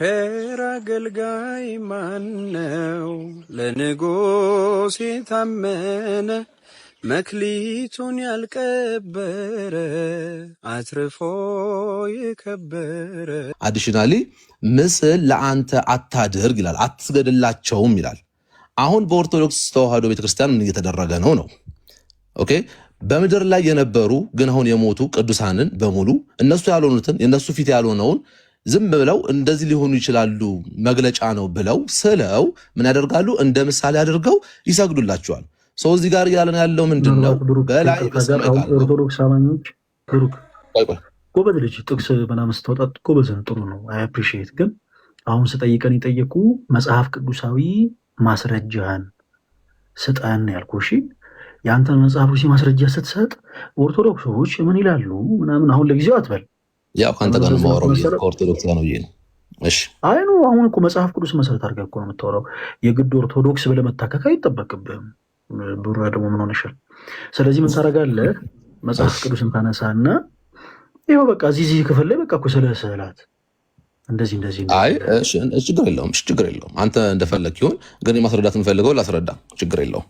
ቸር አገልጋይ ማነው? ለንጉሥ የታመነ መክሊቱን ያልቀበረ አትርፎ የከበረ። አዲሽናሊ ምስል ለአንተ አታድርግ ይላል፣ አትስገድላቸውም ይላል። አሁን በኦርቶዶክስ ተዋህዶ ቤተክርስቲያን ምን እየተደረገ ነው? ኦኬ በምድር ላይ የነበሩ ግን አሁን የሞቱ ቅዱሳንን በሙሉ እነሱ ያልሆኑትን የነሱ ፊት ያልሆነውን ዝም ብለው እንደዚህ ሊሆኑ ይችላሉ መግለጫ ነው ብለው ስለው ምን ያደርጋሉ? እንደ ምሳሌ አድርገው ይሰግዱላቸዋል። ሰው እዚህ ጋር እያለን ያለው ምንድነው? በላይ ኦርቶዶክስ አማኞች ብሩክ ጎበዝ ልጅ ጥቅስ ምናምን ስትወጣ ጎበዝ ነው፣ ጥሩ ነው። አይ አፕሪሺየት። ግን አሁን ስጠይቀን የጠየቁ መጽሐፍ ቅዱሳዊ ማስረጃህን ስጠን ያልኩ። እሺ የአንተን መጽሐፍ ቅዱሳዊ ማስረጃ ስትሰጥ ኦርቶዶክሶች ምን ይላሉ ምናምን አሁን ለጊዜው አትበል። ያው ከአንተ ጋር ነው የማወራው፣ ከኦርቶዶክስ ጋር ነው ይሄ ነው። እሺ አይ ነው አሁን እኮ መጽሐፍ ቅዱስ መሰረት አድርገህ እኮ ነው የምታወራው። የግድ ኦርቶዶክስ ብለህ መታከክ አይጠበቅብህም። ብሩ ደግሞ ምን ሆነሻል? ስለዚህ ምን ታደርጋለህ? መጽሐፍ ቅዱስን ታነሳና ይኸው በቃ እዚህ ክፍል ላይ በቃ እኮ ስለ ስዕላት እንደዚህ አይ ችግር የለውም፣ ችግር የለውም። አንተ እንደፈለክ ይሁን፣ ግን የማስረዳት የምፈልገው ላስረዳ፣ ችግር የለውም።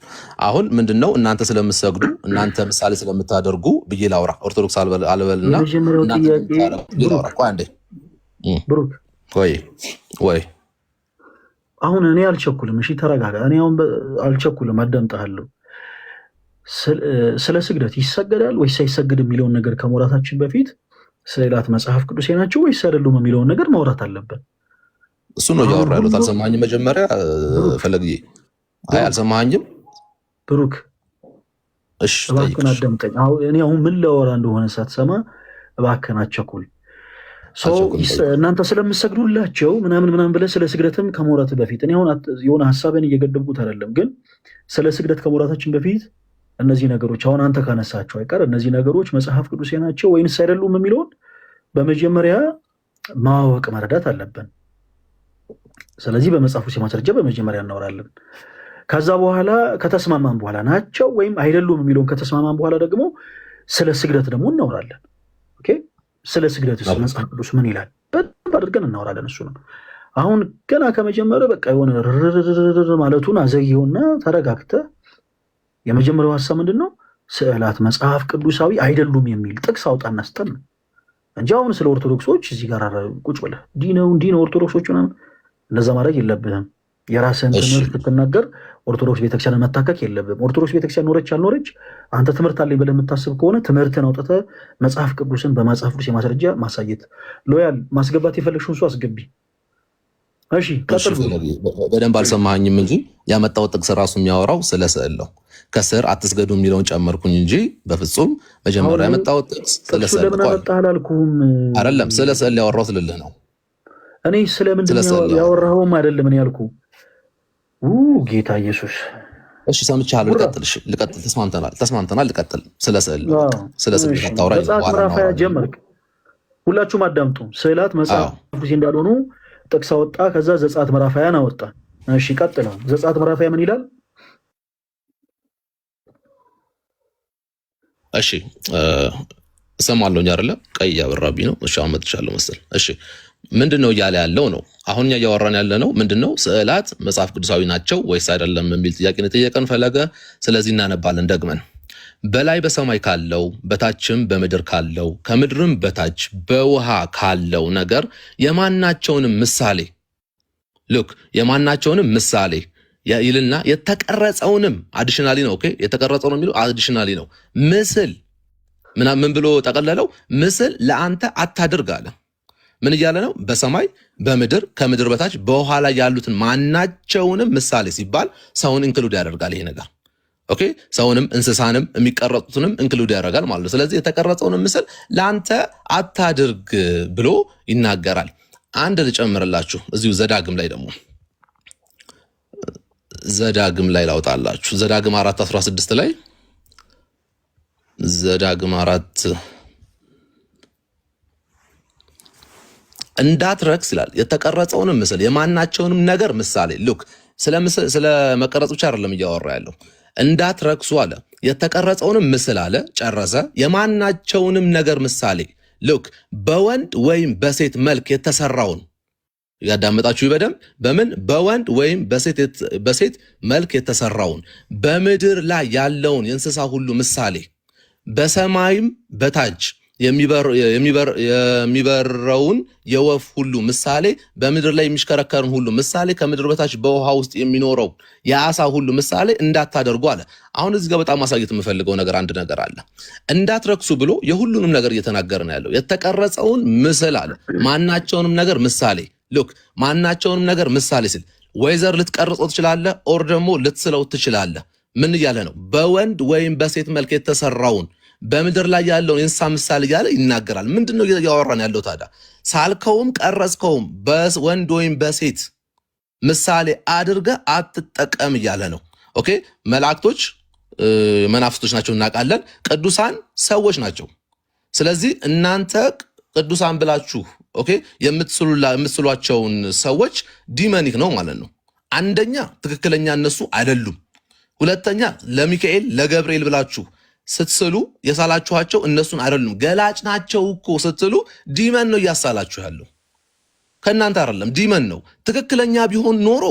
አሁን ምንድነው እናንተ ስለምትሰግዱ እናንተ ምሳሌ ስለምታደርጉ ብዬ ላውራ። ኦርቶዶክስ አልበልና ብሩክ ወይ አሁን እኔ አልቸኩልም። እሺ ተረጋጋ። እኔ አሁን አልቸኩልም፣ አዳምጥሃለሁ። ስለ ስግደት ይሰገዳል ወይስ አይሰግድም የሚለውን ነገር ከመውራታችን በፊት ስዕላት መጽሐፍ ቅዱሴ ናቸው ወይስ አይደሉም የሚለውን ነገር ማውራት አለብን። እሱ ነው እያወራ ያሉት። አልሰማኝም? መጀመሪያ ፈለግዬ አይ አልሰማኝም? ብሩክ እሺ እባክህን አዳምጠኝ። እኔ አሁን ምን ላወራ እንደሆነ ሳትሰማ እባክህን አትቸኩል። እናንተ ስለምሰግዱላቸው ምናምን ብለህ ስለ ስግደትም ከመውራት በፊት እኔ አሁን የሆነ ሀሳብን እየገደብኩት አይደለም፣ ግን ስለ ስግደት ከመውራታችን በፊት እነዚህ ነገሮች አሁን አንተ ካነሳቸው አይቀር እነዚህ ነገሮች መጽሐፍ ቅዱሴ ናቸው ወይንስ አይደሉም የሚለውን በመጀመሪያ ማወቅ መረዳት አለብን። ስለዚህ በመጽሐፍ ቅዱስ ማስረጃ በመጀመሪያ እናወራለን። ከዛ በኋላ ከተስማማን በኋላ ናቸው ወይም አይደሉም የሚለውን ከተስማማን በኋላ ደግሞ ስለ ስግደት ደግሞ እናወራለን። ኦኬ ስለ ስግደት መጽሐፍ ቅዱስ ምን ይላል በደንብ አድርገን እናወራለን። እሱ ነው አሁን ገና ከመጀመሪያ በቃ የሆነ ማለቱን አዘየውና ተረጋግተህ የመጀመሪያው ሀሳብ ምንድን ነው? ስዕላት መጽሐፍ ቅዱሳዊ አይደሉም የሚል ጥቅስ አውጣና ስተን ነው እንጂ አሁን ስለ ኦርቶዶክሶች እዚህ ጋር ቁጭ ብለህ እንዲህ ነው ኦርቶዶክሶች ምናምን እንደዛ ማድረግ የለብህም። የራስህን ትምህርት ስትናገር ኦርቶዶክስ ቤተክርስቲያን መታከክ የለብህም። ኦርቶዶክስ ቤተክርስቲያን ኖረች አልኖረች አንተ ትምህርት አለኝ ብለህ የምታስብ ከሆነ ትምህርትን አውጥተህ መጽሐፍ ቅዱስን በመጽሐፍ ቅዱስ የማስረጃ ማሳየት ሎያል ማስገባት የፈለግሽውን እሱ አስገቢ። እሺ ቀጥል። በደንብ አልሰማኝም እንጂ ያመጣው ጥቅስ ራሱ የሚያወራው ስለ ስዕል ነው። ከስር አትስገዱ የሚለውን ጨመርኩኝ እንጂ በፍጹም መጀመሪያ ያመጣው ጥቅስ ስለ ስዕል ነው። አይደለም ስለ ስዕል ያወራው ስልልህ ነው። እኔ ስለምንድን ነው ያወራኸውም አይደለም እኔ ያልኩህ። ጌታ ኢየሱስ እሺ ሰምቻለሁ። ልቀጥል። ተስማምተናል። ልቀጥል። ስለ ስዕል አታውራ። ምዕራፍ 20 ጀመርክ። ሁላችሁም አዳምጡ። ስዕላት መጽሐፍ ቅዱስ እንዳልሆኑ ጥቅስ አወጣ። ከዛ ዘጸአት ምዕራፍ 20 አወጣ። እሺ ቀጥለው። ዘጸአት ምዕራፍ 20 ምን ይላል? እሺ እሰማለሁኝ አይደለ? ቀይ ያበራብኝ ነው። እሺ አመጥቻለሁ መሰል። እሺ ምንድነው እያለ ያለው ነው? አሁን እኛ እያወራን ያለ ነው ምንድነው? ስዕላት መጽሐፍ ቅዱሳዊ ናቸው ወይስ አይደለም የሚል ጥያቄ ነው የጠየቀን ፈለገ። ስለዚህ እናነባለን ደግመን። በላይ በሰማይ ካለው በታችም በምድር ካለው ከምድርም በታች በውሃ ካለው ነገር የማናቸውንም ምሳሌ የማናቸውንም ምሳሌ ይልና የተቀረጸውንም አዲሽናሊ ነው። ኦኬ የተቀረጸው ነው የሚለው አዲሽናሊ ነው። ምስል ምን ብሎ ጠቀለለው? ምስል ለአንተ አታድርግ አለ። ምን እያለ ነው? በሰማይ በምድር ከምድር በታች በውሃ ላይ ያሉትን ማናቸውንም ምሳሌ ሲባል ሰውን ኢንክሉድ ያደርጋል ይሄ ነገር። ኦኬ ሰውንም እንስሳንም የሚቀረጹትንም ኢንክሉድ ያደርጋል ማለት ነው። ስለዚህ የተቀረጸውንም ምስል ለአንተ አታድርግ ብሎ ይናገራል። አንድ ልጨምርላችሁ እዚሁ ዘዳግም ላይ ደግሞ ዘዳግም ላይ ላውጣላችሁ። ዘዳግም 4:16 ላይ ዘዳግም 4 እንዳትረክስ ይላል። የተቀረጸውንም ምስል የማናቸውንም ነገር ምሳሌ ስለ መቀረጽ ብቻ አይደለም እያወራ ያለው። እንዳትረክሱ አለ። የተቀረጸውንም ምስል አለ ጨረሰ። የማናቸውንም ነገር ምሳሌ በወንድ ወይም በሴት መልክ የተሰራውን ያዳመጣችሁ በደንብ በምን በወንድ ወይም በሴት መልክ የተሰራውን በምድር ላይ ያለውን የእንስሳ ሁሉ ምሳሌ በሰማይም በታች የሚበረውን የወፍ ሁሉ ምሳሌ በምድር ላይ የሚሽከረከርን ሁሉ ምሳሌ ከምድር በታች በውሃ ውስጥ የሚኖረው የአሳ ሁሉ ምሳሌ እንዳታደርጉ አለ። አሁን እዚህ ጋር በጣም ማሳየት የምፈልገው ነገር አንድ ነገር አለ። እንዳትረክሱ ብሎ የሁሉንም ነገር እየተናገረ ነው ያለው። የተቀረጸውን ምስል አለ ማናቸውንም ነገር ምሳሌ ሉክ ማናቸውንም ነገር ምሳሌ ሲል ወይዘር ልትቀርጸው ትችላለህ፣ ኦር ደግሞ ልትስለው ትችላለህ። ምን እያለ ነው? በወንድ ወይም በሴት መልክ የተሰራውን በምድር ላይ ያለውን የእንስሳ ምሳሌ እያለ ይናገራል። ምንድነው እያወራን ያለው ታዲያ? ሳልከውም ቀረጽከውም በወንድ ወይም በሴት ምሳሌ አድርገህ አትጠቀም እያለ ነው። ኦኬ መላእክቶች መናፍስቶች ናቸው እናውቃለን። ቅዱሳን ሰዎች ናቸው። ስለዚህ እናንተ ቅዱሳን ብላችሁ ኦኬ የምትስሏቸውን ሰዎች ዲመኒክ ነው ማለት ነው። አንደኛ ትክክለኛ እነሱ አይደሉም። ሁለተኛ ለሚካኤል ለገብርኤል ብላችሁ ስትስሉ የሳላችኋቸው እነሱን አይደሉም። ገላጭ ናቸው እኮ ስትሉ ዲመን ነው እያሳላችሁ ያለው፣ ከእናንተ አይደለም ዲመን ነው። ትክክለኛ ቢሆን ኖሮ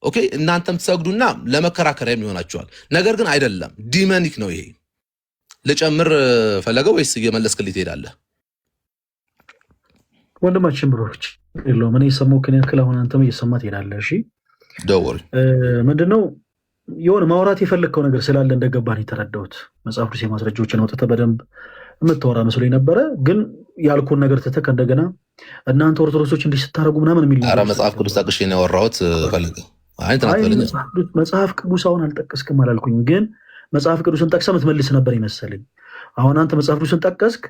ኦኬ እናንተም ትሰግዱና ለመከራከሪያም ይሆናችኋል። ነገር ግን አይደለም፣ ዲመኒክ ነው ይሄ። ልጨምር ፈለገው ወይስ እየመለስክልኝ ትሄዳለህ? ወንድማችን ብሮች የለውም። እኔ የሰማው ከኔ ያክል አሁን አንተም እየሰማት ትሄዳለህ። እሺ ደወል ምንድነው የሆነ ማውራት የፈለግከው ነገር ስላለ እንደገባን የተረዳሁት። መጽሐፍ ቅዱስ የማስረጃዎችን አውጥተህ በደንብ የምታወራ መስሎኝ ነበረ። ግን ያልኩን ነገር ትተህ እንደገና እናንተ ኦርቶዶክሶች እንዲህ ስታደርጉ ምናምን የሚል መጽሐፍ ቅዱስ ጠቅሼ ነው ያወራሁት። ፈልገ መጽሐፍ ቅዱስ አሁን አልጠቀስክም አላልኩኝ፣ ግን መጽሐፍ ቅዱስን ጠቅሰህ የምትመልስ ነበር ይመሰለኝ። አሁን አንተ መጽሐፍ ቅዱስን ጠቀስክ፣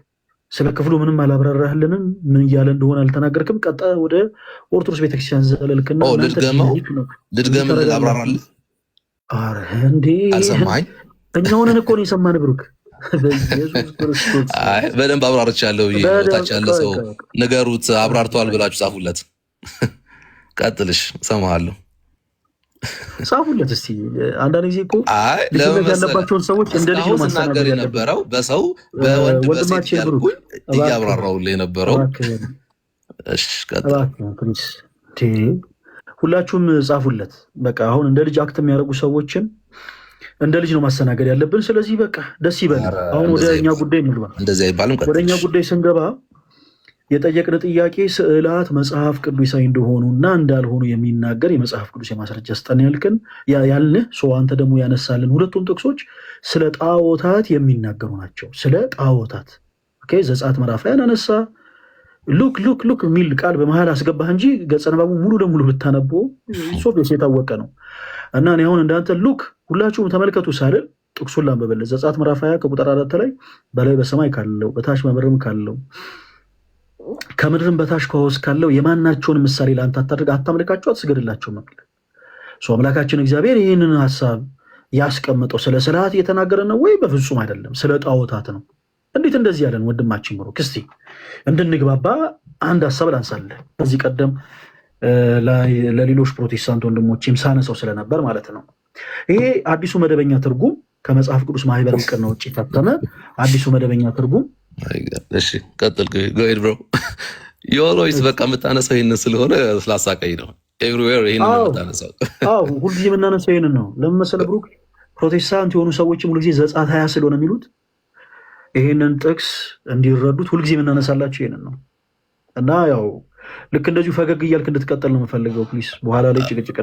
ስለ ክፍሉ ምንም አላብራራህልንም፣ ምን እያለ እንደሆነ አልተናገርክም። ቀጣ ወደ ኦርቶዶክስ ቤተክርስቲያን ዘለልክና ልድገምልህ ላብራራልህ። አረ እንዴ አልሰማኝ። እኛ ሆነን እኮ ነው የሰማን ብሩክ። በኢየሱስ ክርስቶስ በደንብ አብራርቻለሁ። ታች ያለ ሰው ንገሩት፣ አብራርተዋል ብላችሁ ጻፉለት። ቀጥልሽ፣ እሰማሃለሁ። ጻፉለት እስቲ። አንዳንድ ጊዜ እኮ ያለባቸውን ሰዎች እንደ ልጅ ነው ማስተናገር የነበረው በሰው በወንድ በሴት ያልኩኝ እያብራራሁልህ የነበረው። እሺ ቀጥል። ሁላችሁም ጻፉለት። በቃ አሁን እንደ ልጅ አክት የሚያደርጉ ሰዎችን እንደ ልጅ ነው ማስተናገድ ያለብን። ስለዚህ በቃ ደስ ይበል። አሁን ወደ እኛ ጉዳይ እንግባ። ወደ እኛ ጉዳይ ስንገባ የጠየቅን ጥያቄ ስዕላት መጽሐፍ ቅዱሳዊ እንደሆኑ እና እንዳልሆኑ የሚናገር የመጽሐፍ ቅዱስ የማስረጃ ስጠን ያልንህ ሰው አንተ ደግሞ ያነሳልን ሁለቱም ጥቅሶች ስለ ጣዖታት የሚናገሩ ናቸው። ስለ ጣዖታት ዘጸአት ምዕራፍ ላይ አነሳ። ሉክ የሚል ቃል በመሀል አስገባህ እንጂ ገጸ ንባቡ ሙሉ ለሙሉ ብታነቦ ሶፊስ የታወቀ ነው። እና እኔ አሁን እንዳንተ ሉክ ሁላችሁም ተመልከቱ ሳልል ጥቅሱን ላንብብልህ። ዘጸአት ምዕራፍ 20 ከቁጥር 4 ላይ በላይ በሰማይ ካለው በታች በምድርም ካለው ከምድርም በታች ከውስጥ ካለው የማናቸውን ምሳሌ ለአንተ አታድርግ፣ አታምልካቸው፣ አትስገድላቸው ነው። አምላካችን እግዚአብሔር ይህንን ሀሳብ ያስቀምጠው ስለ ስርዓት እየተናገረ ነው ወይ? በፍጹም አይደለም፣ ስለ ጣዖታት ነው። እንዴት እንደዚህ ያለን ወንድማችን ብሩክ፣ እስቲ እንድንግባባ አንድ ሀሳብ ላንሳለህ። ከዚህ ቀደም ለሌሎች ፕሮቴስታንት ወንድሞችም ሳነሰው ስለነበር ማለት ነው። ይሄ አዲሱ መደበኛ ትርጉም ከመጽሐፍ ቅዱስ ማህበር እውቅና ውጭ የታተመ አዲሱ መደበኛ ትርጉም። እሺ ቀጥል። ጎሄድ ብሮ ዮሎይስ በቃ የምታነሳው ይህንን ስለሆነ ስላሳቀኝ ነው። ኤቭሪዌር ይህንን የምታነሳው ሁልጊዜ የምናነሳው ይህንን ነው። ለምን መሰለህ ብሩክ፣ ፕሮቴስታንት የሆኑ ሰዎችም ሁልጊዜ ዘጸአት 20 ስለሆነ የሚሉት ይህንን ጥቅስ እንዲረዱት ሁልጊዜ የምናነሳላቸው ይህንን ነው። እና ያው ልክ እንደዚሁ ፈገግ እያልክ እንድትቀጠል ነው የምፈልገው ፕሊስ። በኋላ ላይ ጭቅጭቅ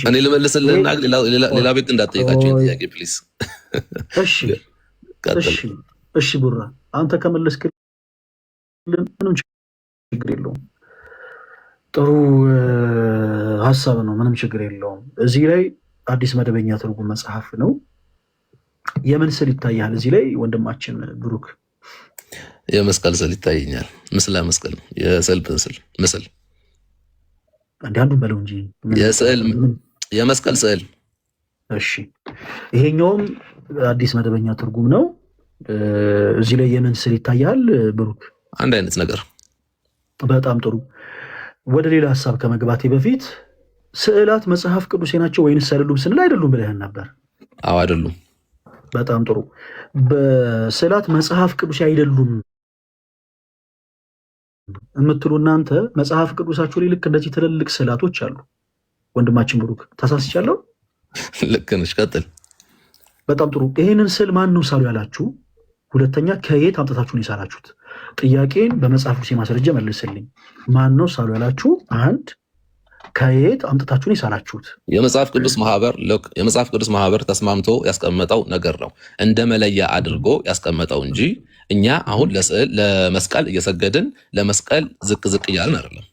እኔ ልመልስልህና ሌላ ቤት እንዳትጠይቃቸው ጥያቄ ፕሊስ። እሺ ቡራ፣ አንተ ከመለስክልን ምንም ችግር የለውም። ጥሩ ሀሳብ ነው፣ ምንም ችግር የለውም። እዚህ ላይ አዲስ መደበኛ ትርጉም መጽሐፍ ነው። የምን ስዕል ይታያል እዚህ ላይ ወንድማችን ብሩክ? የመስቀል ስዕል ይታየኛል። ምስለ መስቀል፣ የስዕል ምስል እንደ አንዱን በለው እንጂ የመስቀል ስዕል። እሺ ይሄኛውም አዲስ መደበኛ ትርጉም ነው። እዚህ ላይ የምን ስዕል ይታያል ብሩክ? አንድ አይነት ነገር። በጣም ጥሩ። ወደ ሌላ ሀሳብ ከመግባቴ በፊት ስዕላት መጽሐፍ ቅዱሴ ናቸው ወይንስ አይደሉም ስንል አይደሉም ብለህን ነበር። አዎ አይደሉም። በጣም ጥሩ። በስዕላት መጽሐፍ ቅዱሴ አይደሉም የምትሉ እናንተ መጽሐፍ ቅዱሳችሁ ላይ ልክ እንደዚህ ትልልቅ ስዕላቶች አሉ። ወንድማችን ብሩክ ተሳስቻለሁ? ልክ ነሽ፣ ቀጥል። በጣም ጥሩ። ይህንን ስዕል ማን ነው ሳሉ ያላችሁ? ሁለተኛ ከየት አምጥታችሁን የሳላችሁት? ጥያቄን በመጽሐፍ ቅዱስ ማስረጃ መልስልኝ። ማን ነው ሳሉ ያላችሁ? አንድ ከየት አምጥታችሁን የሳላችሁት? የመጽሐፍ ቅዱስ ማህበር ተስማምቶ ያስቀመጠው ነገር ነው፣ እንደ መለያ አድርጎ ያስቀመጠው እንጂ እኛ አሁን ለስዕል ለመስቀል እየሰገድን ለመስቀል ዝቅ ዝቅ እያልን አይደለም።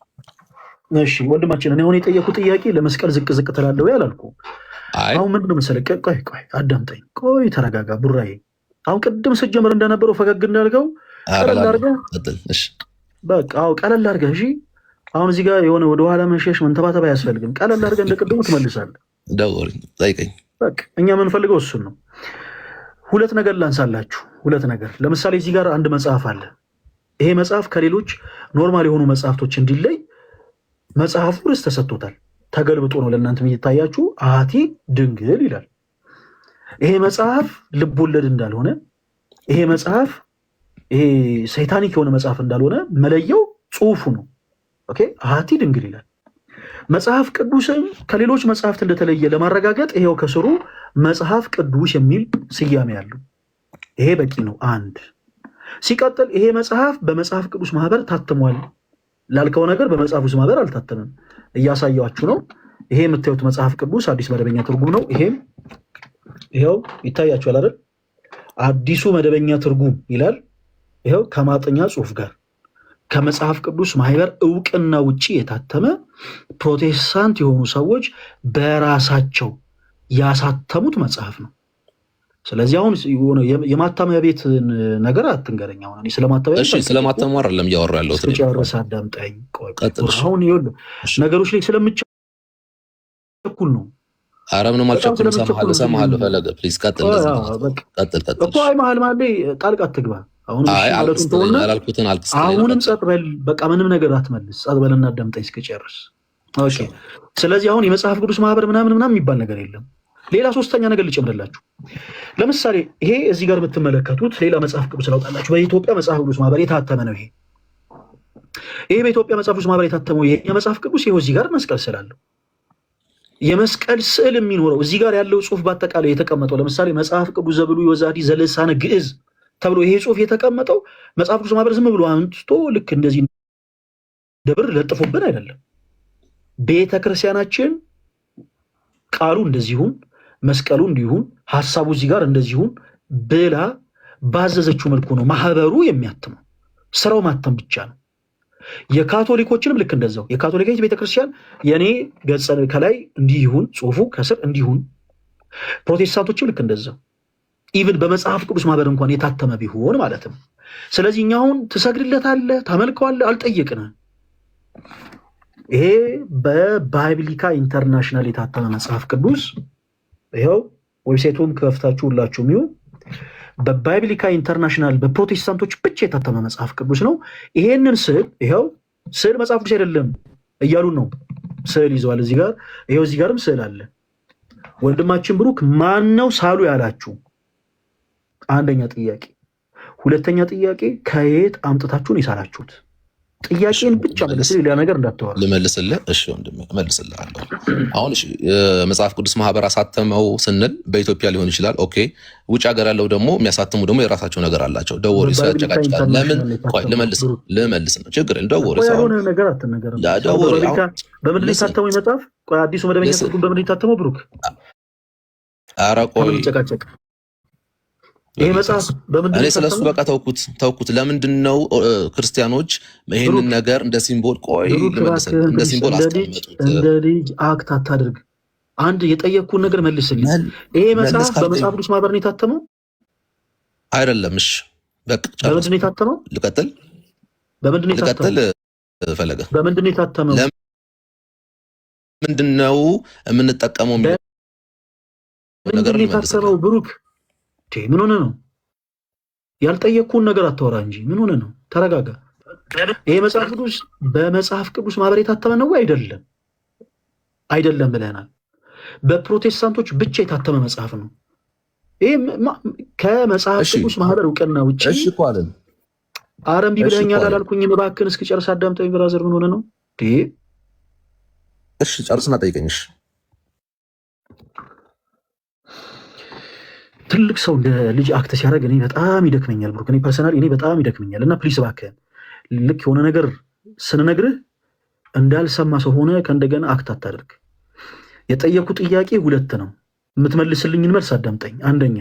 እሺ ወንድማችን፣ እኔ አሁን የጠየኩት ጥያቄ ለመስቀል ዝቅ ዝቅ ትላለህ ወይ አላልኩ። አሁን ምንድን ነው መሰለህ፣ ቆይ አዳምጠኝ፣ ቆይ ተረጋጋ ቡራዬ። አሁን ቅድም ስትጀምር እንደነበረው ፈገግ እንዳልከው ቀለል አድርገህ በቃ ቀለል አድርገህ እሺ። አሁን እዚህ ጋር የሆነ ወደኋላ መሸሽ መንተባተብ አያስፈልግም። ቀለል አድርገህ እንደ ቅድሙ ትመልሳለህ። ደውል ጠይቀኝ። በቃ እኛ የምንፈልገው እሱን ነው። ሁለት ነገር ላንሳላችሁ፣ ሁለት ነገር። ለምሳሌ እዚህ ጋር አንድ መጽሐፍ አለ። ይሄ መጽሐፍ ከሌሎች ኖርማል የሆኑ መጽሐፍቶች እንዲለይ መጽሐፉ ርዕስ ተሰጥቶታል። ተገልብጦ ነው ለእናንተ የሚታያችሁ። አሐቲ ድንግል ይላል። ይሄ መጽሐፍ ልቦለድ እንዳልሆነ፣ ይሄ መጽሐፍ ይሄ ሰይጣኒክ የሆነ መጽሐፍ እንዳልሆነ መለየው ጽሁፉ ነው። ኦኬ፣ አሐቲ ድንግል ይላል። መጽሐፍ ቅዱስም ከሌሎች መጽሐፍት እንደተለየ ለማረጋገጥ ይሄው ከስሩ መጽሐፍ ቅዱስ የሚል ስያሜ ያለው ይሄ በቂ ነው። አንድ ሲቀጥል ይሄ መጽሐፍ በመጽሐፍ ቅዱስ ማህበር ታትሟል ላልከው ነገር በመጽሐፍ ቅዱስ ማህበር አልታተመም። እያሳያችሁ ነው። ይሄ የምታዩት መጽሐፍ ቅዱስ አዲስ መደበኛ ትርጉም ነው። ይሄም ይሄው ይታያችኋል አይደል? አዲሱ መደበኛ ትርጉም ይላል። ይሄው ከማጠኛ ጽሑፍ ጋር ከመጽሐፍ ቅዱስ ማህበር እውቅና ውጪ የታተመ ፕሮቴስታንት የሆኑ ሰዎች በራሳቸው ያሳተሙት መጽሐፍ ነው። ስለዚህ አሁን የማተሚያ ቤት ነገር አትንገረኝ። አሁን ስለማተሙ አይደለም እያወራ ያለሁት። ጨርስ አዳምጠኝ። አሁን ይኸውልህ ነገሮች ላይ ስለምቸኩል ነው። ኧረ ምንም አልቸኩልም። እሰማሃለሁ ፈለገ። ፕሊዝ ቀጥል እኮ። አይ መሀል ላይ ጣልቃ አትግባ። አሁንም ጸጥ በል በቃ፣ ምንም ነገር አትመልስ። ጸጥ በልና አዳምጠኝ እስክጨርስ። ስለዚህ አሁን የመጽሐፍ ቅዱስ ማህበር ምናምን የሚባል ነገር የለም። ሌላ ሶስተኛ ነገር ልጨምርላችሁ። ለምሳሌ ይሄ እዚህ ጋር የምትመለከቱት ሌላ መጽሐፍ ቅዱስ ላውጣላችሁ። በኢትዮጵያ መጽሐፍ ቅዱስ ማህበር የታተመ ነው። ይሄ በኢትዮጵያ መጽሐፍ ቅዱስ ማህበር የታተመው የመጽሐፍ ቅዱስ ይኸው እዚህ ጋር መስቀል ስላለው የመስቀል ስዕል የሚኖረው እዚህ ጋር ያለው ጽሁፍ በአጠቃላይ የተቀመጠው ለምሳሌ መጽሐፍ ቅዱስ ዘብሉይ ወዛዲ ዘልሳነ ግዕዝ ተብሎ ይሄ ጽሁፍ የተቀመጠው መጽሐፍ ቅዱስ ማህበር ዝም ብሎ አንስቶ ልክ እንደዚህ ደብር ለጥፎብን አይደለም። ቤተክርስቲያናችን ቃሉ እንደዚሁን መስቀሉ እንዲሁን ሐሳቡ እዚህ ጋር እንደዚሁን ብላ ባዘዘችው መልኩ ነው ማህበሩ የሚያትመው። ስራው ማተም ብቻ ነው። የካቶሊኮችንም ልክ እንደዛው የካቶሊካዊት ቤተክርስቲያን የኔ ገጽ ከላይ እንዲሁን ጽሁፉ ከስር እንዲሁን፣ ፕሮቴስታንቶችም ልክ እንደዛው ኢቭን በመጽሐፍ ቅዱስ ማህበር እንኳን የታተመ ቢሆን ማለትም። ስለዚህ እኛ አሁን ትሰግድለታለህ ታመልከዋለህ አልጠየቅንም። ይሄ በባይብሊካ ኢንተርናሽናል የታተመ መጽሐፍ ቅዱስ ይኸው ዌብሳይቱን ከፍታችሁ ሁላችሁ ሚው በባይብሊካ ኢንተርናሽናል በፕሮቴስታንቶች ብቻ የታተመ መጽሐፍ ቅዱስ ነው። ይሄንን ስዕል ይኸው ስዕል መጽሐፍ ቅዱስ አይደለም እያሉን ነው። ስዕል ይዘዋል። እዚህ ጋር ይኸው እዚህ ጋርም ስዕል አለ። ወንድማችን ብሩክ ማን ነው ሳሉ ያላችሁ? አንደኛ ጥያቄ። ሁለተኛ ጥያቄ ከየት አምጥታችሁን የሳላችሁት? ጥያቄን ብቻ መልስ፣ ሌላ ነገር እንዳታወራ። ልመልስልህ? እሺ ወንድሜ እመልስልሃለሁ። አሁን እሺ መጽሐፍ ቅዱስ ማህበር አሳተመው ስንል በኢትዮጵያ ሊሆን ይችላል። ኦኬ ውጭ ሀገር ያለው ደግሞ የሚያሳትሙ ደግሞ የራሳቸው ነገር አላቸው። ደወሬ ያጨቃጭቃል። ለምን? ቆይ ልመልስ ነው። ችግር የለም። ደወሬ ነገር አትነገር። በምንድን ነው የታተመው መጽሐፍ? ቆይ አዲሱ መደበኛ ትርጉም በምንድን ነው የታተመው ብሩክ? ኧረ ቆይ ይሄ መጽሐፍ እኔ ስለሱ በቃ ተውኩት። ለምንድን ነው ክርስቲያኖች ይሄንን ነገር እንደ ሲምቦል እንደ ሲምቦል አስቀመጡት? እንደ ልጅ አክት አታድርግ። አንድ የጠየቅኩን ነገር መልስልኝ። ይሄ መጽሐፍ በመጽሐፍ ቅዱስ ማህበር ነው የታተመው አይደለም? እሺ በቃ በምንድን ነው የታተመው? ልቀጥል ፈለገ። በምንድን ነው የታተመው? ምንድን ነው የምንጠቀመው ነገር የታተመው ብሩክ? ምን ሆነ ነው? ያልጠየቅኩን ነገር አታወራ እንጂ ምን ሆነ ነው? ተረጋጋ። ይሄ መጽሐፍ ቅዱስ በመጽሐፍ ቅዱስ ማህበር የታተመ ነው አይደለም? አይደለም ብለናል። በፕሮቴስታንቶች ብቻ የታተመ መጽሐፍ ነው። ይሄ ከመጽሐፍ ቅዱስ ማህበር እውቅና ውጭ አረም ቢብለኛል አላልኩኝም። እባክህን እስክጨርስ አዳምጠኝ ብራዘር። ምን ሆነ ነው? እሺ ጨርስና ጠይቀኝሽ። ትልቅ ሰው እንደ ልጅ አክት ሲያደርግ እኔ በጣም ይደክመኛል ብሩክ። እኔ ፐርሰናሊ እኔ በጣም ይደክመኛል። እና ፕሊስ እባክህን ልክ የሆነ ነገር ስንነግርህ እንዳልሰማ ሰው ሆነ ከእንደገና አክት አታደርግ። የጠየኩ ጥያቄ 2 ነው። የምትመልስልኝን መልስ አዳምጠኝ። አንደኛ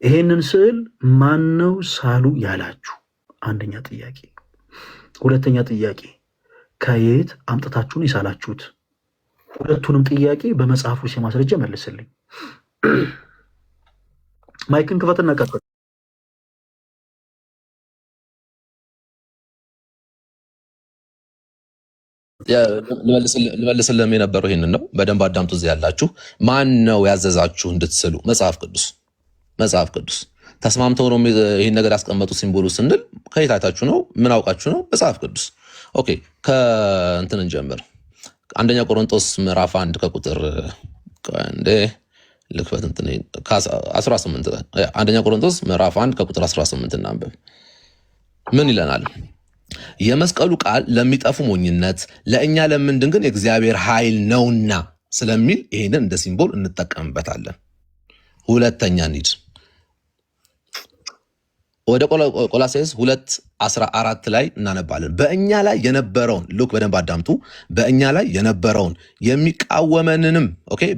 ይሄንን ስዕል ማን ነው ሳሉ ያላችሁ? አንደኛ ጥያቄ። ሁለተኛ ጥያቄ ከየት አምጥታችሁን የሳላችሁት? ሁለቱንም ጥያቄ በመጽሐፍ ውስጥ የማስረጃ መልስልኝ። ማይክን ክፈትና ቀጥል። ልመልስልህም የነበረው ይህንን ነው። በደንብ አዳምጡ። እዚህ ያላችሁ ማን ነው ያዘዛችሁ እንድትስሉ? መጽሐፍ ቅዱስ ተስማምተው ነው ይህን ነገር ያስቀመጡ ሲምቦሉ ስንል ከየት አይታችሁ ነው? ምን አውቃችሁ ነው? መጽሐፍ ቅዱስ። ኦኬ ከእንትን እንጀምር። አንደኛ ቆሮንቶስ ምዕራፍ 1 ከቁጥር ልክፈት 18 አንደኛ ቆሮንቶስ ምዕራፍ 1 ከቁጥር 18 እናንብብ። ምን ይለናል? የመስቀሉ ቃል ለሚጠፉ ሞኝነት፣ ለእኛ ለምንድን ግን የእግዚአብሔር ኃይል ነውና ስለሚል ይሄንን እንደ ሲምቦል እንጠቀምበታለን። ሁለተኛ እንሂድ ወደ ቆላስይስ 2:14 ላይ እናነባለን። በእኛ ላይ የነበረውን ሉክ በደንብ አዳምጡ። በእኛ ላይ የነበረውን የሚቃወመንንም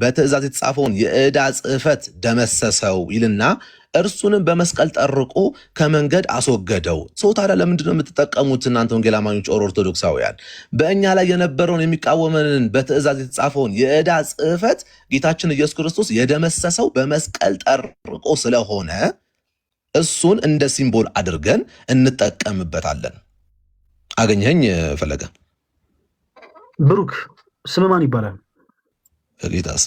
በትእዛዝ የተጻፈውን የዕዳ ጽሕፈት ደመሰሰው ይልና እርሱንም በመስቀል ጠርቆ ከመንገድ አስወገደው። ሰው ታዲያ ለምንድን ነው የምትጠቀሙት እናንተ ወንጌል አማኞች ኦርቶዶክሳውያን? በእኛ ላይ የነበረውን የሚቃወመንን በትእዛዝ የተጻፈውን የዕዳ ጽሕፈት ጌታችን ኢየሱስ ክርስቶስ የደመሰሰው በመስቀል ጠርቆ ስለሆነ እሱን እንደ ሲምቦል አድርገን እንጠቀምበታለን። አገኘኸኝ ፈለገ? ብሩክ ስም ማን ይባላል? ጌታስ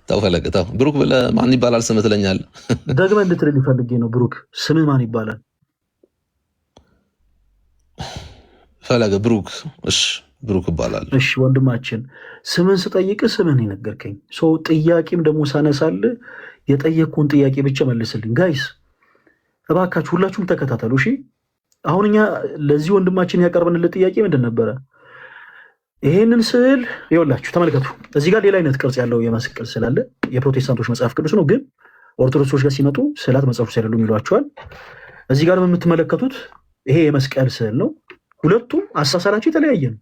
ተው ፈለገ ተው። ብሩክ ብለህ ማን ይባላል ስም ትለኛለህ? ደግመህ እንድትልልኝ ፈልጌ ነው። ብሩክ ስም ማን ይባላል? ፈለገ ብሩክ። እሺ ብሩክ ይባላል። እሺ ወንድማችን ስምን ስጠይቅ ስምን የነገርከኝ ሰው ጥያቄም ደግሞ ሳነሳልህ የጠየቅኩን ጥያቄ ብቻ መልስልኝ። ጋይስ እባካችሁ ሁላችሁም ተከታተሉ እሺ። አሁን እኛ ለዚህ ወንድማችን ያቀርብንለት ጥያቄ ምንድን ነበረ? ይሄንን ስዕል ይኸውላችሁ ተመልከቱ። እዚህ ጋር ሌላ አይነት ቅርጽ ያለው የመስቀል ስዕል አለ። የፕሮቴስታንቶች መጽሐፍ ቅዱስ ነው፣ ግን ኦርቶዶክሶች ጋር ሲመጡ ስዕላት መጽሐፍ ቅዱስ አይደሉም ይሏቸዋል። እዚህ ጋር የምትመለከቱት ይሄ የመስቀል ስዕል ነው። ሁለቱም አሳሳላቸው የተለያየ ነው።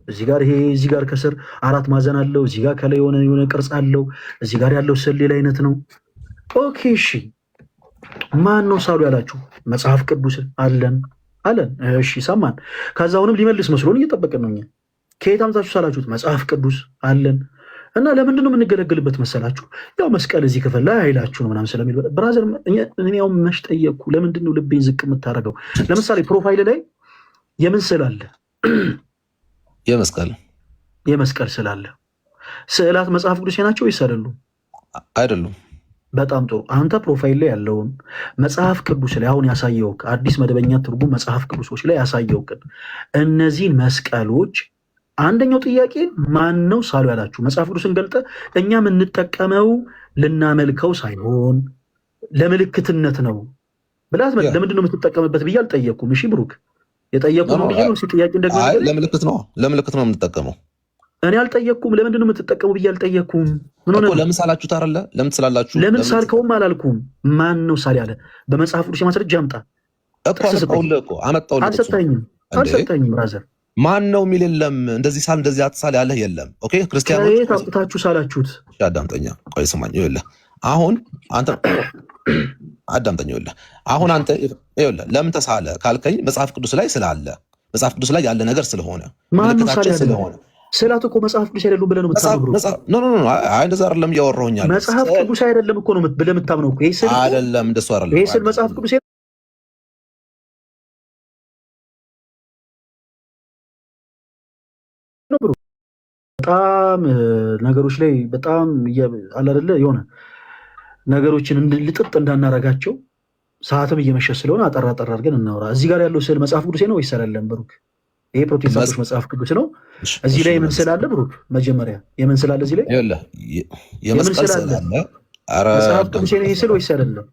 እዚህ ጋር ይሄ እዚህ ጋር ከስር 4 ማዕዘን አለው። እዚህ ጋር ከላይ የሆነ ቅርጽ አለው። እዚህ ጋር ያለው ስዕል ሌላ አይነት ነው። ኦኬ እሺ፣ ማን ነው ሳሉ ያላችሁ? መጽሐፍ ቅዱስ አለን። እሺ ሰማን። ከዛ አሁንም ሊመልስ መስሎን እየጠበቅን ነው። እኛ ከየት አምጣችሁ ሳላችሁት? መጽሐፍ ቅዱስ አለን። እና ለምንድን ነው የምንገለገልበት መሰላችሁ? ያው መስቀል እዚህ ክፍል ላይ ኃይላችሁ ነው ምናምን ስለሚል ብራዘር፣ እኔ ያው መች ጠየቅኩ። ለምንድን ነው ልቤን ዝቅ የምታደርገው? ለምሳሌ ፕሮፋይል ላይ የምን ስዕል አለ? የመስቀል ስዕል አለ። ስዕላት መጽሐፍ ቅዱስ ናቸው ወይስ አይደሉም? አይደሉም። በጣም ጥሩ። አንተ ፕሮፋይል ላይ ያለውን መጽሐፍ ቅዱስ ላይ አሁን ያሳየው አዲስ መደበኛ ትርጉም መጽሐፍ ቅዱሶች ላይ ያሳየው እነዚህን መስቀሎች አንደኛው ጥያቄ ማን ነው ሳሉ ያላችሁ? መጽሐፍ ቅዱስን ገልጠ እኛ የምንጠቀመው ልናመልከው ሳይሆን ለምልክትነት ነው ብላት ለምንድን ነው የምትጠቀምበት ብዬ አልጠየኩም። እሺ ብሩክ የጠየቁ ነው ብዬ ነው ጥያቄ እንደገና ለምልክት ነው የምንጠቀመው። እኔ አልጠየቅኩም። ለምንድን ነው የምትጠቀሙ ብዬ አልጠየቅኩም። ምን ሆነ? ለምን ሳላችሁት አይደለ? ለምን ስላላችሁ ለምን ሳልከውም አላልኩም። ማን ነው ሳል ያለ? በመጽሐፍ ቅዱስ ማስረጃ አምጣ እኮ አመጣሁልህ። አልሰጠኝም ብራዘር። ማን ነው የሚል የለም። እንደዚህ ሳል እንደዚህ አትሳል ያለህ የለም። ኦኬ ክርስቲያኖች ከየት አምጥታችሁ ሳላችሁት? አዳምጠኛ ቆይ ስማኝ። ይኸውልህ አሁን አንተ አዳምጠኝ። ይኸውልህ አሁን አንተ ይኸውልህ ለምን ተሳለ ካልከኝ መጽሐፍ ቅዱስ ላይ ስላለ መጽሐፍ ቅዱስ ላይ ያለ ነገር ስለሆነ ምልክታችን ስለሆነ ስዕላት እኮ መጽሐፍ ቅዱስ አይደሉም ብለህ ነው የምታምነው? አይ እንደዛ አይደለም እያወራሁኝ ያለው። መጽሐፍ ቅዱስ አይደለም እኮ ነው ብለህ የምታምነው እኮ። ይሄ ስዕል አይደለም፣ እንደሱ አይደለም። ይሄ ስዕል መጽሐፍ ቅዱስ በጣም ነገሮች ላይ በጣም አለ አይደለ የሆነ ነገሮችን ልጥጥ እንዳናረጋቸው ሰዓትም እየመሸ ስለሆነ አጠራ አጠራ አድርገን እናውራ። እዚህ ጋር ያለው ስዕል መጽሐፍ ቅዱስ ነው ወይስ አይደለም ብሩክ? ይሄ ፕሮቴስታንቶች መጽሐፍ ቅዱስ ነው። እዚህ ላይ ምን ስላለ ብሩክ? መጀመሪያ የምን ስላለ እዚህ ላይ የመስቀል ስላለ መጽሐፍ ቅዱስ ነው ይሄ ስዕል ወይስ አይደለም?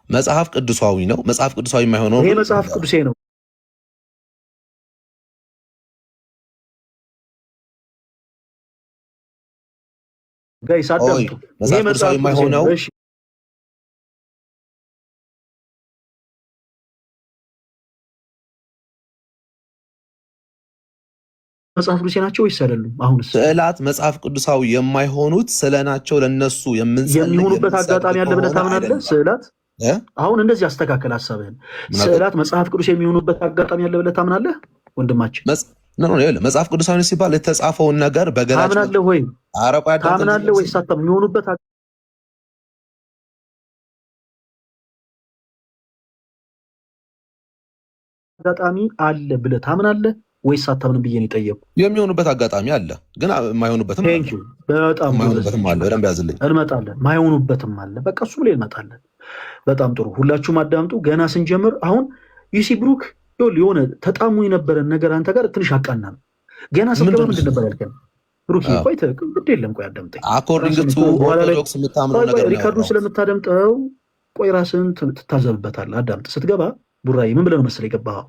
መጽሐፍ ቅዱሳዊ ነው። መጽሐፍ ቅዱሳዊ የማይሆነው ይሄ መጽሐፍ ቅዱሴ ነው። ጋይስ አዳምጡ። መጽሐፍ ቅዱሳዊ የማይሆነው መጽሐፍ ቅዱሴ ናቸው ወይስ አይደሉም? አሁን ስዕላት መጽሐፍ ቅዱሳዊ የማይሆኑት ስለናቸው ለነሱ የሚሆኑበት አጋጣሚ አለ ብለህ ታምናለህ? ስዕላት አሁን እንደዚህ አስተካከል ሐሳብህን። ስዕላት መጽሐፍ ቅዱስ የሚሆኑበት አጋጣሚ አለ ብለህ ታምናለህ? ወንድማችን መጽሐፍ ቅዱሳዊ ሲባል የተጻፈውን ነገር በገላጭ ታምናለህ ወይ? ታምናለህ ወይ? ሳታም የሚሆኑበት አጋጣሚ አለ ብለህ ታምናለህ ወይስ አታምንም ብዬ ነው የጠየቁ። የሚሆኑበት አጋጣሚ አለ፣ ግን የማይሆኑበትም በጣም አለ። በደንብ ያዝልኝ። እንመጣለን። ማይሆኑበትም አለ። በቃ እሱ ብለን እንመጣለን። በጣም ጥሩ። ሁላችሁም አዳምጡ። ገና ስንጀምር አሁን ዩሲ ብሩክ የሆነ ተጣሙ የነበረን ነገር አንተ ጋር ትንሽ አቃና ነው። ገና ስትገባ ምንድን ነበር ያልከን? ብሩክ ቆይ ግድ የለም ቆይ አዳምጠኝ። አኮርዲንግ ቱ ኦርቶዶክስ የምታምነው ነገር ነው። ሪካርዱን ስለምታደምጠው ቆይ ራስን ትታዘብበታል። አዳምጥ። ስትገባ ቡራዬ ምን ብለህ ነው መሰለህ የገባኸው?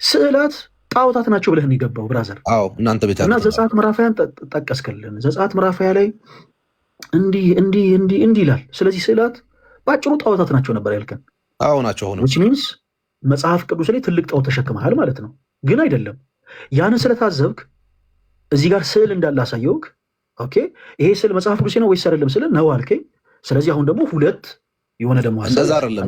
ስዕላት ጣዖታት ናቸው ብለህ ነው የገባው ብራዘር። አዎ እናንተ ቤት እና ዘጸአት ምዕራፍ 20 ጠቀስክልን። ዘጸአት ምዕራፍ 20 ላይ እንዲህ ይላል። ስለዚህ ስዕላት በአጭሩ ጣዖታት ናቸው ነበር ያልከን። አዎ ናቸው። ሆነ which means መጽሐፍ ቅዱስ ላይ ትልቅ ጣዖት ተሸክመሃል ማለት ነው። ግን አይደለም። ያንን ስለታዘብክ እዚህ ጋር ስዕል እንዳለ አሳየውክ። ኦኬ ይሄ ስዕል መጽሐፍ ቅዱስ ነው ወይስ አይደለም ስለ ነው አልከኝ። ስለዚህ አሁን ደግሞ ሁለት የሆነ ደግሞ እንደዛ አይደለም።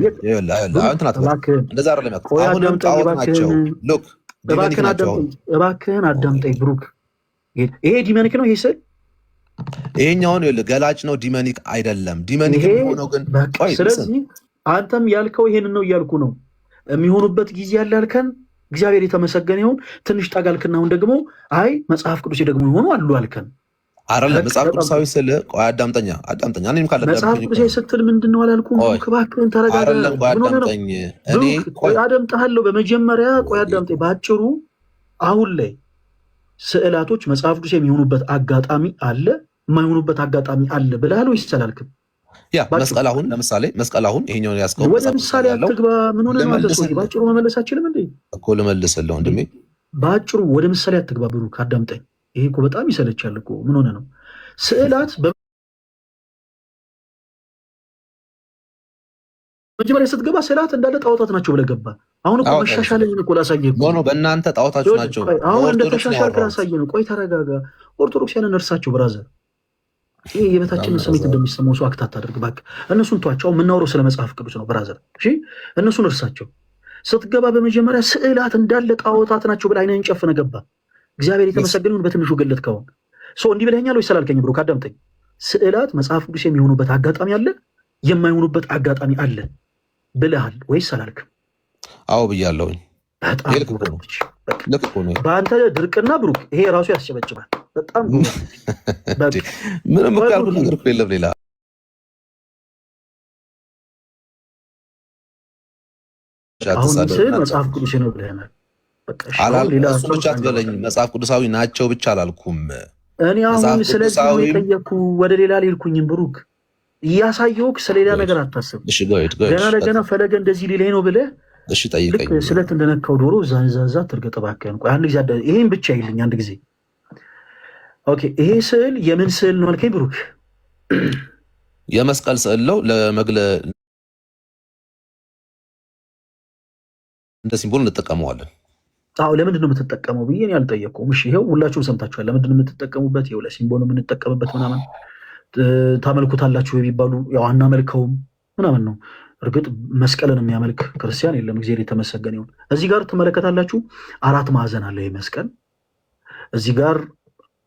እንደዛ አይደለም። አሁንም ጣዖት ናቸው። ሉክ እባክህን አዳምጠኝ ብሩክ። ይሄ ዲመኒክ ነው ይሄ ስዕል። ይሄኛውን ገላጭ ነው፣ ዲመኒክ አይደለም። ዲመኒክ ሆነው ግን ስለዚህ አንተም ያልከው ይሄንን ነው እያልኩ ነው። የሚሆኑበት ጊዜ ያለ ያልከን እግዚአብሔር የተመሰገነ ይሁን። ትንሽ ጠጋልክና አሁን ደግሞ አይ መጽሐፍ ቅዱስ ደግሞ የሆኑ አሉ አልከን። አይደለም መጽሐፍ ቅዱሳዊ ስል ቆይ አዳምጠኛ እኔም ካለ መጽሐፍ ቅዱሳዊ ስትል ምንድነው አላልኩም? እባክህን ተረጋጋ። አይደለም ቆይ አዳምጠኝ። እኔ ቆይ አዳምጣለሁ። በመጀመሪያ ቆይ አዳምጠኝ። ባጭሩ አሁን ላይ ስዕላቶች መጽሐፍ ቅዱስ የሚሆኑበት አጋጣሚ አለ፣ የማይሆኑበት አጋጣሚ አለ ብለሃል ወይስ አላልክም? ያ መስቀል አሁን ለምሳሌ መስቀል አሁን ይሄኛውን ያስቀው ወደ ምሳሌ አትግባ። ምን ሆነ ማለት ነው? ባጭሩ መመለስ አችልም እንዴ? እኮ ልመልስልህ ወንድሜ። ባጭሩ ወደ ምሳሌ አትግባ ብሩክ፣ አዳምጠኝ። ይሄ እኮ በጣም ይሰለቻል እኮ። ምን ሆነ ነው? ስዕላት መጀመሪያ ስትገባ ስዕላት እንዳለ ጣዖታት ናቸው ብለህ ገባ። አሁን እኮ መሻሻልን እኮ ላሳየህ እኮ ነው። በእናንተ ጣዖታችሁ ናቸው። አሁን እንደተሻሻልክ ላሳየህ ነው። ቆይ ተረጋጋ። ኦርቶዶክሳውያንን እርሳቸው ብራዘር። ይሄ የበታችንን ስሜት እንደሚሰማው ሰው አክታት አድርግ እባክህ። እነሱን ተዋቸው። የምናወራው ስለ መጽሐፍ ቅዱስ ነው ብራዘር። እሺ እነሱን እርሳቸው። ስትገባ በመጀመሪያ ስዕላት እንዳለ ጣዖታት ናቸው ብለህ አይነን ጨፍነህ ገባ። እግዚአብሔር የተመሰገነውን በትንሹ ገለጥ ከሆን ሰው እንዲህ ብለኸኛል ወይስ አላልከኝ? ብሩክ አዳምጠኝ። ስዕላት መጽሐፍ ቅዱስ የሚሆኑበት አጋጣሚ አለ፣ የማይሆኑበት አጋጣሚ አለ ብለሃል ወይስ አላልክም? አዎ ብያለሁኝ። በጣም በአንተ ድርቅና ብሩክ ይሄ ራሱ ያስጨበጭባል። በጣም ምንም ካልኩ ነገር እኮ የለም ሌላ። አሁን ስዕል መጽሐፍ ቅዱስ ነው ብለናል። እሱች አትበለኝ። መጽሐፍ ቅዱሳዊ ናቸው ብቻ አላልኩም እኔ። አሁን ስለዚህ የጠየቅኩ ወደ ሌላ ሊልኩኝም ብሩክ እያሳየውክ ስለሌላ ነገር አታስብ። ገና ለገና ፈለገ እንደዚህ ሊለኝ ነው ብለህ ልክ ስለት እንደነካው ዶሮ ዛንዛዛ ትርገጥ እባክህን። ቆይ አንድ ጊዜ ይሄን ብቻ ይልኝ አንድ ጊዜ። ኦኬ ይሄ ስዕል የምን ስዕል ነው አልከኝ ብሩክ? የመስቀል ስዕል ነው። ለመግለ እንደ ሲምቦል እንጠቀመዋለን። አዎ ለምንድን ነው የምትጠቀመው ብዬ እኔ አልጠየቅኩም። እሺ ይኸው ሁላችሁም ሰምታችኋል። ለምንድን ነው የምትጠቀሙበት? ይኸው ለሲምቦል ነው የምንጠቀምበት ምናምን ታመልኩታላችሁ የሚባሉ ያው አናመልከውም ምናምን ነው። እርግጥ መስቀልን የሚያመልክ ክርስቲያን የለም። እግዚአብሔር የተመሰገነ ይሁን። እዚህ ጋር ትመለከታላችሁ 4 ማዕዘን አለ ይህ መስቀል። እዚህ ጋር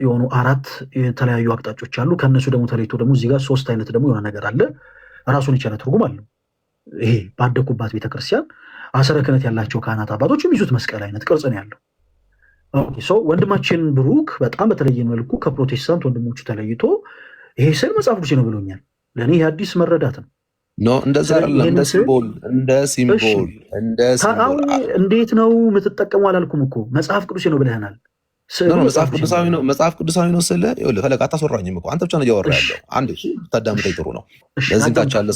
የሆኑ 4 የተለያዩ አቅጣጫዎች አሉ። ከእነሱ ደግሞ ተለይቶ ደግሞ እዚህ ጋር 3 አይነት ደግሞ የሆነ ነገር አለ። ራሱን የቻለ ትርጉም አለው። ይሄ ባደኩባት ቤተክርስቲያን አሰረ ክህነት ያላቸው ካህናት አባቶች የሚይዙት መስቀል አይነት ቅርጽ ነው ያለው። ወንድማችን ብሩክ በጣም በተለየ መልኩ ከፕሮቴስታንት ወንድሞቹ ተለይቶ ይሄ ስዕል መጽሐፍ ቅዱስ ነው ብሎኛል። ለእኔ የአዲስ መረዳት ነው። ኖ እንደዛ አይደለም። እንደ ሲምቦል እንዴት ነው የምትጠቀሙ አላልኩም እኮ መጽሐፍ ቅዱስ ነው ብለህናል። መጽሐፍ ቅዱሳዊ ነው ስለ ፈለግ አታስወራኝም እኮ አንተ ብቻ ነው እያወራ ያለው። አንድ ታዳምጠኝ ጥሩ ነው። ለዚህ ታች ያለ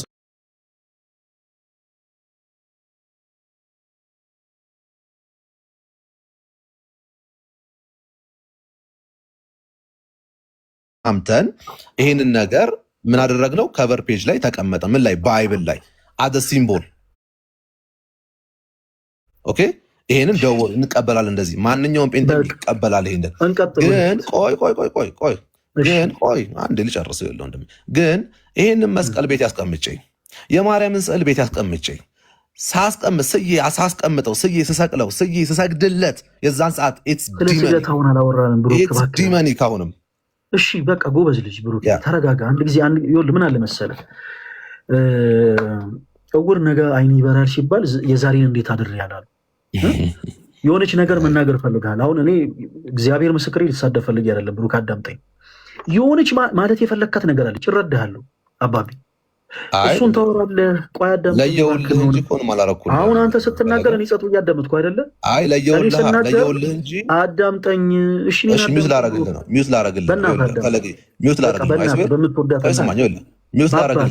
ተስማምተን ይህንን ነገር ምን አደረግነው? ከቨር ፔጅ ላይ ተቀመጠ። ምን ላይ? ባይብል ላይ አደ ሲምቦል። ኦኬ ይሄንን ደወል እንቀበላለን። እንደዚህ ማንኛውም ጴንጤ ይቀበላል። ይሄንን ግን ቆይ አንዴ ልጨርሰው። የለው እንደም ግን ይሄንን መስቀል ቤት ያስቀምጬ የማርያምን ስዕል ቤት ያስቀምጬ ሳስቀምጠው ስሰቅለው ስሰግድለት የዛን ሰዓት ኢትስ ዲመኒክ አሁንም። እሺ በቃ ጎበዝ ልጅ ብሩክ ተረጋጋ። አንድ ጊዜ ምን አለ መሰለህ እውር ነገ አይን ይበራል ሲባል የዛሬን እንዴት አድር ያላሉ የሆነች ነገር መናገር ፈልጋል። አሁን እኔ እግዚአብሔር ምስክሬ ልሳደብ ፈልጌ አይደለም ብሩክ አዳምጠኝ። የሆነች ማለት የፈለግካት ነገር አለች፣ እረዳሃለሁ አባቢ። እሱን ታወራለህ። ቆይ አዳምጠኝ። ለየውልህ እንጂ ቆን ማላረኩ። አሁን አንተ ስትናገር እኔ ጸጥ እያዳመጥኩ አይደለ? አይ ለየውልህ እንጂ አዳምጠኝ። እሺ ሚውት ላረግልህ ነው። ሚውት ላረግልህ ነው። ሚውት ላረግልህ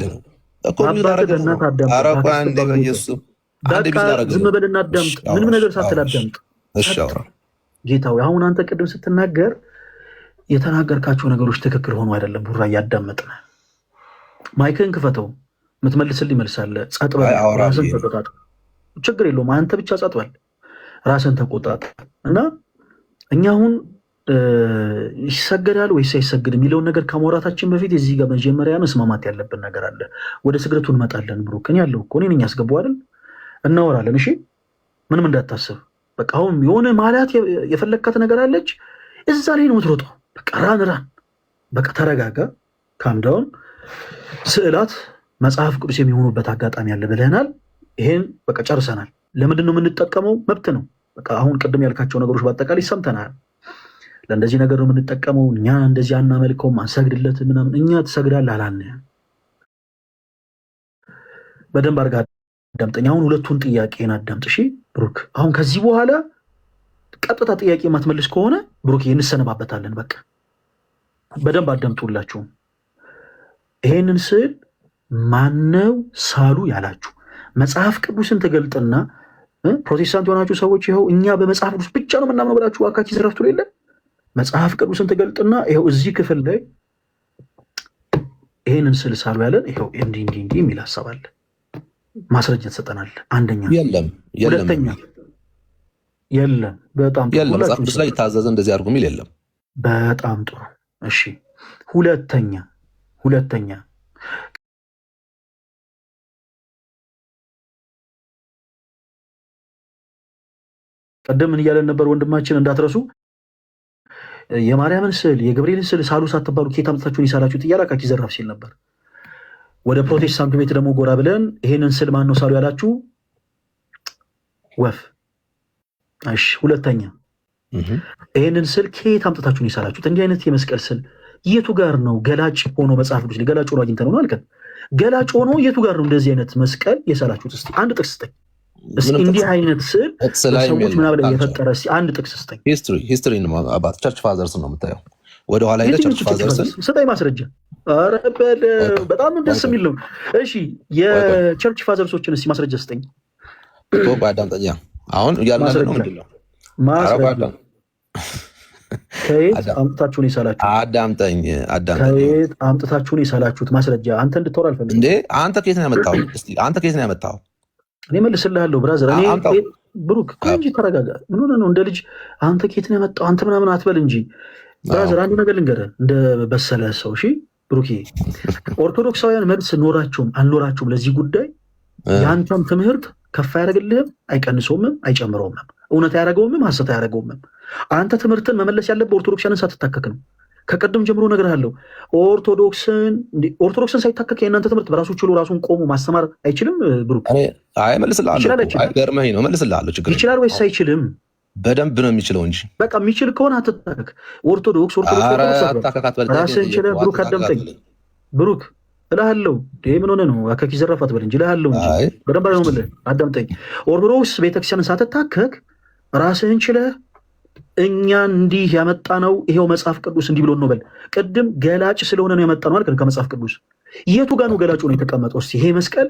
ነው እኮ ሚውት ላረግልህ ነው። ኧረ ቆይ አንዴ በኢየሱስ ዝም በልና አዳምጥ። ምንም ነገር ሳትል አዳምጥ። ጌታዊ አሁን አንተ ቅድም ስትናገር የተናገርካቸው ነገሮች ትክክል ሆኖ አይደለም። ቡራ እያዳመጥን ማይክህን ክፈተው። የምትመልስልህ ይመልሳለህ። ጸጥ በል፣ ራስን ተቆጣጥ። ችግር የለውም። አንተ ብቻ ጸጥ በል፣ ራስን ተቆጣጥ። እና እኛ አሁን ይሰገዳል ወይስ አይሰግድ የሚለውን ነገር ከማውራታችን በፊት የዚህ ጋር መጀመሪያ መስማማት ያለብን ነገር አለ። ወደ ስግደቱ እንመጣለን። ብሩክ እኔ ያለው እኮ እኔ ነኝ ያስገባው አይደል? እናወራለን። እሺ ምንም እንዳታስብ። በቃ አሁን የሆነ ማለት የፈለግካት ነገር አለች፣ እዛ ላይ ነው የምትሮጠው። በቃ ራን በቃ ተረጋጋ፣ ካምዳውን። ስዕላት መጽሐፍ ቅዱስ የሚሆኑበት አጋጣሚ አለ ብለናል። ይሄን በቃ ጨርሰናል። ለምንድን ነው የምንጠቀመው? መብት ነው። በቃ አሁን ቅድም ያልካቸው ነገሮች በአጠቃላይ ሰምተናል። ለእንደዚህ ነገር ነው የምንጠቀመው። እኛ እንደዚህ አናመልከውም፣ አንሰግድለት ምናምን። እኛ ትሰግዳለህ አላልንም። በደንብ አድርጋ አዳምጠኝ። አሁን ሁለቱን ጥያቄን አዳምጥ። እሺ ብሩክ፣ አሁን ከዚህ በኋላ ቀጥታ ጥያቄ የማትመልስ ከሆነ ብሩክ እንሰነባበታለን። በቃ በደንብ አዳምጡላችሁ። ይሄንን ስዕል ማነው ሳሉ ያላችሁ? መጽሐፍ ቅዱስን ትገልጥና ፕሮቴስታንት የሆናችሁ ሰዎች ይኸው እኛ በመጽሐፍ ቅዱስ ብቻ ነው የምናምነው ብላችሁ አካኪ ዝረፍቱ የለ። መጽሐፍ ቅዱስን ትገልጥና ይኸው እዚህ ክፍል ላይ ይሄንን ስዕል ሳሉ ያለን ይኸው እንዲህ የሚል ሀሳብ አለ። ማስረጃ ትሰጠናል። አንደኛ የለም። ሁለተኛ የለም። በጣም ጥሩ። መጽሐፍ ቅዱስ ላይ የታዘዘ እንደዚህ አድርጉ የሚል የለም። በጣም ጥሩ። እሺ ሁለተኛ ቀደም ምን እያለን ነበር ወንድማችን? እንዳትረሱ የማርያምን ስዕል የገብርኤልን ስዕል ሳሉ ሳትባሉ ኬት አምጥታችሁን ይሳላችሁት እያላካችሁ ይዘራፍ ሲል ነበር። ወደ ፕሮቴስታንቱ ቤት ደግሞ ጎራ ብለን ይሄንን ስዕል ማን ነው ሳሉ ያላችሁ? ወፍ። እሺ ሁለተኛ ይሄንን ስዕል ኬት አምጥታችሁን ይሳላችሁት? እንዲህ አይነት የመስቀል ስዕል የቱ ጋር ነው ገላጭ ሆኖ መጽሐፍ ቅዱስ ገላጭ ሆኖ አግኝተን ነው አልከን። ገላጭ ሆኖ የቱ ጋር ነው እንደዚህ አይነት መስቀል የሳላችሁት? እስቲ አንድ ጥቅስ ስጠኝ። እንዲህ አይነት ስዕል ሰዎች ምናምን የፈጠረ እስቲ አንድ ጥቅስ ስጠኝ። ሂስትሪ ነው አባት ቸርች ፋዘርስ ነው የምታየው። ወደ ኋላ ሄደ ቸርች ፋዘርስ ስጠኝ ማስረጃ። ኧረ በጣም ደስ የሚል ነው። እሺ የቸርች ፋዘርሶችን እስቲ ማስረጃ ስጠኝ። አዳምጠኛ። አሁን እያልን ነው ምንድን ነው ማስረጃ? ከየት አምጥታችሁን የሳላችሁት? አዳምጠኝ። ከየት አምጥታችሁን የሳላችሁት? ማስረጃ። አንተ እንድታወራ አልፈልግም እንዴ። አንተ ከየት ነው ያመጣው? እስቲ አንተ ከየት ነው ያመጣው? እኔ መልስልሃለሁ ብራዘር። እኔ ብሩክ እንጂ ተረጋጋ። ምን ሆነህ ነው እንደ ልጅ አንተ ከየት ነው ያመጣው አንተ ምናምን አትበል እንጂ ብራዘር። አንዱ ነገር ልንገርህ እንደ በሰለ ሰው። እሺ ብሩኬ፣ ኦርቶዶክሳውያን መልስ ኖራቸውም አልኖራቸውም ለዚህ ጉዳይ የአንተም ትምህርት ከፍ አያደርግልህም፣ አይቀንሰውምም፣ አይጨምረውምም፣ እውነት አያደርገውምም፣ ሐሰት አያደርገውምም። አንተ ትምህርትን መመለስ ያለብህ ኦርቶዶክሳንን ሳትታከክ ነው። ከቀደም ጀምሮ እነግርሃለሁ። ኦርቶዶክስን ሳይታከክ የእናንተ ትምህርት በራሱ ችሎ ራሱን ቆሞ ማስተማር አይችልም። ብሩክ ገርመኝ ነው መልስልሃለሁ። ችግር ይችላል ወይስ አይችልም? በደንብ ነው የሚችለው እንጂ በቃ የሚችል ከሆነ አትታከክ። ኦርቶዶክስ ራስን ችለህ ብሩክ አዳምጠኝ። ብሩክ እልሃለሁ ምን ሆነ ነው አካኪ ዘራፍ አትበል እንጂ እልሃለሁ እንጂ በደንብ ነው የምልህ። አዳምጠኝ። ኦርቶዶክስ ቤተክርስቲያንን ሳትታከክ ራስህን ችለህ እኛ እንዲህ ያመጣ ነው ይሄው መጽሐፍ ቅዱስ እንዲህ ብሎ ነው በል። ቅድም ገላጭ ስለሆነ ነው ያመጣ ነው አልከን ከመጽሐፍ ቅዱስ። የቱ ጋር ነው ገላጩ ነው የተቀመጠው? እስኪ ይሄ መስቀል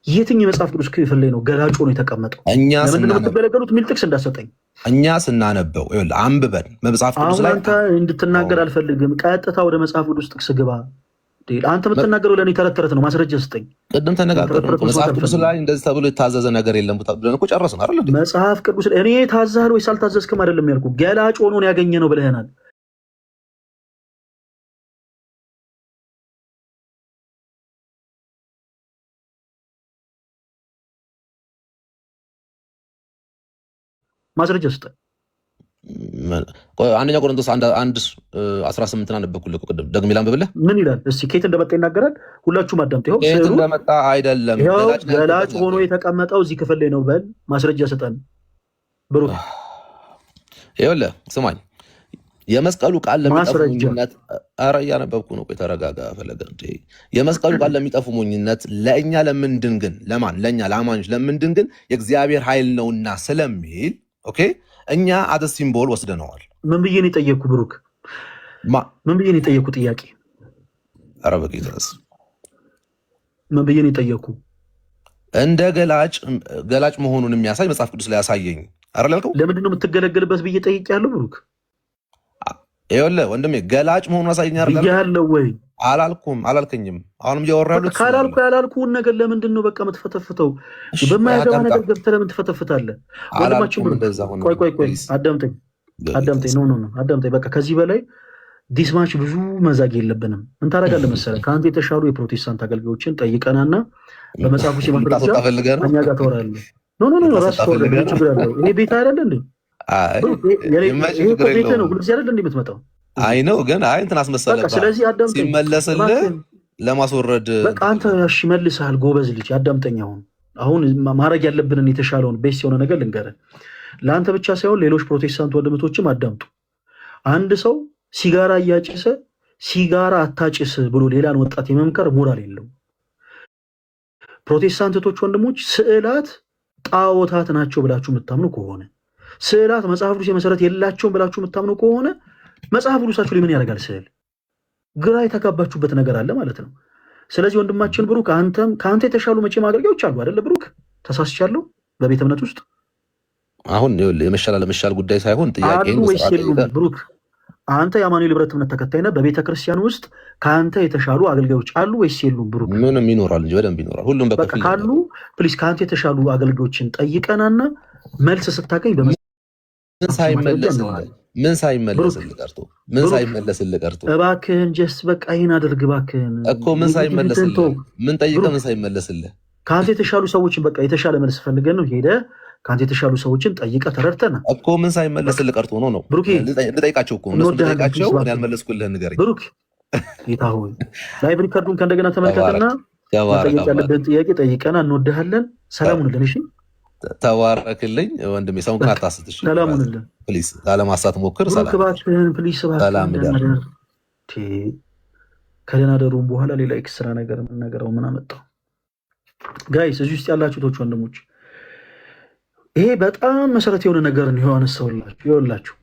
የትኛው የመጽሐፍ ቅዱስ ክፍል ላይ ነው ገላጭ ሆኖ የተቀመጠው? ለምንድን ነው የምትገለገሉት የሚል ጥቅስ እንዳሰጠኝ እኛ ስናነበው አንብበን መጽሐፍ ቅዱስ ላይ አንተ እንድትናገር አልፈልግም። ቀጥታ ወደ መጽሐፍ ቅዱስ ጥቅስ ግባ። አንተ የምትናገረው ለእኔ ተረት ተረት ነው። ማስረጃ ስጠኝ። ቅድም ተነጋገርን። መጽሐፍ ቅዱስ ላይ እንደዚህ ተብሎ የታዘዘ ነገር የለም ብለን እኮ ጨረስን አይደል? መጽሐፍ ቅዱስ ላይ እኔ ታዘሃል ወይስ አልታዘዝክም አይደለም ያልኩህ። ገላጭ ሆኖ ነው ያገኘ ነው ብለህናል። ማስረጃ ስጠኝ። አንደኛ ቆሮንቶስ 1:18 አነበብኩልህ እኮ ቅድም። ደግሜ ላንብብልህ። ምን ይላል እስኪ? ከየት እንደመጣ ይናገራል። ሁላችሁም አዳምጡ። ይኸው ከየት እንደመጣ አይደለም፣ ገላጭ ሆኖ የተቀመጠው እዚህ ክፍል ላይ ነው። በል ማስረጃ ስጠን ብሩክ። ይኸውልህ ስማኝ፣ የመስቀሉ ቃል ለሚጠፉ ሞኝነት፣ ኧረ እያነበብኩ ነው። ቆይ ተረጋጋ ፈለገ። የመስቀሉ ቃል ለሚጠፉ ሞኝነት፣ ለእኛ ለምንድን ግን ለማን? ለእኛ ለአማኞች ለምንድን ግን የእግዚአብሔር ኃይል ነውና ስለሚል ኦኬ እኛ አደ ሲምቦል ወስደነዋል። ምን ብዬ ነው የጠየቅኩ ብሩክ? ምን ብዬ ነው የጠየቅኩ ጥያቄ? ኧረ በጌታስ ምን ብዬ ነው የጠየቅኩ? እንደ ገላጭ መሆኑን የሚያሳይ መጽሐፍ ቅዱስ ላይ ያሳየኝ አይደል ያልከው? ለምንድን ነው የምትገለገልበት ብዬ ጠይቄያለሁ ብሩክ። ይኸውልህ ወንድሜ ገላጭ መሆኑን አሳየኝ አይደል ያለው ወይ አላልኩም? አላልከኝም? አሁንም እያወራሁ ካላልኩ ያላልኩህን ነገር ለምንድን ነው በቃ የምትፈተፍተው? በማያገባ ነገር ገብተህ ለምን ትፈተፍታለህ? ወንድማችን ቆይ አዳምጠኝ። አዳምጠኝ። በቃ ከዚህ በላይ ዲስማች ብዙ መዛግ የለብንም። ምን ታደርጋለህ መሰለህ? ከአንተ የተሻሉ የፕሮቴስታንት አገልጋዮችን ጠይቀናና በመጽሐፉ ሲማፍረጃ እኛ ጋር ታወራለህ። ኖ ራስ ተወራለህ። ችግር ያለው ይሄ ቤት አይደለ እንዴ? ይሄ ቤት ነው። ሁልጊዜ አይደለ እንዴ የምትመጣው? አይ ነው ግን እንትን አስመሰለህ። ስለዚህ አዳምጠኝ። ሲመለስልህ ለማስወረድ በቃ አንተ እሺ መልሰሃል። ጎበዝ ልጅ አዳምጠኝ። አሁን ማድረግ ያለብንን የተሻለውን ቤስ የሆነ ነገር ልንገርህ። ለአንተ ብቻ ሳይሆን ሌሎች ፕሮቴስታንት ወንድሞችም አዳምጡ። አንድ ሰው ሲጋራ እያጨሰ ሲጋራ አታጭስ ብሎ ሌላን ወጣት የመምከር ሞራል የለው። ፕሮቴስታንቶች ወንድሞች ስዕላት ጣዖታት ናቸው ብላችሁ የምታምኑ ከሆነ ስዕላት መጽሐፍ ቅዱስ መሰረት የላቸውም ብላችሁ የምታምኑ ከሆነ መጽሐፍ ቅዱሳችሁ ላይ ምን ያደርጋል? ስዕል ግራ የተጋባችሁበት ነገር አለ ማለት ነው። ስለዚህ ወንድማችን ብሩክ አንተም ከአንተ የተሻሉ መቼም አገልጋዮች አሉ አይደለ? ብሩክ ተሳስቻለሁ በቤተ እምነት ውስጥ አሁን የመሻል አለመሻል ጉዳይ ሳይሆን ጥያቄ አሉ ወይስ የሉም? ብሩክ አንተ የአማኑኤል ህብረት እምነት ተከታይ ነህ። በቤተ ክርስቲያን ውስጥ ከአንተ የተሻሉ አገልጋዮች አሉ ወይስ የሉም? ብሩክ ምንም ይኖራል እንጂ በደንብ ይኖራል። ሁሉም በቃ ካሉ ፕሊስ ከአንተ የተሻሉ አገልጋዮችን ጠይቀናና መልስ ስታገኝ ምን ሳይመለስልህ ቀርቶ እባክህን ጀስት በቃ ይህን አድርግ እባክህን እኮ ምን ሳይመለስልህ ምን ጠይቀህ ምን ሳይመለስልህ ከአንተ የተሻሉ ሰዎችን በቃ የተሻለ መልስ ፈልገን ነው ሄደህ ከአንተ የተሻሉ ሰዎችን ጠይቀህ ተረድተህ እኮ ምን ሳይመለስልህ ቀርቶ ነው ብሩኬ ልጠይቃቸው እኮ እነሱ ልጠይቃቸው እኔ ያልመለስኩልህን ንገረኝ ብሩክ ጌታ ሆይ ላይቭ ሪከርዱን ከእንደገና ተመልከትና መጠየቅ ያለብህን ጥያቄ ጠይቀና እንወድሃለን ሰላሙንልን እሺ ተባረክልኝ ወንድሜ ሰውን ግን አታስትሽ ሰላሙንልን ፕሊዝ ላለማሳት ሞክር ሰላም ከደህና ደሩም በኋላ ሌላ ኤክስትራ ነገር የምናገረው ምን አመጣው ጋይስ እዚህ ውስጥ ያላችሁቶች ወንድሞች ይሄ በጣም መሰረት የሆነ ነገር ነው ያነሳውላችሁ ይወላችሁ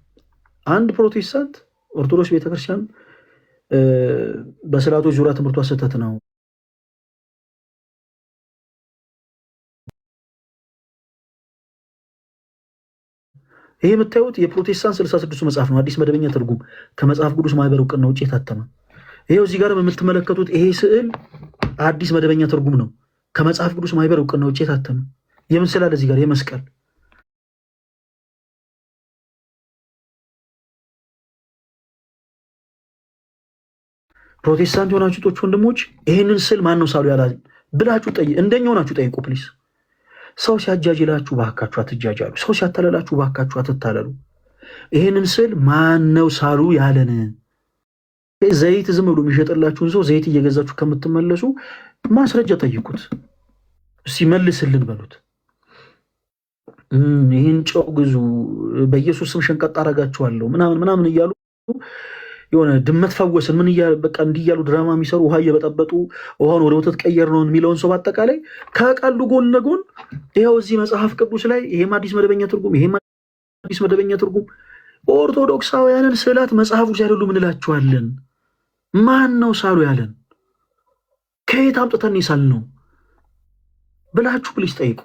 አንድ ፕሮቴስታንት ኦርቶዶክስ ቤተክርስቲያን በስርዓቶች ዙሪያ ትምህርቷ ስህተት ነው ይሄ የምታዩት የፕሮቴስታንት 66 መጽሐፍ ነው አዲስ መደበኛ ትርጉም ከመጽሐፍ ቅዱስ ማህበር ዕውቅና ውጪ የታተመ ይሄው እዚህ ጋር የምትመለከቱት ይሄ ስዕል አዲስ መደበኛ ትርጉም ነው ከመጽሐፍ ቅዱስ ማህበር ዕውቅና ውጪ የታተመ የምስል አለ እዚህ ጋር የመስቀል ፕሮቴስታንት የሆናችሁ ጦች ወንድሞች ይሄንን ስዕል ማን ነው ሳሉ ያላ ብላችሁ እንደኛው ናችሁ ጠይቁ ፕሊዝ ሰው ሲያጃጅላችሁ ባካችሁ አትጃጃሉ ሰው ሲያታለላችሁ ባካችሁ አትታለሉ ይሄንን ስዕል ማን ነው ሳሉ ያለን ዘይት ዝም ብሎ የሚሸጥላችሁን ሰው ዘይት እየገዛችሁ ከምትመለሱ ማስረጃ ጠይቁት ሲመልስልን በሉት ይሄን ጨው ግዙ በኢየሱስ ስም ሸንቀጥ አረጋችኋለሁ ምናምን እያሉ የሆነ ድመት ፈወስን ምን በቃ እንዲያሉ ድራማ የሚሰሩ ውሃ እየበጠበጡ ውሃውን ወደ ወተት ቀየር ነው የሚለውን ሰው በአጠቃላይ ከቃሉ ጎን ለጎን ይኸው እዚህ መጽሐፍ ቅዱስ ላይ ይሄም አዲስ መደበኛ ትርጉም ኦርቶዶክሳውያንን ስዕላት መጽሐፉ ሲያደሉ ምን እላችኋለን ማን ነው ሳሉ ያለን ከየት አምጥተን ይሳል ነው ብላችሁ ፕሊስ ጠይቁ።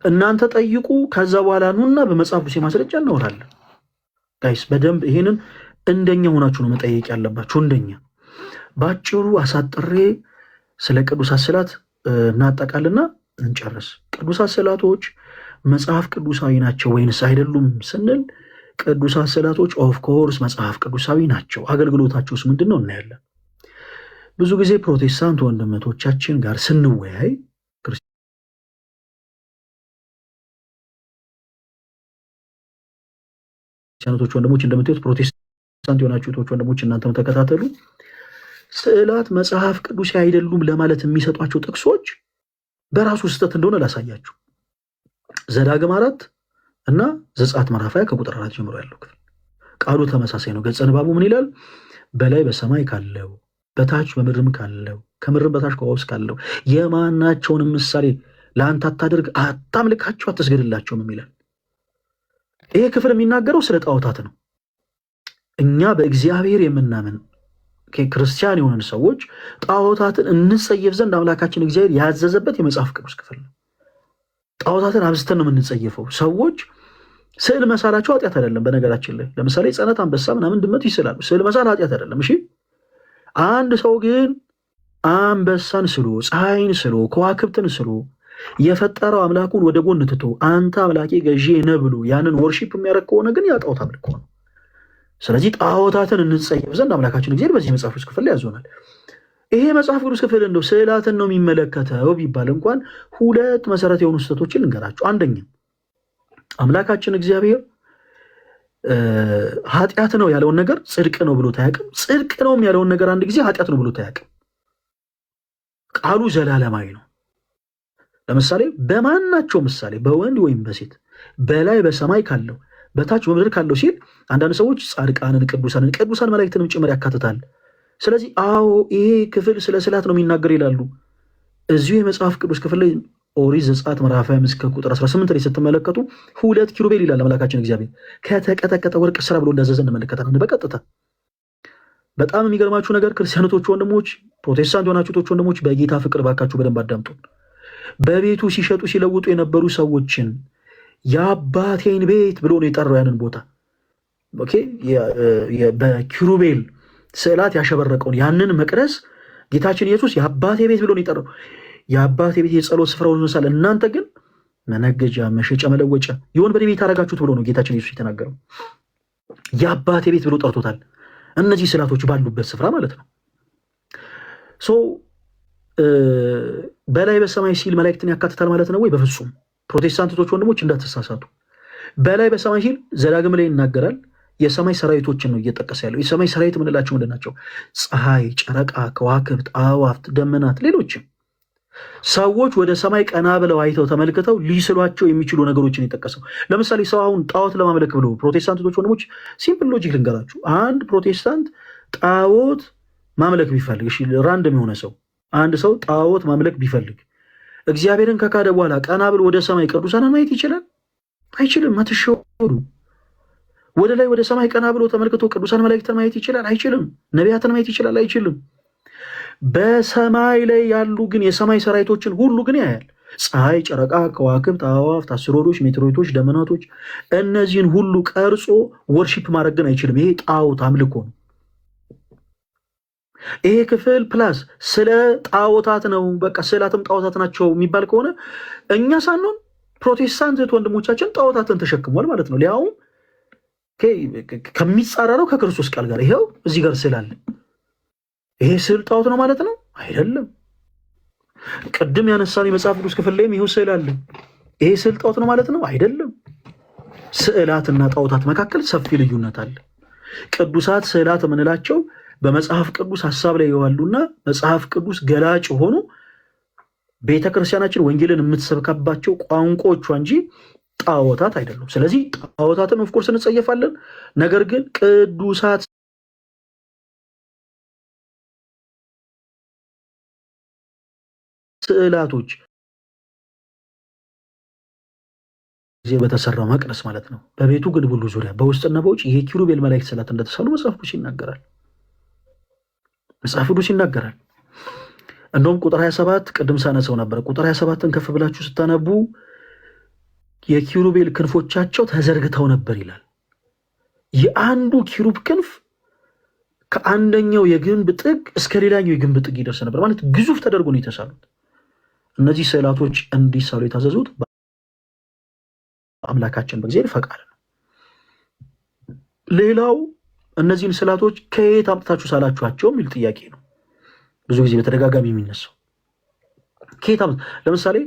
እናንተ ጠይቁ። ከዛ በኋላ ኑና በመጽሐፍ ቅዱስ ማስረጃ እናወራለን። ጋይስ በደንብ ይሄንን እንደኛ ሆናችሁ ነው መጠየቅ ያለባችሁ። እንደኛ ባጭሩ አሳጥሬ ስለ ቅዱሳት ስዕላት እናጠቃልና እንጨርስ። ቅዱሳት ስዕላቶች መጽሐፍ ቅዱሳዊ ናቸው ወይንስ አይደሉም ስንል ቅዱሳት ስዕላቶች ኦፍ ኮርስ መጽሐፍ ቅዱሳዊ ናቸው። አገልግሎታቸውስ ምንድን ነው እናያለን። ብዙ ጊዜ ፕሮቴስታንት ወንድመቶቻችን ጋር ስንወያይ ክርስቲያኖች ወንድሞች እንደምታዩት ፕሮቴስታንት የሆናችሁ ወንድሞች እናንተም ተከታተሉ። ስዕላት መጽሐፍ ቅዱስ አይደሉም ለማለት የሚሰጧቸው ጥቅሶች በራሱ ስህተት እንደሆነ ላሳያችሁ። ዘዳግም 4 እና ዘጸአት ምዕራፍ 20 ከቁጥር 4 ጀምሮ ያለው ክፍል ቃሉ ተመሳሳይ ነው። ገጸ ንባቡ ምን ይላል? በላይ በሰማይ ካለው በታች በምድርም ካለው ከምድርም በታች ከውሃ ውስጥ ካለው የማናቸውንም ምሳሌ ለአንተ አታድርግ፣ አታምልካቸው፣ አትስገድላቸውም ይላል። ይሄ ክፍል የሚናገረው ስለ ጣዖታት ነው። እኛ በእግዚአብሔር የምናምን ክርስቲያን የሆነን ሰዎች ጣዖታትን እንጸየፍ ዘንድ አምላካችን እግዚአብሔር ያዘዘበት የመጽሐፍ ቅዱስ ክፍል ነው። ጣዖታትን አብዝተን ነው የምንጸየፈው። ሰዎች ስዕል መሳላቸው ኃጢአት አይደለም። በነገራችን ላይ ለምሳሌ ሕፃናት አንበሳ ምናምን ድመት ይስላሉ። ስዕል መሳል ኃጢአት አይደለም። እሺ፣ አንድ ሰው ግን አንበሳን ስሎ ፀሐይን ስሎ ከዋክብትን ስሎ የፈጠረው አምላኩን ወደ ጎን ትቶ አንተ አምላኬ ገዢ ነህ ብሎ ያንን ወርሺፕ የሚያደርግ ከሆነ ግን ያ ጣዖት አምልኮ ነው። ስለዚህ ጣዖታትን እንጸየፍ ዘንድ አምላካችን እግዚአብሔር በዚህ መጽሐፍ ቅዱስ ክፍል ላይ ያዞናል። ይሄ መጽሐፍ ቅዱስ ክፍል እንደው ስዕላትን ነው የሚመለከተው ቢባል እንኳን ሁለት መሰረት የሆኑ ስህተቶችን ልንገራችሁ። አንደኛ አምላካችን እግዚአብሔር ኃጢአት ነው ያለውን ነገር ጽድቅ ነው ብሎት አያውቅም። ጽድቅ ነው ያለውን ነገር አንድ ጊዜ ኃጢአት ነው ብሎት አያውቅም። ቃሉ ዘላለማዊ ነው። ለምሳሌ በማናቸው ምሳሌ በወንድ ወይም በሴት በላይ በሰማይ ካለው በታች በምድር ካለው ሲል አንዳንድ ሰዎች ጻድቃንን፣ ቅዱሳን መላእክትንም ጭምር ያካትታል። ስለዚህ አዎ ይሄ ክፍል ስለ ስዕላት ነው የሚናገር ይላሉ። እዚሁ የመጽሐፍ ቅዱስ ክፍል ላይ ኦሪት ዘጸአት ምዕራፍ 25 ከቁጥር 18 ላይ ስትመለከቱ 2 ኪሩቤል ይላል አምላካችን እግዚአብሔር ከተቀጠቀጠ ወርቅ ስራ ብሎ እንዳዘዘ እንመለከታለን በቀጥታ። በጣም የሚገርማችሁ ነገር ክርስቲያኖቶች ወንድሞች፣ ፕሮቴስታንት የሆናችሁ ወንድሞች በጌታ ፍቅር ባካችሁ በደንብ አዳምጡ። በቤቱ ሲሸጡ ሲለውጡ የነበሩ ሰዎችን የአባቴን ቤት ብሎ ነው የጠራው ያንን ቦታ። ኦኬ፣ በኪሩቤል ስዕላት ያሸበረቀውን ያንን መቅደስ ጌታችን ኢየሱስ የአባቴ ቤት ብሎ ነው የጠራው። የአባቴ ቤት የጸሎት ስፍራ ሆኖ ሳለ እናንተ ግን መነገጃ፣ መሸጫ፣ መለወጫ የወንበዴ ቤት አደረጋችሁት ብሎ ነው ጌታችን ኢየሱስ የተናገረው። የአባቴ ቤት ብሎ ጠርቶታል። እነዚህ ስዕላቶች ባሉበት ስፍራ ማለት ነው። በላይ በሰማይ ሲል መላእክትን ያካትታል ማለት ነው ወይ? በፍጹም። ፕሮቴስታንቶች ወንድሞች እንዳትሳሳቱ። በላይ በሰማይ ሲል ዘዳግም ላይ ይናገራል። የሰማይ ሰራዊቶችን ነው እየጠቀሰ ያለው። የሰማይ ሰራዊት የምንላቸው ምንድን ናቸው? ፀሐይ፣ ጨረቃ፣ ከዋክብት፣ አዕዋፍት፣ ደመናት፣ ሌሎችም ሰዎች ወደ ሰማይ ቀና ብለው አይተው ተመልክተው ሊስሏቸው የሚችሉ ነገሮችን የጠቀሰው። ለምሳሌ ሰው አሁን ጣዖት ለማምለክ ብሎ ፕሮቴስታንቶች ወንድሞች ሲምፕል ሎጂክ ልንገራችሁ። አንድ ፕሮቴስታንት ጣዖት ማምለክ ቢፈልግ፣ እሺ ራንደም የሆነ ሰው አንድ ሰው ጣዖት ማምለክ ቢፈልግ እግዚአብሔርን ከካደ በኋላ ቀና ብሎ ወደ ሰማይ ቅዱሳንን ማየት ይችላል? አይችልም። አትሸወዱ። ወደ ላይ ወደ ሰማይ ቀና ብሎ ተመልክቶ ቅዱሳን መላእክትን ማየት ይችላል? አይችልም። ነቢያትን ማየት ይችላል? አይችልም። በሰማይ ላይ ያሉ ግን የሰማይ ሰራዊቶችን ሁሉ ግን ያያል። ፀሐይ፣ ጨረቃ፣ ከዋክብት፣ አዕዋፍት፣ አስትሮይዶች፣ ሜቴሮይቶች፣ ደመናቶች እነዚህን ሁሉ ቀርጾ ወርሺፕ ማድረግ ግን አይችልም። ይሄ ጣዖት አምልኮ ነው። ይሄ ክፍል ፕላስ ስለ ጣዖታት ነው። በቃ ስዕላትም ጣዖታት ናቸው የሚባል ከሆነ እኛ ሳንሆን ፕሮቴስታንት ወንድሞቻችን ጣዖታትን ተሸክሟል ማለት ነው። ሊያውም ከሚጻረረው ከክርስቶስ ቃል ጋር ይሄው እዚህ ጋር ስዕል አለ። ይሄ ስዕል ጣዖት ነው ማለት ነው? አይደለም። ቅድም ያነሳን የመጽሐፍ ቅዱስ ክፍል ላይም ይሄው ስዕል አለ። ይሄ ስዕል ጣዖት ነው ማለት ነው? አይደለም። ስዕላትና ጣዖታት መካከል ሰፊ ልዩነት አለ። ቅዱሳት ስዕላት የምንላቸው በመጽሐፍ ቅዱስ ሀሳብ ላይ የዋሉና መጽሐፍ ቅዱስ ገላጭ ሆኑ ቤተክርስቲያናችን ወንጌልን የምትሰብካባቸው ቋንቋዎቿ እንጂ ጣዖታት አይደሉም። ስለዚህ ጣዖታትን ኦፍኮርስ እንጸየፋለን። ነገር ግን ቅዱሳት ስዕላቶች ጊዜ በተሰራው መቅደስ ማለት ነው በቤቱ ግንብ ሁሉ ዙሪያ በውስጥና በውጭ የኪሩቤል መላእክት ስዕላት እንደተሳሉ መጽሐፍ ቅዱስ ይናገራል። እንደውም ቁጥር 27 ቅድም ሳነሰው ነበር። ቁጥር 27ን ከፍ ብላችሁ ስታነቡ የኪሩቤል ክንፎቻቸው ተዘርግተው ነበር ይላል። የአንዱ ኪሩብ ክንፍ ከአንደኛው የግንብ ጥግ እስከ ሌላኛው የግንብ ጥግ ይደርስ ነበር። ማለት ግዙፍ ተደርጎ ነው የተሳሉት። እነዚህ ስዕላቶች እንዲሳሉ የታዘዙት አምላካችን በእግዚአብሔር ፈቃድ ነው። ሌላው እነዚህን ስዕላቶች ከየት አምጥታችሁ ሳላችኋቸው የሚል ጥያቄ ነው ብዙ ጊዜ በተደጋጋሚ የሚነሳው። ከየት ለምሳሌ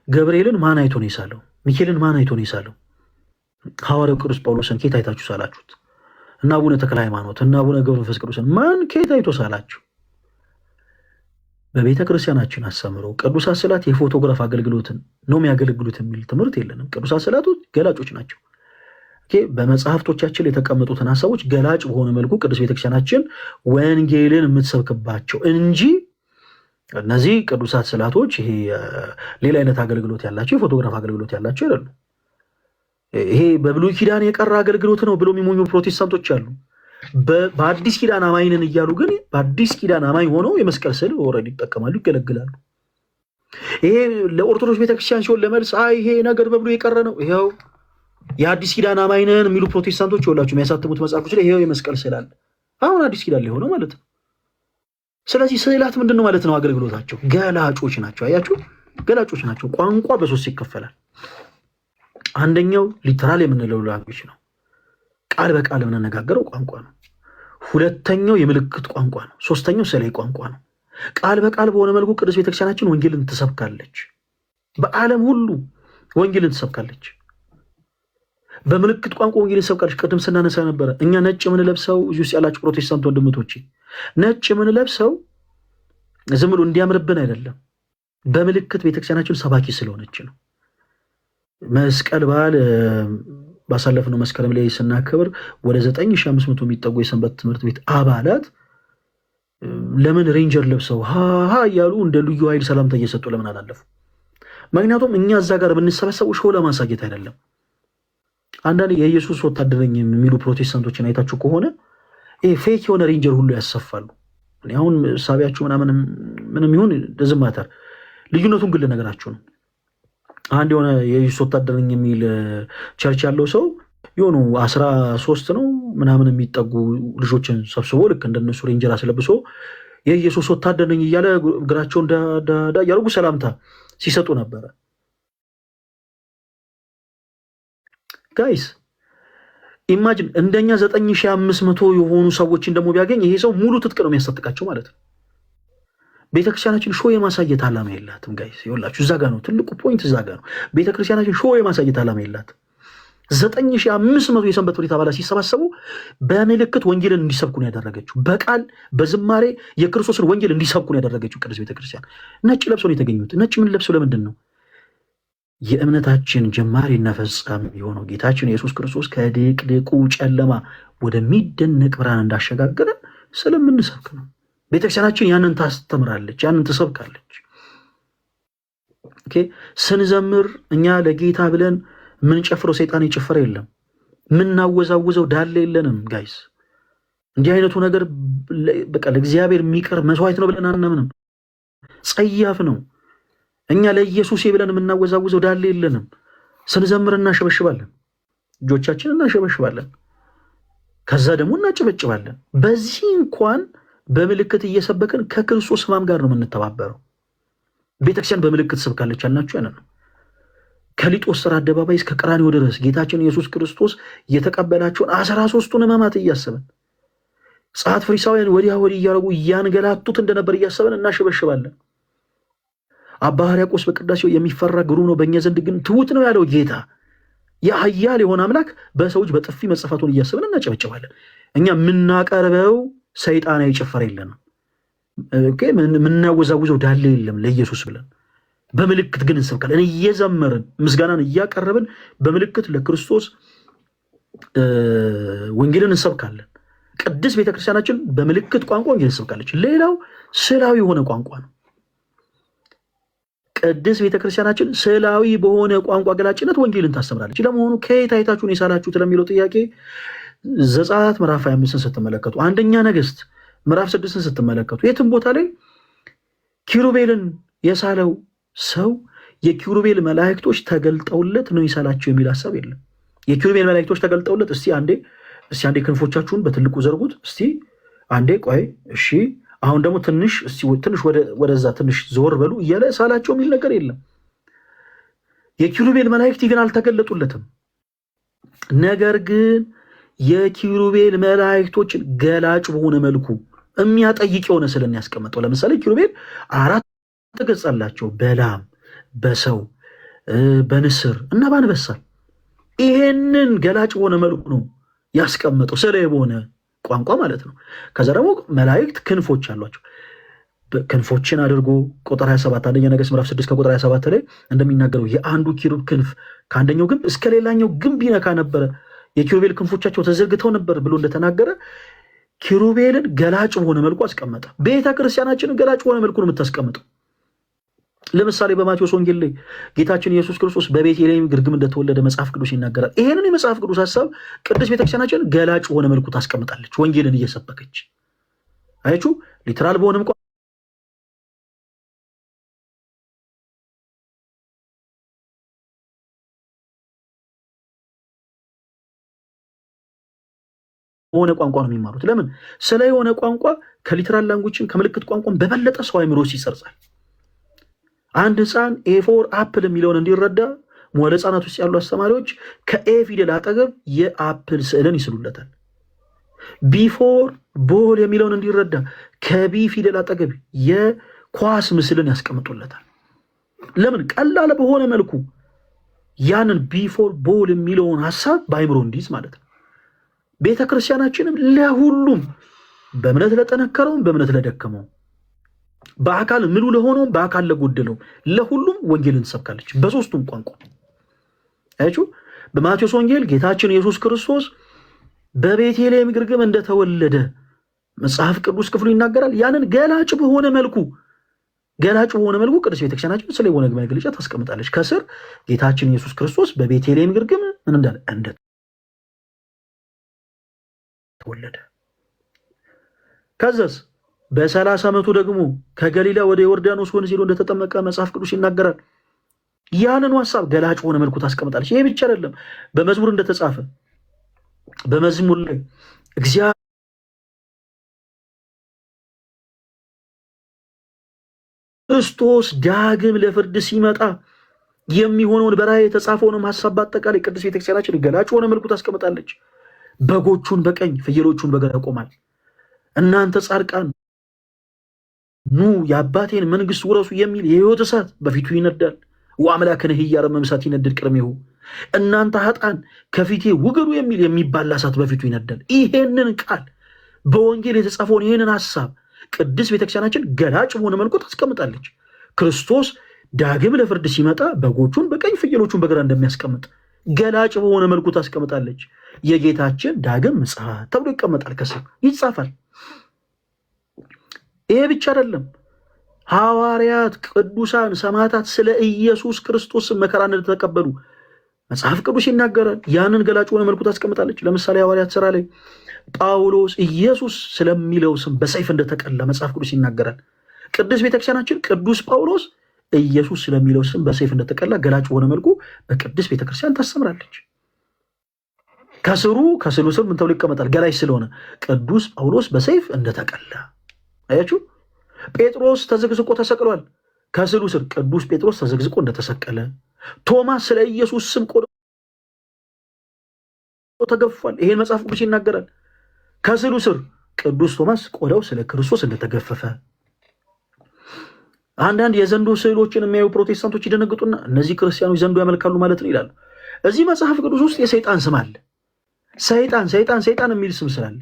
ገብርኤልን ማን አይቶ ነው የሳለው? ሚካኤልን ማን አይቶ ነው የሳለው? ሐዋርያው ቅዱስ ጳውሎስን ከየት አይታችሁ ሳላችሁት? እና አቡነ ተክለ ሃይማኖት እና አቡነ ገብረ መንፈስ ቅዱስን ማን ከየት አይቶ ሳላችሁ? በቤተ ክርስቲያናችን አስተምሮ ቅዱሳት ስዕላት የፎቶግራፍ አገልግሎትን ነው የሚያገለግሉት የሚል ትምህርት የለንም። ቅዱሳት ስዕላቶች ገላጮች ናቸው። በመጽሐፍቶቻችን የተቀመጡትን ሀሳቦች ገላጭ በሆነ መልኩ ቅዱስ ቤተክርስቲያናችን ወንጌልን የምትሰብክባቸው እንጂ እነዚህ ቅዱሳት ስዕላቶች ይሄ ሌላ አይነት አገልግሎት ያላቸው የፎቶግራፍ አገልግሎት ያላቸው አይደሉም። ይሄ በብሉይ ኪዳን የቀረ አገልግሎት ነው ብሎ የሚሞኙ ፕሮቴስታንቶች አሉ። በአዲስ ኪዳን አማኝንን እያሉ ግን በአዲስ ኪዳን አማኝ ሆነው የመስቀል ስዕል ኦልሬዲ ይጠቀማሉ፣ ይገለግላሉ። ይሄ ለኦርቶዶክስ ቤተክርስቲያን ሲሆን ለመልስ ይሄ ነገር በብሉይ የቀረ ነው፣ ይኸው የአዲስ ኪዳን አማኝንን የሚሉ ፕሮቴስታንቶች ይኸውላችሁ የሚያሳትሙት መጽሐፎች ላይ ይኸው የመስቀል ስዕል አለ። አሁን አዲስ ኪዳን ላይ ሆነው ማለት ነው። ስለዚህ ስዕላት ምንድን ነው ማለት ነው? አገልግሎታቸው ገላጮች ናቸው። አያችሁ፣ ገላጮች ናቸው። ቋንቋ በሶስት ይከፈላል። አንደኛው ሊተራል የምንለው ላንጉጅ ነው፣ ቃል በቃል የምንነጋገረው ቋንቋ ነው። ሁለተኛው የምልክት ቋንቋ ነው። ሶስተኛው ስዕላዊ ቋንቋ ነው። ቃል በቃል በሆነ መልኩ ቅዱስ ቤተክርስቲያናችን ወንጌልን ትሰብካለች። በዓለም ሁሉ ወንጌልን ትሰብካለች። በምልክት ቋንቋ ወንጌልን ትሰብካለች። ቅድም ስናነሳ ነበረ። እኛ ነጭ የምንለብሰው እዚህ ውስጥ ያላችሁ ፕሮቴስታንት ወንድምቶቼ፣ ነጭ የምንለብሰው ዝም ብሎ እንዲያምርብን አይደለም። በምልክት ቤተክርስቲያናችን ሰባኪ ስለሆነች ነው። መስቀል በዓል ባሳለፍነው መስከረም ላይ ስናከብር ወደ 9500 የሚጠጉ የሰንበት ትምህርት ቤት አባላት ለምን ሬንጀር ለብሰው ሃሃ እያሉ እንደ ልዩ ኃይል ሰላምታ እየሰጡ ለምን አላለፉ? ምክንያቱም እኛ እዛ ጋር ብንሰበሰቡ ሾው ለማሳየት አይደለም። አንዳንድ የኢየሱስ ወታደር ነኝ የሚሉ ፕሮቴስታንቶችን አይታችሁ ከሆነ ፌክ የሆነ ሬንጀር ሁሉ ያሰፋሉ። አሁን ሳቢያችሁ ምንም ይሁን ደዝማታር ልዩነቱን ግን ልነግራችሁ ነው። አንድ የሆነ የኢየሱስ ወታደር ነኝ የሚል ቸርች ያለው ሰው የሆኑ 13 ነው ምናምን የሚጠጉ ልጆችን ሰብስቦ ልክ እንደነሱ ሬንጀር አስለብሶ የኢየሱስ ወታደር ነኝ እያለ እግራቸውን ዳዳ እያደረጉ ሰላምታ ሲሰጡ ነበረ። ጋይስ ኢማጂን እንደኛ 9500 የሆኑ ሰዎችን ደግሞ ቢያገኝ ይሄ ሰው ሙሉ ትጥቅ ነው የሚያስታጥቃቸው ማለት ነው። ቤተክርስቲያናችን ሾው የማሳየት ዓላማ የላትም ጋይስ። ይኸውላችሁ እዛ ጋር ነው ትልቁ ፖይንት፣ እዛ ጋር ነው። ቤተክርስቲያናችን ሾው የማሳየት ዓላማ የላትም። 9500 የሰንበት ትምህርት ቤት አባላት ሲሰባሰቡ በምልክት ወንጌልን እንዲሰብኩ ነው ያደረገችው። በቃል በዝማሬ የክርስቶስን ወንጌል እንዲሰብኩ ነው ያደረገችው ቅዱስ ቤተክርስቲያን። ነጭ ለብሰው ነው የተገኙት። ነጭ ምን ለብሰው ለምንድን ነው? የእምነታችን ጀማሪና ፈጻሚ የሆነው ጌታችን ኢየሱስ ክርስቶስ ከድቅድቁ ጨለማ ወደሚደነቅ ብርሃን እንዳሸጋገረን ስለምንሰብክ ነው። ቤተክርስቲያናችን ያንን ታስተምራለች፣ ያንን ትሰብካለች። ስንዘምር እኛ ለጌታ ብለን ምንጨፍረው ሰይጣን የጨፈረ የለም፣ ምናወዛውዘው ዳሌ የለንም ጋይስ። እንዲህ አይነቱ ነገር በቃ ለእግዚአብሔር የሚቀር መስዋዕት ነው ብለን አናምንም፣ ጸያፍ ነው። እኛ ለኢየሱስ ብለን የምናወዛውዘው ዳሌ የለንም። ስንዘምር እናሸበሽባለን፣ እጆቻችን እናሸበሽባለን፣ ከዛ ደግሞ እናጨበጭባለን። በዚህ እንኳን በምልክት እየሰበክን ከክርስቶስ ሕማም ጋር ነው የምንተባበረው። ቤተክርስቲያን በምልክት ሰብካለች ያልናችሁ ያንን ነው። ከሊጦስጥራ አደባባይ እስከ ቀራንዮ ድረስ ጌታችን ኢየሱስ ክርስቶስ የተቀበላቸውን 13ቱን ሕማማት እያሰብን ጸሐፍት ፈሪሳውያን ወዲያ ወዲህ እያደረጉ እያንገላቱት እንደነበር እያሰብን እናሸበሽባለን። አባ ሕርያቆስ በቅዳሴው የሚፈራ ግሩም ነው፣ በእኛ ዘንድ ግን ትሑት ነው ያለው ጌታ የኃያል የሆነ አምላክ በሰዎች በጥፊ መጸፋቱን እያሰብን እናጨበጭባለን። እኛ የምናቀርበው ሰይጣናዊ ጭፈራ የለንም፣ የምናወዛውዘው ዳሌ የለም። ለኢየሱስ ብለን በምልክት ግን እንሰብካለን። እየዘመርን ምስጋናን እያቀረብን በምልክት ለክርስቶስ ወንጌልን እንሰብካለን። ቅድስት ቤተክርስቲያናችን በምልክት ቋንቋ ወንጌልን እንሰብካለች። ሌላው ስዕላዊ የሆነ ቋንቋ ነው። ቅድስት ቤተክርስቲያናችን ስዕላዊ በሆነ ቋንቋ ገላጭነት ወንጌልን ታስተምራለች። ለመሆኑ ከየት አይታችሁን የሳላችሁት ለሚለው ጥያቄ ዘጸአት ምዕራፍ 25ን ስትመለከቱ፣ አንደኛ ነገሥት ምዕራፍ 6ን ስትመለከቱ የትም ቦታ ላይ ኪሩቤልን የሳለው ሰው የኪሩቤል መላእክቶች ተገልጠውለት ነው ይሳላቸው የሚል ሐሳብ የለም። የኪሩቤል መላእክቶች ተገልጠውለት እስቲ አንዴ ክንፎቻችሁን በትልቁ ዘርጉት፣ እስቲ አንዴ ቆይ፣ እሺ አሁን ደግሞ ትንሽ ወደዛ ትንሽ ዞር በሉ እያለ ሳላቸው የሚል ነገር የለም። የኪሩቤል መላእክት ግን አልተገለጡለትም። ነገር ግን የኪሩቤል መላእክቶችን ገላጭ በሆነ መልኩ የሚያጠይቅ የሆነ ስለን ያስቀመጠው። ለምሳሌ ኪሩቤል 4 ገጽ አላቸው፣ በላም በሰው በንስር እና በአንበሳ። ይሄንን ገላጭ በሆነ መልኩ ነው ያስቀመጠው፣ ስለ በሆነ ቋንቋ ማለት ነው። ከዛ ደግሞ መላእክት ክንፎች አሏቸው። ክንፎችን አድርጎ ቁጥር 27 አንደኛ ነገሥት ምዕራፍ 6 ከቁጥር 27 ላይ እንደሚናገረው የአንዱ ኪሩብ ክንፍ ከአንደኛው ግንብ እስከ ሌላኛው ግንብ ይነካ ነበረ፣ የኪሩቤል ክንፎቻቸው ተዘርግተው ነበር ብሎ እንደተናገረ ኪሩቤልን ገላጭ በሆነ መልኩ አስቀመጠ። ቤተ ክርስቲያናችንን ገላጭ በሆነ መልኩ ነው የምታስቀምጠው። ለምሳሌ በማቴዎስ ወንጌል ላይ ጌታችን ኢየሱስ ክርስቶስ በቤተልሔም ግርግም እንደተወለደ መጽሐፍ ቅዱስ ይናገራል። ይሄንን የመጽሐፍ ቅዱስ ሐሳብ ቅድስት ቤተክርስቲያናችን ገላጭ በሆነ መልኩ ታስቀምጣለች፣ ወንጌልን እየሰበከች አያችሁ። ሊትራል በሆነም ሆነ ቋንቋ ነው የሚማሩት። ለምን? ስለ የሆነ ቋንቋ ከሊትራል ላንጉጅን ከምልክት ቋንቋን በበለጠ ሰው አይምሮ ይሰርጻል። አንድ ህፃን ኤ4 አፕል የሚለውን እንዲረዳ መዋዕለ ህፃናት ውስጥ ያሉ አስተማሪዎች ከኤ ፊደል አጠገብ የአፕል ስዕልን ይስሉለታል። ቢፎር ቦል የሚለውን እንዲረዳ ከቢ ፊደል አጠገብ የኳስ ምስልን ያስቀምጡለታል። ለምን? ቀላል በሆነ መልኩ ያንን ቢፎር ቦል የሚለውን ሐሳብ በአይምሮ እንዲይዝ ማለት ነው። ቤተ ክርስቲያናችንም ለሁሉም በእምነት ለጠነከረውም በእምነት ለደከመው በአካል ምሉ ለሆነውም በአካል ለጎደለው ለሁሉም ወንጌልን ትሰብካለች በሶስቱም ቋንቋ። አያችሁ፣ በማቴዎስ ወንጌል ጌታችን ኢየሱስ ክርስቶስ በቤተልሔም ግርግም እንደተወለደ መጽሐፍ ቅዱስ ክፍሉ ይናገራል። ያንን ገላጭ በሆነ መልኩ ቅዱስ ቤተክርስቲያናችን ስለ የሆነ መግለጫ ታስቀምጣለች። ከስር ጌታችን ኢየሱስ ክርስቶስ በቤተልሔም ግርግም ምን እንዳለ እንደተወለደ ከዛስ በ30 ዓመቱ ደግሞ ከገሊላ ወደ ዮርዳኖስ ወንዝ ሄዶ እንደተጠመቀ መጽሐፍ ቅዱስ ይናገራል። ያንን ሐሳብ ገላጭ በሆነ መልኩ ታስቀምጣለች። ይሄ ብቻ አይደለም። በመዝሙር እንደተጻፈ በመዝሙር ላይ እግዚአብሔር ክርስቶስ ዳግም ለፍርድ ሲመጣ የሚሆነውን በራእይ የተጻፈውንም ሐሳብ በአጠቃላይ ቅዱስ ቤተክርስቲያናችን ገላጭ በሆነ መልኩ ታስቀምጣለች። በጎቹን በቀኝ ፍየሎቹን በግራ ያቆማል። እናንተ ጻድቃን ኑ የአባቴን መንግስት ውረሱ የሚል የሕይወት እሳት በፊቱ ይነዳል። ወአምላክነ ኢያረምም እሳት ይነድድ ቅድሜሁ። እናንተ ኃጥአን ከፊቴ ውገዱ የሚል የሚባላ እሳት በፊቱ ይነዳል። ይሄንን ቃል በወንጌል የተጻፈውን ይሄንን ሐሳብ ቅድስት ቤተክርስቲያናችን ገላጭ በሆነ መልኩ ታስቀምጣለች። ክርስቶስ ዳግም ለፍርድ ሲመጣ በጎቹን በቀኝ ፍየሎቹን በግራ እንደሚያስቀምጥ ገላጭ በሆነ መልኩ ታስቀምጣለች። የጌታችን ዳግም ምጽአት ተብሎ ይቀመጣል፣ ከስር ይጻፋል። ይሄ ብቻ አይደለም። ሐዋርያት፣ ቅዱሳን፣ ሰማዕታት ስለ ኢየሱስ ክርስቶስ መከራ እንደተቀበሉ መጽሐፍ ቅዱስ ይናገራል። ያንን ገላጭ በሆነ መልኩ ታስቀምጣለች። ለምሳሌ ሐዋርያት ሥራ ላይ ጳውሎስ ኢየሱስ ስለሚለው ስም በሰይፍ እንደተቀላ መጽሐፍ ቅዱስ ይናገራል። ቅዱስ ቤተክርስቲያናችን ቅዱስ ጳውሎስ ኢየሱስ ስለሚለው ስም በሰይፍ እንደተቀላ ገላጭ በሆነ መልኩ በቅዱስ ቤተክርስቲያን ታስተምራለች። ከስሩ ስር ምን ተብሎ ይቀመጣል? ገላጭ ስለሆነ ቅዱስ ጳውሎስ በሰይፍ እንደተቀላ። አያችሁ፣ ጴጥሮስ ተዘግዝቆ ተሰቅሏል። ከስሩ ስር ቅዱስ ጴጥሮስ ተዘግዝቆ እንደተሰቀለ፣ ቶማስ ስለ ኢየሱስ ስም ቆዶ ተገፏል። ይሄን መጽሐፍ ቅዱስ ይናገራል። ከስሩ ስር ቅዱስ ቶማስ ቆዳው ስለ ክርስቶስ እንደተገፈፈ። አንዳንድ የዘንዶ ስዕሎችን የሚያዩ ፕሮቴስታንቶች ይደነግጡና እነዚህ ክርስቲያኖች ዘንዶ ያመልካሉ ማለት ነው ይላሉ። እዚህ መጽሐፍ ቅዱስ ውስጥ የሰይጣን ስም አለ። ሰይጣን የሚል ስም ስላለ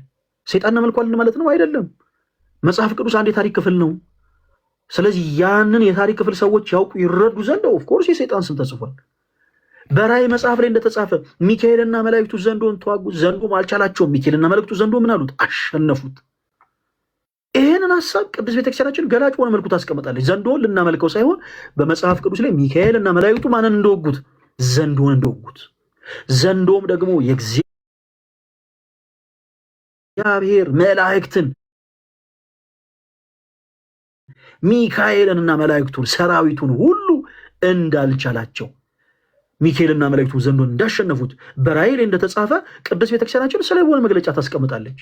ሰይጣን እናመልካለን ማለት ነው አይደለም። መጽሐፍ ቅዱስ አንድ የታሪክ ክፍል ነው። ስለዚህ ያንን የታሪክ ክፍል ሰዎች ያውቁ ይረዱ ዘንድ ኦፍኮርስ የሰይጣን ስም ተጽፏል። በራእይ መጽሐፍ ላይ እንደተጻፈ ሚካኤልና መላእክቱ ዘንዶን ተዋጉ፣ ዘንዶም አልቻላቸውም። ሚካኤልና መላእክቱ ዘንዶ ምን አሉት? አሸነፉት። ይህንን ሐሳብ ቅዱስ ቤተክርስቲያናችን ገላጭ በሆነ መልኩ ታስቀምጣለች። ዘንዶን ልናመልከው ሳይሆን በመጽሐፍ ቅዱስ ላይ ሚካኤልና መላእክቱ ማንን እንደወጉት? ዘንዶን እንደወጉት። ዘንዶም ደግሞ የእግዚአብሔር መላእክትን ሚካኤልንና መላእክቱን ሰራዊቱን ሁሉ እንዳልቻላቸው ሚካኤልና መላእክቱ ዘንዶን እንዳሸነፉት በራእይ ላይ እንደተጻፈ ቅዱስ ቤተክርስቲያናችን ስለ የሆነ መግለጫ ታስቀምጣለች።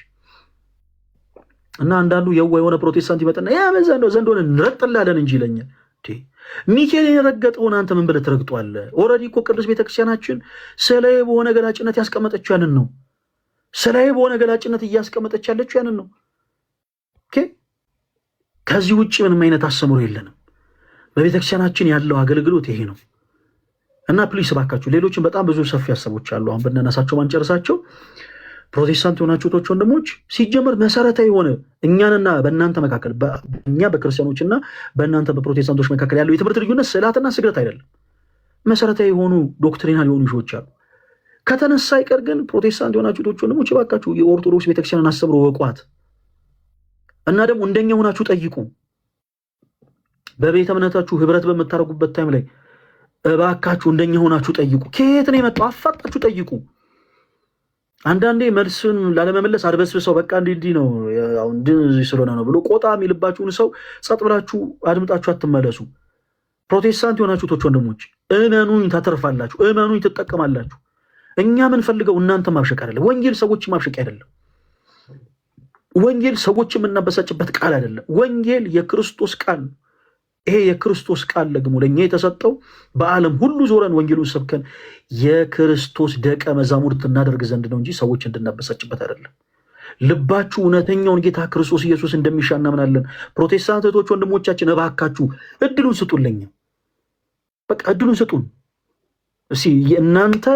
እና አንዳንዱ የሆነ ፕሮቴስታንት ይመጣና ያ ዘንዶን እንረጥላለን እንጂ ይለኛል። ሚካኤልን የረገጠውን አንተ ምን ብለህ ትረግጧለህ? ኦልሬዲ እኮ ቅዱስ ቤተክርስቲያናችን ስለ በሆነ ገላጭነት ያስቀመጠችው ያንን ነው። ስለ በሆነ ገላጭነት እያስቀመጠች ያለችው ያንን ነው። ከዚህ ውጭ ምንም አይነት አስተምሮ የለንም። በቤተክርስቲያናችን ያለው አገልግሎት ይሄ ነው። እና ፕሊስ ባካችሁ ሌሎችን በጣም ብዙ ሰፊ ሀሳቦች አሉ። አሁን ብናነሳቸው ማንጨርሳቸው ፕሮቴስታንት የሆናችሁ እህቶች ወንድሞች፣ ሲጀመር መሰረታዊ የሆነ እኛንና በእናንተ መካከል እኛ በክርስቲያኖችና በእናንተ በፕሮቴስታንቶች መካከል ያለው የትምህርት ልዩነት ስዕላትና ስግደት አይደለም። መሰረታዊ የሆኑ ዶክትሪናል የሆኑ ሾዎች አሉ። ከተነሳ አይቀር ግን ፕሮቴስታንት የሆናችሁ እህቶች ወንድሞች ባካችሁ የኦርቶዶክስ ቤተክርስቲያንን አስተምሮ ወቋት እና ደግሞ እንደኛ ሆናችሁ ጠይቁ። በቤተ እምነታችሁ ህብረት በምታደርጉበት ታይም ላይ እባካችሁ እንደኛ ሆናችሁ ጠይቁ። ከየት ነው የመጣው? አፋጣችሁ ጠይቁ። አንዳንዴ መልስን ላለመመለስ አድበስብሰው በቃ እንዲህ ነው አሁን እንደዚህ ስለሆነ ነው ብሎ ቆጣ የሚልባችሁን ሰው ጸጥ ብላችሁ አድምጣችሁ አትመለሱ። ፕሮቴስታንት የሆናችሁ እህቶች ወንድሞች እመኑኝ፣ ታተርፋላችሁ። እመኑኝ፣ ትጠቀማላችሁ። እኛ የምንፈልገው እናንተ ማብሸቅ አይደለም። ወንጌል ሰዎች ማብሸቅ አይደለም። ወንጌል ሰዎች የምናበሳጭበት ቃል አይደለም። ወንጌል የክርስቶስ ቃል። ይሄ የክርስቶስ ቃል ደግሞ ለእኛ የተሰጠው በዓለም ሁሉ ዞረን ወንጌሉን ሰብከን የክርስቶስ ደቀ መዛሙርት እናደርግ ዘንድ ነው እንጂ ሰዎች እንድናበሳጭበት አይደለም። ልባችሁ እውነተኛውን ጌታ ክርስቶስ ኢየሱስ እንደሚሻ እናምናለን። ፕሮቴስታንት እህቶች ወንድሞቻችን እባካችሁ እድሉን ስጡን። በቃ እድሉን ስጡን። እናንተ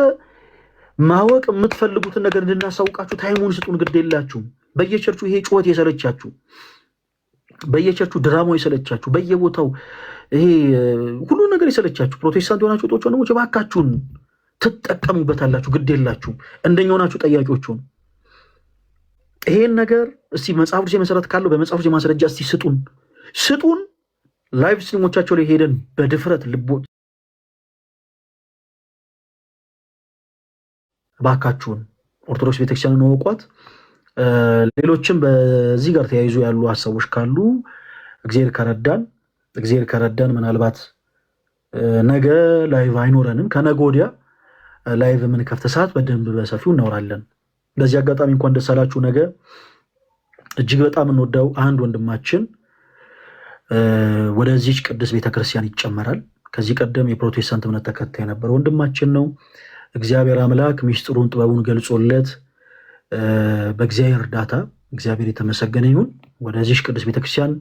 ማወቅ የምትፈልጉትን ነገር እንድናሳውቃችሁ ታይሙን ስጡን። ግድ የላችሁም። በየቸርቹ ይሄ ጩኸት የሰለቻችሁ፣ በየቸርቹ ድራማው የሰለቻችሁ፣ በየቦታው ይሄ ሁሉ ነገር የሰለቻችሁ ፕሮቴስታንት የሆናችሁ ጦች ወንድሞች እባካችሁን ትጠቀሙበታላችሁ። ግድ የላችሁም። እንደኛ ሆናችሁ ጠያቂዎቹን ይሄን ነገር እስቲ መጽሐፍ ቅዱስ መሰረት ካለው በመጽሐፍ ቅዱስ ማስረጃ እስቲ ስጡን። ላይቭ ስትሪሞቻቸው ላይ ሄደን በድፍረት ልቦች እባካችሁን ኦርቶዶክስ ቤተክርስቲያንን ወቋት። ሌሎችም በዚህ ጋር ተያይዞ ያሉ ሀሳቦች ካሉ እግዚአብሔር ከረዳን ምናልባት ነገ ላይቭ አይኖረንም፣ ከነገ ወዲያ ላይቭ የምንከፍት ሰዓት በደንብ በሰፊው እናወራለን። በዚህ አጋጣሚ እንኳን ደስ አላችሁ። ነገ እጅግ በጣም እንወዳው አንድ ወንድማችን ወደዚች ቅድስት ቤተክርስቲያን ይጨመራል። ከዚህ ቀደም የፕሮቴስታንት እምነት ተከታይ የነበረ ወንድማችን ነው። እግዚአብሔር አምላክ ሚስጥሩን ጥበቡን ገልጾለት በእግዚአብሔር እርዳታ እግዚአብሔር የተመሰገነ ይሁን ወደዚህ ቅዱስ ቤተክርስቲያን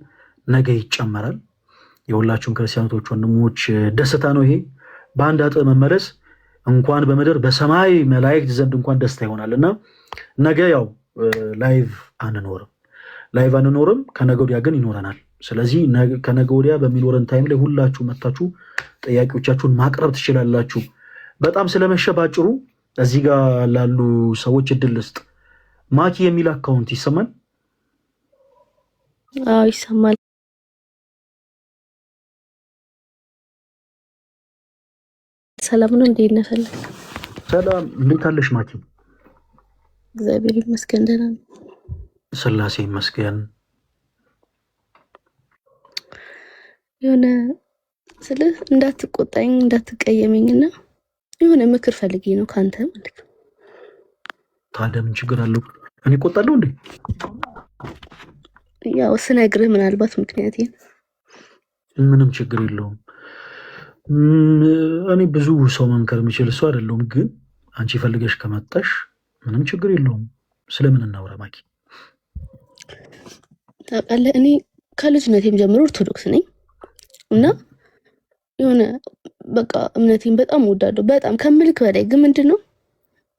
ነገ ይጨመራል። የሁላችሁም ክርስቲያኖች ወንድሞች ደስታ ነው ይሄ። በአንድ አጥ መመለስ እንኳን በምድር በሰማይ መላእክት ዘንድ እንኳን ደስታ ይሆናልና ነገ ያው ላይቭ አንኖርም፣ ከነገ ወዲያ ግን ይኖረናል። ስለዚህ ከነገ ወዲያ በሚኖረን ታይም ላይ ሁላችሁ መታችሁ ጥያቄዎቻችሁን ማቅረብ ትችላላችሁ። በጣም ስለመሸ ባጭሩ እዚህ ጋር ላሉ ሰዎች እድል ልስጥ። ማኪ የሚል አካውንት ይሰማል? አዎ ይሰማል። ሰላም ነው። እንዴት ነህ? ሰላም። እንዴት አለሽ ማኪ? እግዚአብሔር ይመስገን ደህና ነኝ። ስላሴ ይመስገን። የሆነ ስልህ እንዳትቆጣኝ እንዳትቀየመኝና የሆነ ምክር ፈልጌ ነው ካንተ ማለት ነው። ታዲያ ምን ችግር አለው? እኔ እቆጣለሁ እንዴ? ያው ስነግርህ ምናልባት ምክንያት ምንም ችግር የለውም። እኔ ብዙ ሰው መምከር የሚችል ሰው አይደለሁም፣ ግን አንቺ ፈልገሽ ከመጣሽ ምንም ችግር የለውም። ስለምን እናውራ ማኪ? ታውቃለህ እኔ ከልጅነቴም ጀምሮ ኦርቶዶክስ ነኝ እና የሆነ በቃ እምነቴን በጣም ወዳለሁ፣ በጣም ከምልክ በላይ። ግን ምንድነው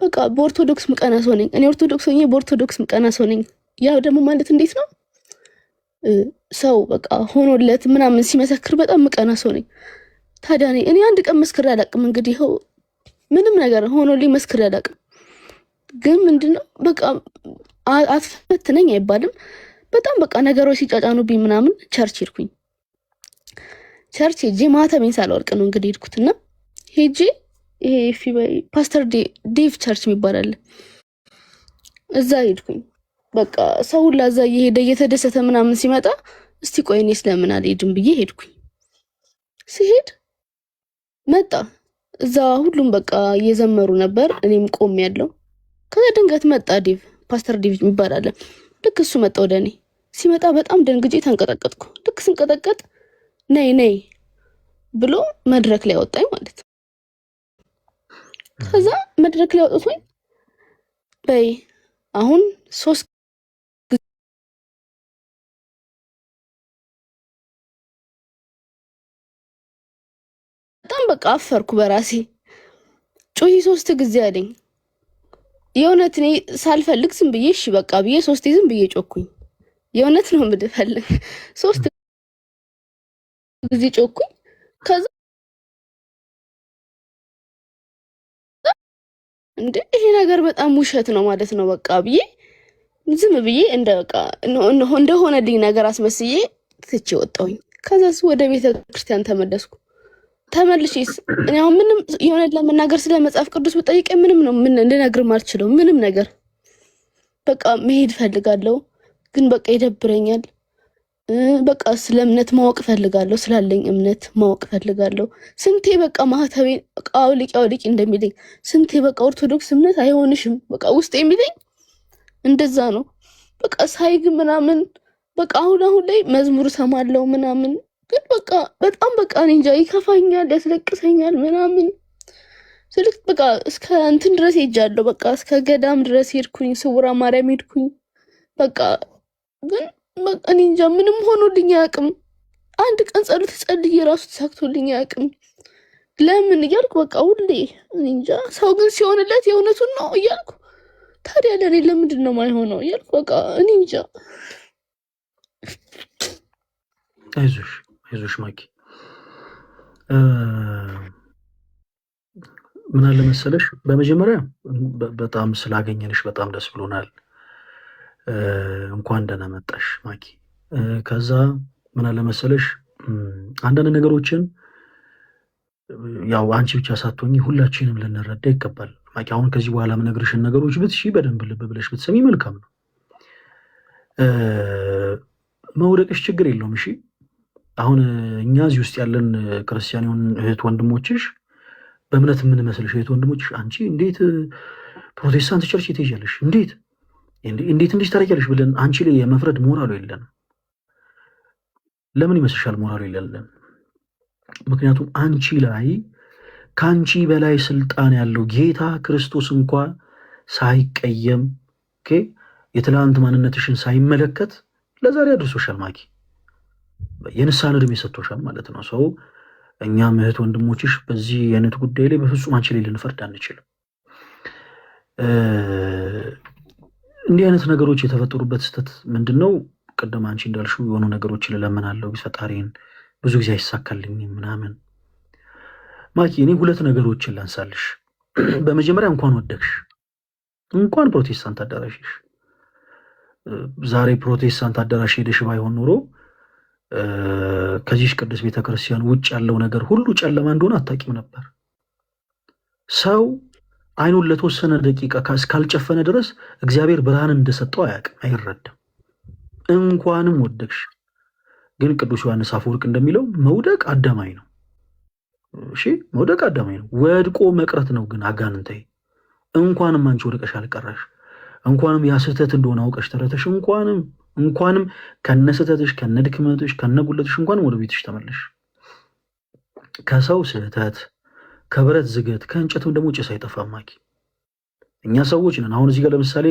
በቃ በኦርቶዶክስ ምቀና ሰው ነኝ እኔ። ኦርቶዶክስ ሆኜ በኦርቶዶክስ ምቀና ሰው ነኝ። ያው ደግሞ ማለት እንዴት ነው ሰው በቃ ሆኖለት ምናምን ሲመሰክር በጣም ምቀና ሰው ነኝ። ታዲያ እኔ አንድ ቀን መስክሬ አላውቅም። እንግዲህ ይኸው ምንም ነገር ሆኖልኝ መስክሬ አላውቅም። ግን ምንድነው በቃ አትፈትነኝ አይባልም። በጣም በቃ ነገሮች ሲጫጫኑብኝ ምናምን ቸርች ሄድኩኝ። ቸርች ሄጄ ማተቤን ሳላወልቅ ነው እንግዲህ ሄድኩትና ሄጄ ይሄ ፓስተር ዴቭ ቸርች የሚባል አለ፣ እዛ ሄድኩኝ። በቃ ሰው ሁላ እዛ እየሄደ እየተደሰተ ምናምን ሲመጣ እስቲ ቆይ እኔ ስለምን አልሄድም ብዬ ሄድኩኝ። ሲሄድ መጣ። እዛ ሁሉም በቃ እየዘመሩ ነበር፣ እኔም ቆም ያለው። ከዛ ድንገት መጣ ዴቭ፣ ፓስተር ዴቭ የሚባል አለ። ልክ እሱ መጣ ወደ እኔ። ሲመጣ በጣም ደንግጬ ተንቀጠቀጥኩ። ልክ ስንቀጠቀጥ ነይ ነይ ብሎ መድረክ ላይ አወጣኝ ማለት ነው። ከዛ መድረክ ላይ አውጥቶኝ በይ አሁን 3 በጣም በቃ አፈርኩ በራሴ። ጩሂ 3 ጊዜ አለኝ። የእውነት እኔ ሳልፈልግ ዝም ብዬ እሺ በቃ ብዬ 3 ዝም ብዬ ጮኩኝ። የእውነት ነው የምልፈልግ 3 ጊዜ ጮኩኝ። ከዛ እንዴ ይሄ ነገር በጣም ውሸት ነው ማለት ነው በቃ ብዬ ዝም ብዬ እንደ በቃ እንደሆነልኝ ነገር አስመስዬ ትቼ ወጣሁኝ። ከዛስ ወደ ቤተ ክርስቲያን ተመለስኩ። ተመልሼስ እኔ አሁን ምንም የሆነ ለመናገር ስለ መጽሐፍ ቅዱስ ብጠይቀኝ ምንም ነው ምን ልነግር ማልችለው ምንም ነገር በቃ መሄድ ፈልጋለሁ፣ ግን በቃ ይደብረኛል። በቃ ስለ እምነት ማወቅ ፈልጋለሁ፣ ስላለኝ እምነት ማወቅ ፈልጋለሁ። ስንቴ በቃ ማህተቤ አውልቂ እንደሚለኝ ስንቴ በቃ ኦርቶዶክስ እምነት አይሆንሽም በቃ ውስጥ የሚለኝ እንደዛ ነው። በቃ ሳይግ ምናምን በቃ አሁን ላይ መዝሙር ሰማለው ምናምን፣ ግን በቃ በጣም በቃ እንጃ ይከፋኛል፣ ያስለቅሰኛል ምናምን ስልክ በቃ እስከ እንትን ድረስ ሄጃለሁ። በቃ እስከ ገዳም ድረስ ሄድኩኝ፣ ስውራ ማርያም ሄድኩኝ። በቃ ግን በቃ እኔ እንጃ ምንም ሆኖልኝ አያውቅም። አንድ ቀን ጸሎት ጸልዬ ራሱ ተሳክቶልኝ አያውቅም። ለምን እያልኩ በቃ ሁሌ እኔ እንጃ። ሰው ግን ሲሆንለት የእውነቱን ነው እያልኩ ታዲያ ለኔ ለምንድን ነው የማይሆነው እያልኩ በቃ እኔ እንጃ። አይዞሽ ማኪ፣ ምን አለ መሰለሽ፣ በመጀመሪያ በጣም ስላገኘንሽ በጣም ደስ ብሎናል። እንኳን ደህና መጣሽ ማኪ። ከዛ ምን አለ መሰለሽ፣ አንዳንድ ነገሮችን ያው አንቺ ብቻ ሳትሆኚ ሁላችንም ልንረዳ ይገባል ማኪ። አሁን ከዚህ በኋላ የምነግርሽን ነገሮች ብትሺ በደንብ ልብ ብለሽ ብትሰሚ መልካም ነው። መውደቅሽ ችግር የለውም እሺ። አሁን እኛ እዚህ ውስጥ ያለን ክርስቲያኑን እህት ወንድሞችሽ፣ በእምነት የምንመስልሽ እህት ወንድሞችሽ፣ አንቺ እንዴት ፕሮቴስታንት ቸርች ትሄጃለሽ እንዴት እንዲህ ታደርጊያለሽ ብለን አንቺ ላይ የመፍረድ ሞራሉ የለንም። ለምን ይመስልሻል ሞራሉ የለንም? ምክንያቱም አንቺ ላይ ከአንቺ በላይ ስልጣን ያለው ጌታ ክርስቶስ እንኳ ሳይቀየም የትላንት ማንነትሽን ሳይመለከት ለዛሬ አድርሶሻል ማኪ። የንስሐን ዕድሜ ሰጥቶሻል ማለት ነው። ሰው እኛም እህት ወንድሞችሽ በዚህ አይነት ጉዳይ ላይ በፍጹም አንቺ ላይ ልንፈርድ አንችልም። እንዲህ አይነት ነገሮች የተፈጠሩበት ስህተት ምንድን ነው? ቅድም አንቺ እንዳልሽው የሆኑ ነገሮች ልለምናለሁ ፈጣሪን ብዙ ጊዜ አይሳካልኝም ምናምን። ማኪ እኔ 2 ነገሮችን ላንሳልሽ። በመጀመሪያ እንኳን ወደቅሽ፣ እንኳን ፕሮቴስታንት አዳራሽሽ። ዛሬ ፕሮቴስታንት አዳራሽ ሄደሽ ባይሆን ኖሮ ከዚህ ቅዱስ ቤተክርስቲያን ውጭ ያለው ነገር ሁሉ ጨለማ እንደሆነ አታውቂም ነበር። ሰው አይኑን ለተወሰነ ደቂቃ እስካልጨፈነ ድረስ እግዚአብሔር ብርሃን እንደሰጠው አያውቅም፣ አይረዳም። እንኳንም ወደቅሽ። ግን ቅዱስ ዮሐንስ አፈወርቅ እንደሚለው መውደቅ አዳማዊ ነው። እሺ መውደቅ አዳማዊ ነው፣ ወድቆ መቅረት ነው ግን አጋንንታዊ። እንኳንም አንቺ ወድቀሽ አልቀረሽ፣ እንኳንም ያ ስህተት እንደሆነ አውቀሽ ተረተሽ፣ እንኳንም ከነስህተትሽ ከነድክመትሽ ከነጉለትሽ እንኳንም ወደ ቤትሽ ተመለሽ። ከሰው ስህተት ከብረት ዝገት ከእንጨትም ደግሞ ጭስ አይጠፋም ማኪ። እኛ ሰዎች ነን። አሁን እዚህ ጋር ለምሳሌ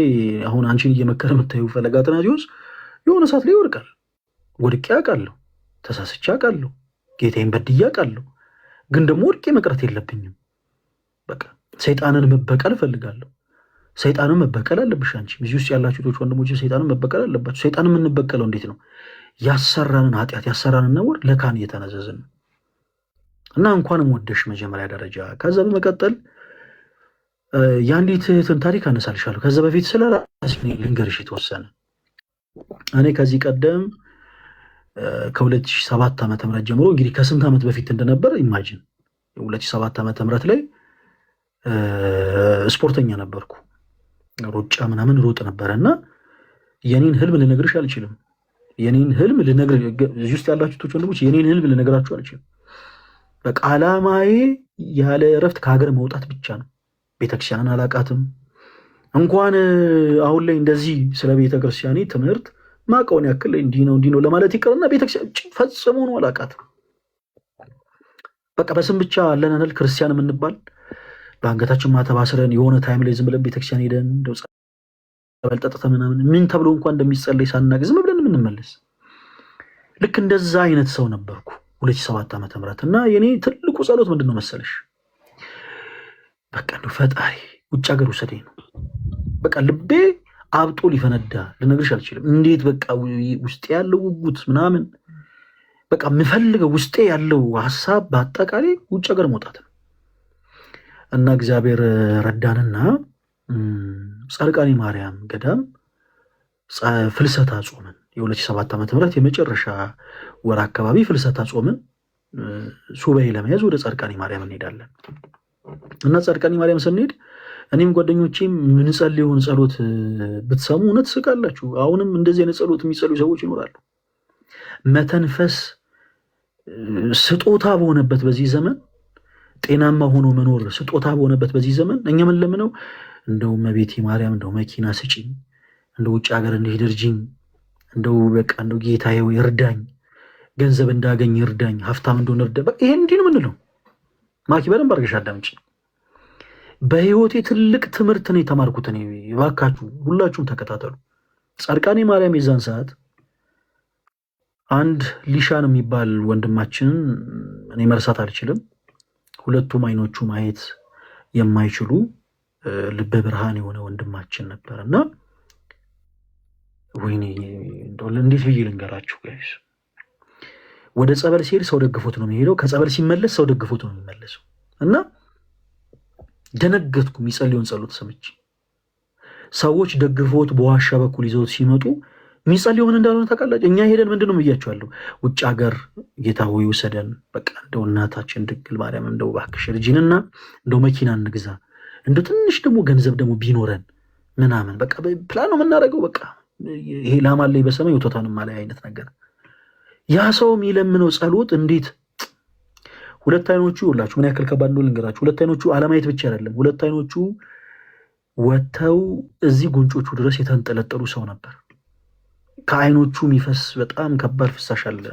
አሁን አንቺን እየመከረ የምታዩ ፈለገ አትናትዮስ የሆነ ሰዓት ላይ ይወድቃል። ወድቄ አውቃለሁ፣ ተሳስቼ አውቃለሁ፣ ጌታዬን በድዬ አውቃለሁ። ግን ደግሞ ወድቄ መቅረት የለብኝም። በቃ ሰይጣንን መበቀል እፈልጋለሁ። ሰይጣንን መበቀል አለብሽ አንቺ። እዚህ ውስጥ ያላችሁ ቶች ወንድሞች ሰይጣንን መበቀል አለባችሁ። ሰይጣንን የምንበቀለው እንዴት ነው? ያሰራንን ኃጢአት ያሰራንን ነውር ለካህን እየተነዘዝን ነው። እና እንኳንም ወደሽ መጀመሪያ ደረጃ። ከዛ በመቀጠል የአንዲት እህትን ታሪክ አነሳልሻለሁ። ከዛ በፊት ስለ ራሴ ልንገርሽ የተወሰነ። እኔ ከዚህ ቀደም ከ2007 ዓ.ም ጀምሮ እንግዲህ ከስንት ዓመት በፊት እንደነበር ኢማጂን 2007 ዓ.ም ላይ ስፖርተኛ ነበርኩ። ሩጫ ምናምን ሮጥ ነበረ እና የኔን ህልም ልነግርሽ አልችልም። የኔን ህልም ልነግር እዚህ ውስጥ ያላችሁት ወንድሞች የኔን ህልም ልነግራችሁ አልችልም። በቃ ዓላማዬ ያለ እረፍት ከሀገር መውጣት ብቻ ነው። ቤተክርስቲያን አላቃትም። እንኳን አሁን ላይ እንደዚህ ስለ ቤተክርስቲያኔ ትምህርት ማቀውን ያክል እንዲህ ነው ለማለት ይቀርና ቤተክርስቲያን ፈጽሞ ነው አላቃትም። በቃ በስም ብቻ አለናል ክርስቲያን የምንባል በአንገታችን ማተብ አስረን የሆነ ታይም ላይ ዝም ብለን ቤተክርስቲያን ሄደን እንደው ጸበል ጠጥተን ምናምን ምን ተብሎ እንኳን እንደሚጸለይ ሳናውቅ ዝም ብለን የምንመለስ ልክ እንደዛ አይነት ሰው ነበርኩ 2007 ዓመተ ምህረት እና የኔ ትልቁ ጸሎት ምንድነው መሰለሽ? በቃ እንደው ፈጣሪ ውጭ ሀገር ውሰደኝ ነው። በቃ ልቤ አብጦ ሊፈነዳ ልነግርሽ አልችልም። እንዴት በቃ ውስጤ ያለው ጉጉት ምናምን በቃ የምፈልገው ውስጤ ያለው ሐሳብ በአጠቃላይ ውጭ ሀገር መውጣት ነው እና እግዚአብሔር ረዳንና ጻድቃኔ ማርያም ገዳም ፍልሰታ ጾምን። የ2007 ዓመተ ምህረት የመጨረሻ ወር አካባቢ ፍልሰታ ጾምን። ሱባኤ ለመያዝ ወደ ጻድቃኔ ማርያም እንሄዳለን እና ጻድቃኔ ማርያም ስንሄድ እኔም ጓደኞቼም የምንጸልየውን ጸሎት ብትሰሙ እውነት ስቃላችሁ። አሁንም እንደዚህ አይነት ጸሎት የሚጸልዩ ሰዎች ይኖራሉ። መተንፈስ ስጦታ በሆነበት በዚህ ዘመን፣ ጤናማ ሆኖ መኖር ስጦታ በሆነበት በዚህ ዘመን እኛ ምን ለምነው እንደው እመቤቴ ማርያም እንደው መኪና ስጪኝ፣ እንደው ውጭ ሀገር እንድሄድ እርጂኝ፣ እንደው በቃ እንደው ጌታዬ ይርዳኝ፣ ገንዘብ እንዳገኝ ይርዳኝ፣ ሀብታም እንደሆነ እርዳኝ። በቃ ይሄን እንዲህ ነው የምንለው። ማኪ በደንብ አድርገሽ አዳምጪ። በህይወቴ ትልቅ ትምህርት ነው የተማርኩት። እኔ እባካችሁ ሁላችሁም ተከታተሉ። ጻድቃኔ ማርያም የዛን ሰዓት አንድ ሊሻን የሚባል ወንድማችንን እኔ መርሳት አልችልም። ሁለቱም አይኖቹ ማየት የማይችሉ ልበ ብርሃን የሆነ ወንድማችን ነበር እና ወይኔ እንዴት ብዬ ልንገራችሁ ጋይስ። ወደ ጸበል ሲሄድ ሰው ደግፎት ነው የሚሄደው። ከጸበል ሲመለስ ሰው ደግፎት ነው የሚመለሰው እና ደነገጥኩ። የሚጸልየውን ጸሎት ሰምቼ ሰዎች ደግፎት በዋሻ በኩል ይዘውት ሲመጡ የሚጸልየው ምን እንዳልሆነ ታውቃላችሁ? እኛ ሄደን ምንድን ነው ብያችኋለሁ፣ ውጭ ሀገር ጌታ ሆይ ውሰደን፣ በቃ እንደው እናታችን ድንግል ማርያም እንደው እባክሽ እርጂንና እንደው መኪና እንግዛ፣ እንደው ትንሽ ደግሞ ገንዘብ ደግሞ ቢኖረን ምናምን በቃ ፕላን ነው የምናደርገው። በቃ ይሄ ላም አለኝ በሰማይ ወተቷንም አለኝ አይነት ነገር። ያ ሰው የሚለምነው ጸሎት እንዴት ሁለት አይኖቹ ሁላችሁ ምን ያክል ከባድ እንደሆነ ልንገራችሁ። ሁለት አይኖቹ አለማየት ብቻ አይደለም፣ ሁለት አይኖቹ ወተው እዚህ ጉንጮቹ ድረስ የተንጠለጠሉ ሰው ነበር። ከአይኖቹ የሚፈስ በጣም ከባድ ፍሳሽ አለ።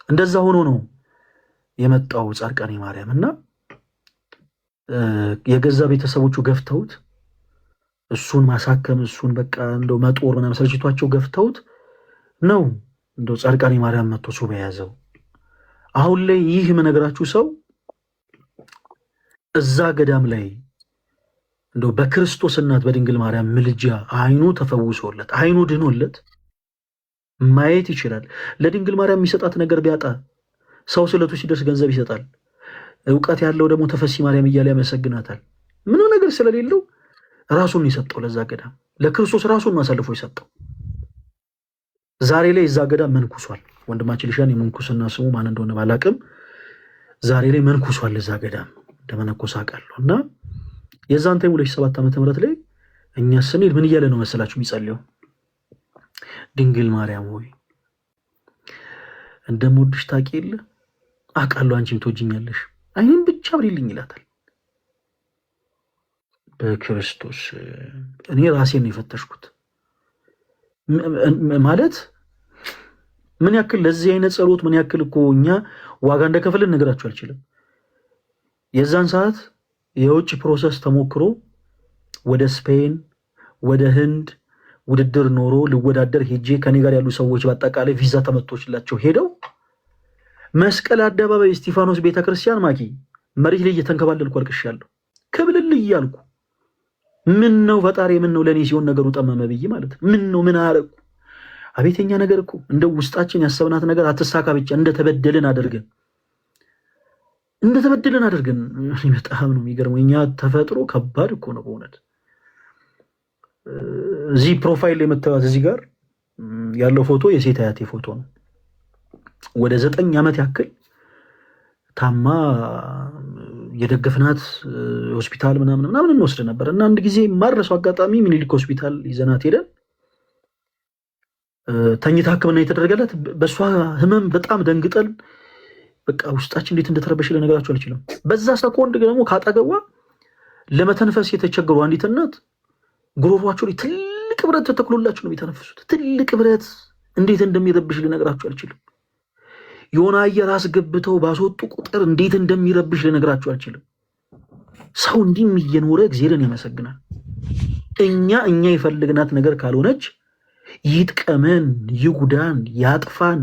እንደዛ ሆኖ ነው የመጣው ጻድቃኔ ማርያም እና የገዛ ቤተሰቦቹ ገፍተውት እሱን ማሳከም እሱን በቃ እንደው መጦር ምናምን ሰልችቷቸው ገፍተውት ነው እንደው ጻድቃኔ ማርያም መጥቶ ሱባኤ የያዘው። አሁን ላይ ይህ የምነግራችሁ ሰው እዛ ገዳም ላይ እንደው በክርስቶስ እናት በድንግል ማርያም ምልጃ አይኑ ተፈውሶለት አይኑ ድኖለት ማየት ይችላል። ለድንግል ማርያም የሚሰጣት ነገር ቢያጣ ሰው ስለቱ ሲደርስ ገንዘብ ይሰጣል። እውቀት ያለው ደግሞ ተፈሲ ማርያም እያለ ያመሰግናታል። ምንም ነገር ስለሌለው ራሱን የሰጠው ለዛ ገዳም ለክርስቶስ ራሱን አሳልፎ የሰጠው። ዛሬ ላይ እዛ ገዳም መንኩሷል። ወንድማችን ልሻን የመንኩስና ስሙ ማን እንደሆነ ባላቅም ዛሬ ላይ መንኩሷል። እዛ ገዳም እንደመነኮስ አውቃለሁ እና የዛን ታይም 2007 ዓመተ ምህረት ላይ እኛ ስንሄድ ምን እያለ ነው መሰላችሁ የሚጸልየው? ድንግል ማርያም ሆይ እንደምወድሽ ታውቂ የለ አውቃለሁ፣ አንቺም ትወጂኛለሽ፣ አይኔን ብቻ አብሪልኝ ይላታል። በክርስቶስ እኔ ራሴን ነው የፈተሽኩት። ማለት ምን ያክል ለዚህ አይነት ጸሎት ምን ያክል እኮ እኛ ዋጋ እንደከፈልን ነገራችሁ አልችልም። የዛን ሰዓት የውጭ ፕሮሰስ ተሞክሮ ወደ ስፔን ወደ ህንድ ውድድር ኖሮ ልወዳደር ሄጄ ከኔ ጋር ያሉ ሰዎች በአጠቃላይ ቪዛ ተመቶችላቸው ሄደው መስቀል አደባባይ እስጢፋኖስ ቤተክርስቲያን ማኪ መሬት ላይ እየተንከባለልኩ አልቅሻለሁ። ክብልል እያልኩ ምን ነው ፈጣሪ ምን ነው ለኔ ሲሆን ነገሩ ጠመመ ብዬ ማለት ምን ነው ምን አረኩ? አቤተኛ ነገር እኮ እንደው ውስጣችን ያሰብናት ነገር አትሳካ ብቻ እንደተበደልን አድርገን በጣም ነው የሚገርመው። እኛ ተፈጥሮ ከባድ እኮ ነው በእውነት። እዚህ ፕሮፋይል የምታዩት እዚህ ጋር ያለው ፎቶ የሴት አያቴ ፎቶ ነው። ወደ 9 ዓመት ያክል ታማ የደገፍናት ሆስፒታል ምናምን እንወስድ ነበር እና አንድ ጊዜ ማረሰው አጋጣሚ ምኒልክ ሆስፒታል ይዘናት ሄደን ተኝታ ሕክምና የተደረገላት በእሷ ህመም በጣም ደንግጠን በቃ ውስጣችን እንዴት እንደተረበሽ ልነግራችሁ አልችልም። በዛ ሰኮንድ ደግሞ ካጠገቧ ለመተንፈስ የተቸገሩ አንዲት እናት ጉሮሯቸው ላይ ትልቅ ብረት ተተክሎላቸው ነው የሚተነፍሱት። ትልቅ ብረት እንዴት እንደሚረብሽ ልነግራችሁ አልችልም። የሆነ አየር አስገብተው ባስወጡ ቁጥር እንዴት እንደሚረብሽ ልነግራችሁ አልችልም። ሰው እንዲህም እየኖረ እግዚአብሔርን ያመሰግናል። እኛ የፈልግናት ነገር ካልሆነች ይጥቀመን፣ ይጉዳን፣ ያጥፋን፣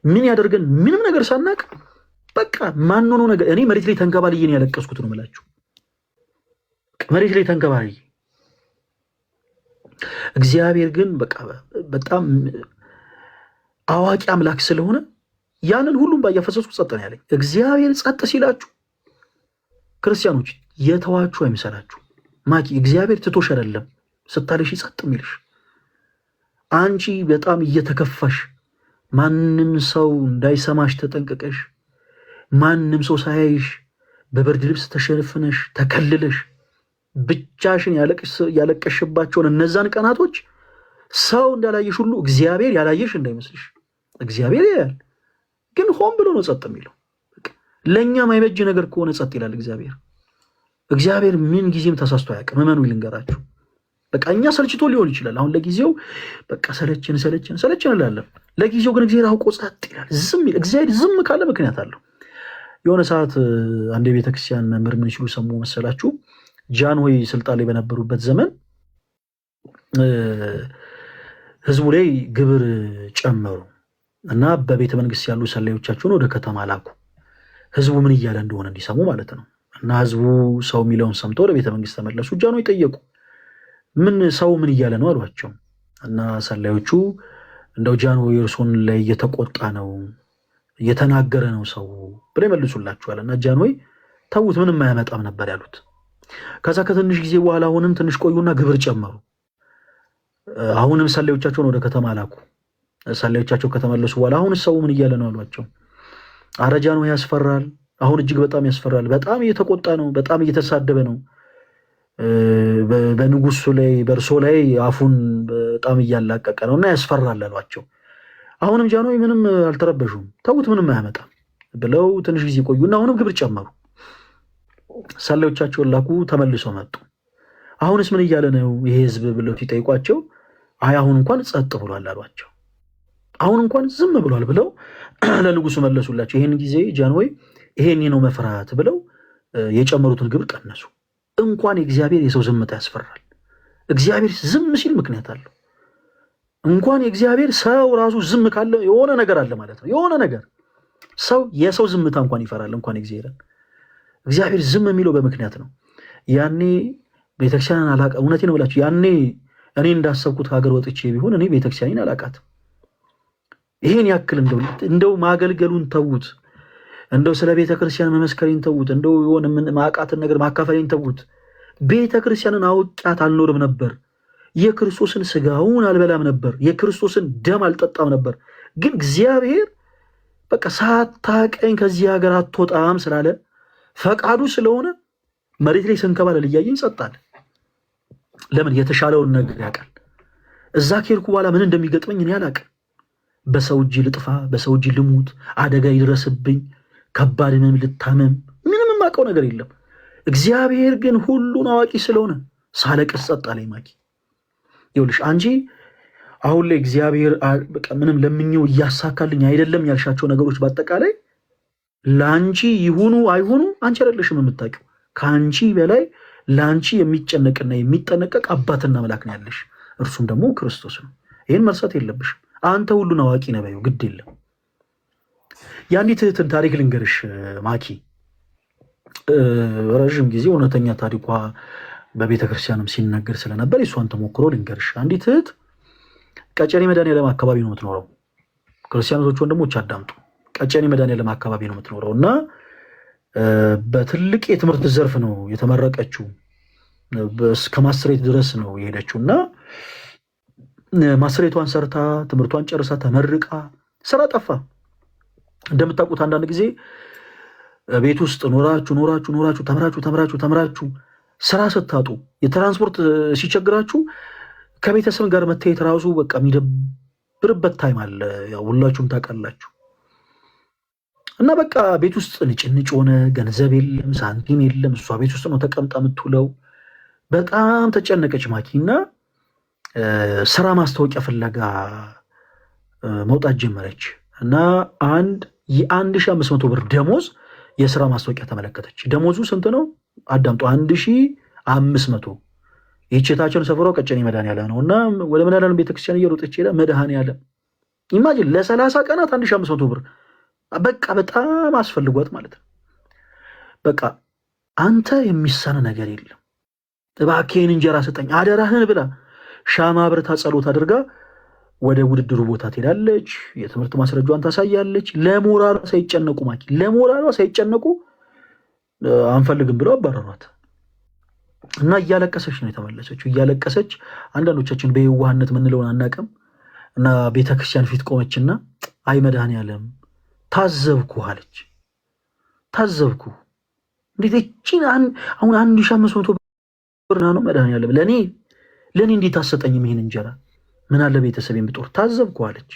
ምን ያደርገን ምንም ነገር ሳናቅ በቃ ማንሆነው ነገር እኔ መሬት ላይ ተንከባልዬ ነው ያለቀስኩት ነው የምላችሁ። መሬት ላይ ተንከባልዬ እግዚአብሔር ግን በቃ በጣም አዋቂ አምላክ ስለሆነ ያንን ሁሉም ባያፈሰስኩ ጸጥ ነው ያለኝ። እግዚአብሔር ጸጥ ሲላችሁ ክርስቲያኖች የተዋችሁ አይምሰላችሁ። ማኪ እግዚአብሔር ትቶሽ አይደለም ስታለሽ ጸጥ የሚልሽ። አንቺ በጣም እየተከፋሽ ማንም ሰው እንዳይሰማሽ ተጠንቅቀሽ ማንም ሰው ሳያይሽ በብርድ ልብስ ተሸፍነሽ ተከልለሽ ብቻሽን ያለቀሽባቸውን እነዛን ቀናቶች ሰው እንዳላየሽ ሁሉ እግዚአብሔር ያላየሽ እንዳይመስልሽ። እግዚአብሔር ያያል፣ ግን ሆን ብሎ ነው ጸጥ የሚለው። ለእኛ ማይበጅ ነገር ከሆነ ጸጥ ይላል እግዚአብሔር። እግዚአብሔር ምን ጊዜም ተሳስቶ አያውቅም። እመኑ ይልንገራችሁ። በቃ እኛ ሰልችቶ ሊሆን ይችላል። አሁን ለጊዜው በቃ ሰለችን እንላለን። ለጊዜው ግን እግዚአብሔር አውቆ ጸጥ ይላል፣ ዝም ይላል። እግዚአብሔር ዝም ካለ ምክንያት አለው። የሆነ ሰዓት አንድ የቤተክርስቲያን መምህር ምን ሲሉ ሰሙ መሰላችሁ? ጃንሆይ ስልጣን ላይ በነበሩበት ዘመን ህዝቡ ላይ ግብር ጨመሩ እና በቤተ መንግስት ያሉ ሰላዮቻቸውን ወደ ከተማ ላኩ። ህዝቡ ምን እያለ እንደሆነ እንዲሰሙ ማለት ነው። እና ህዝቡ ሰው የሚለውን ሰምቶ ወደ ቤተ መንግስት ተመለሱ። ጃንሆይ ጠየቁ፣ ሰው ምን እያለ ነው አሏቸው። እና ሰላዮቹ እንደው ጃንሆይ እርሶን ላይ እየተቆጣ ነው እየተናገረ ነው ሰው ብለው ይመልሱላችኋል። እና ጃንሆይ ተዉት ምንም አያመጣም ነበር ያሉት። ከዛ ከትንሽ ጊዜ በኋላ አሁንም ትንሽ ቆዩና ግብር ጨመሩ። አሁንም ሰላዮቻቸውን ወደ ከተማ ላኩ። ሰላዮቻቸው ከተመለሱ በኋላ አሁን ሰው ምን እያለ ነው አሏቸው። ኧረ ጃንሆይ ያስፈራል፣ አሁን እጅግ በጣም ያስፈራል፣ በጣም እየተቆጣ ነው፣ በጣም እየተሳደበ ነው፣ በንጉሱ ላይ በእርሶ ላይ አፉን በጣም እያላቀቀ ነው እና ያስፈራል አሏቸው። አሁንም ጃንሆይ ምንም አልተረበሹም። ተዉት ምንም አያመጣም ብለው ትንሽ ጊዜ ቆዩና አሁንም ግብር ጨመሩ። ሰላዮቻቸውን ላኩ፣ ተመልሰው መጡ። አሁንስ ምን እያለ ነው ይሄ ህዝብ ብለው ሲጠይቋቸው አይ አሁን እንኳን ጸጥ ብሏል አሏቸው። አሁን እንኳን ዝም ብሏል ብለው ለንጉሱ መለሱላቸው። ይህን ጊዜ ጃንሆይ ይሄን ነው መፍራት ብለው የጨመሩትን ግብር ቀነሱ። እንኳን የእግዚአብሔር የሰው ዝምታ ያስፈራል። እግዚአብሔር ዝም ሲል ምክንያት አለው። እንኳን የእግዚአብሔር ሰው ራሱ ዝም ካለ የሆነ ነገር አለ ማለት ነው። የሆነ ነገር የሰው ዝምታ እንኳን ይፈራል። እንኳን እግዚአብሔር ዝም የሚለው በምክንያት ነው። ያኔ ቤተክርስቲያንን አላውቃትም። እውነቴን ነው ብላችሁ ያኔ እኔ እንዳሰብኩት ሀገር ወጥቼ ቢሆን እኔ ቤተክርስቲያንን አላውቃትም። ይሄን ያክል እንደው ማገልገሉን ተዉት፣ እንደው ስለ ቤተክርስቲያን መመስከሬን ተዉት፣ እንደው የሆነ ማቃትን ነገር ማካፈሌን ተዉት። ቤተክርስቲያንን አውቃት አልኖርም ነበር። የክርስቶስን ስጋውን አልበላም ነበር። የክርስቶስን ደም አልጠጣም ነበር። ግን እግዚአብሔር በቃ ሳታቀኝ ከዚህ ሀገር አትወጣም ስላለ ፈቃዱ ስለሆነ መሬት ላይ ስንከባለል እያየኝ ጸጣል። ለምን? የተሻለውን ነገር ያውቃል። እዛ ከሄድኩ በኋላ ምን እንደሚገጥመኝ እኔ አላውቅም። በሰው እጅ ልጥፋ፣ በሰው እጅ ልሙት፣ አደጋ ይድረስብኝ፣ ከባድ ህመም ልታመም፣ ምንም የማውቀው ነገር የለም። እግዚአብሔር ግን ሁሉን አዋቂ ስለሆነ ሳለቅስ ጸጥ አለኝ። ማኪ ይኸውልሽ አንቺ አሁን ላይ እግዚአብሔር በቃ ምንም ለምኜው እያሳካልኝ አይደለም ያልሻቸው ነገሮች በአጠቃላይ ለአንቺ ይሁኑ አይሁኑ አንቺ አይደለሽም የምታውቂው። ከአንቺ በላይ ለአንቺ የሚጨነቅና የሚጠነቀቅ አባትና አምላክ ነው ያለሽ፣ እርሱም ደግሞ ክርስቶስ ነው። ይህን መርሳት የለብሽም። አንተ ሁሉን አዋቂ ነህ በይው፣ ግድ የለም። የአንዲት እህትን ታሪክ ልንገርሽ ማኪ። ረዥም ጊዜ እውነተኛ ታሪኳ በቤተክርስቲያንም ሲነገር ስለነበር የሷን ተሞክሮ ልንገርሽ። አንዲት እህት ቀጨኔ መድኃኔዓለም አካባቢ ነው የምትኖረው። ክርስቲያኖች ወንድሞች አዳምጡ። ቀጨኔ መድኃኔዓለም አካባቢ ነው የምትኖረው እና በትልቅ የትምህርት ዘርፍ ነው የተመረቀችው። እስከ ማስሬት ድረስ ነው የሄደችው እና ማስሬቷን ሰርታ ትምህርቷን ጨርሳ ተመርቃ ስራ ጠፋ። እንደምታውቁት አንዳንድ ጊዜ ቤት ውስጥ ኖራችሁ ተምራችሁ ስራ ስታጡ የትራንስፖርት ሲቸግራችሁ ከቤተሰብ ጋር መታየት ራሱ በቃ ብርበት ታይም አለ፣ ያው ሁላችሁም ታውቃላችሁ። እና በቃ ቤት ውስጥ ንጭንጭ ሆነ፣ ገንዘብ የለም፣ ሳንቲም የለም። እሷ ቤት ውስጥ ነው ተቀምጣ የምትውለው። በጣም ተጨነቀች ማኪ እና ስራ ማስታወቂያ ፍለጋ መውጣት ጀመረች እና አንድ የ1500 ብር ደሞዝ የስራ ማስታወቂያ ተመለከተች። ደሞዙ ስንት ነው? አዳምጡ፣ 1500። ይህችታችን ሰፈሯ ቀጨኔ መድኃኔዓለም ነው እና ወደ መድኃኔዓለም ቤተክርስቲያን እየሮጠች ሄዳ መድኃኔዓለም ኢማጂን ለ30 ቀናት 1500 ብር በቃ በጣም አስፈልጓት ማለት ነው። በቃ አንተ የሚሳነ ነገር የለም እባክህን እንጀራ ስጠኝ አደራህን ብላ ሻማ አብርታ ጸሎት አድርጋ ወደ ውድድሩ ቦታ ትሄዳለች። የትምህርት ማስረጃዋን ታሳያለች። ለሞራሏ ሳይጨነቁ ማኪ ለሞራሏ ሳይጨነቁ አንፈልግም ብለው አባረሯት እና እያለቀሰች ነው የተመለሰችው። እያለቀሰች አንዳንዶቻችን በየዋህነት ምንለውን አናውቅም እና ቤተክርስቲያን ፊት ቆመችና አይ መድኃኔዓለም ታዘብኩ አለች። ታዘብኩ እንዴት እቺን አሁን 1500 ብር ነው መድኃኔዓለም ለኔ እንዴት አሰጠኝም ይሄን እንጀራ ምን አለ ቤተሰቤን ብጦር ታዘብኩ አለች።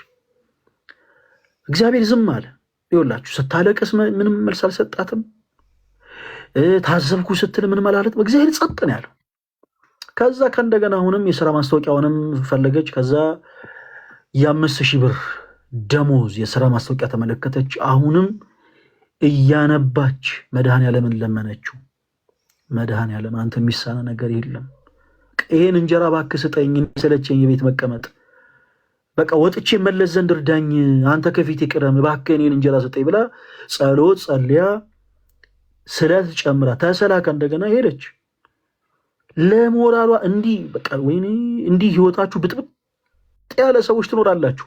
እግዚአብሔር ዝም አለ። ይኸውላችሁ ስታለቅስ ምንም መልስ አልሰጣትም። ታዘብኩ ስትል ምን ማለት እግዚአብሔር ጸጥ ነው ያለው። ከዛ ከእንደገና አሁንም የሥራ ማስታወቂያውንም ፈለገች። ከዛ የ5000 ብር ደሞዝ የሥራ ማስታወቂያ ተመለከተች። አሁንም እያነባች መድኃኔዓለምን ለመነችው። መድኃኔዓለም አንተ የሚሳነ ነገር የለም፣ ይሄን እንጀራ እባክህ ስጠኝ፣ ሰለቸኝ የቤት መቀመጥ፣ በቃ ወጥቼ መለስ ዘንድ እርዳኝ፣ አንተ ከፊት ቅደም፣ እባክህ እኔን እንጀራ ስጠኝ ብላ ጸሎት ጸልያ ስለት ጨምራ ተሰላካ እንደገና ሄደች። ለሞራሏ እንዲህ በቃ ወይኔ እንዲህ ህይወታችሁ ብጥብጥ ያለ ሰዎች ትኖራላችሁ።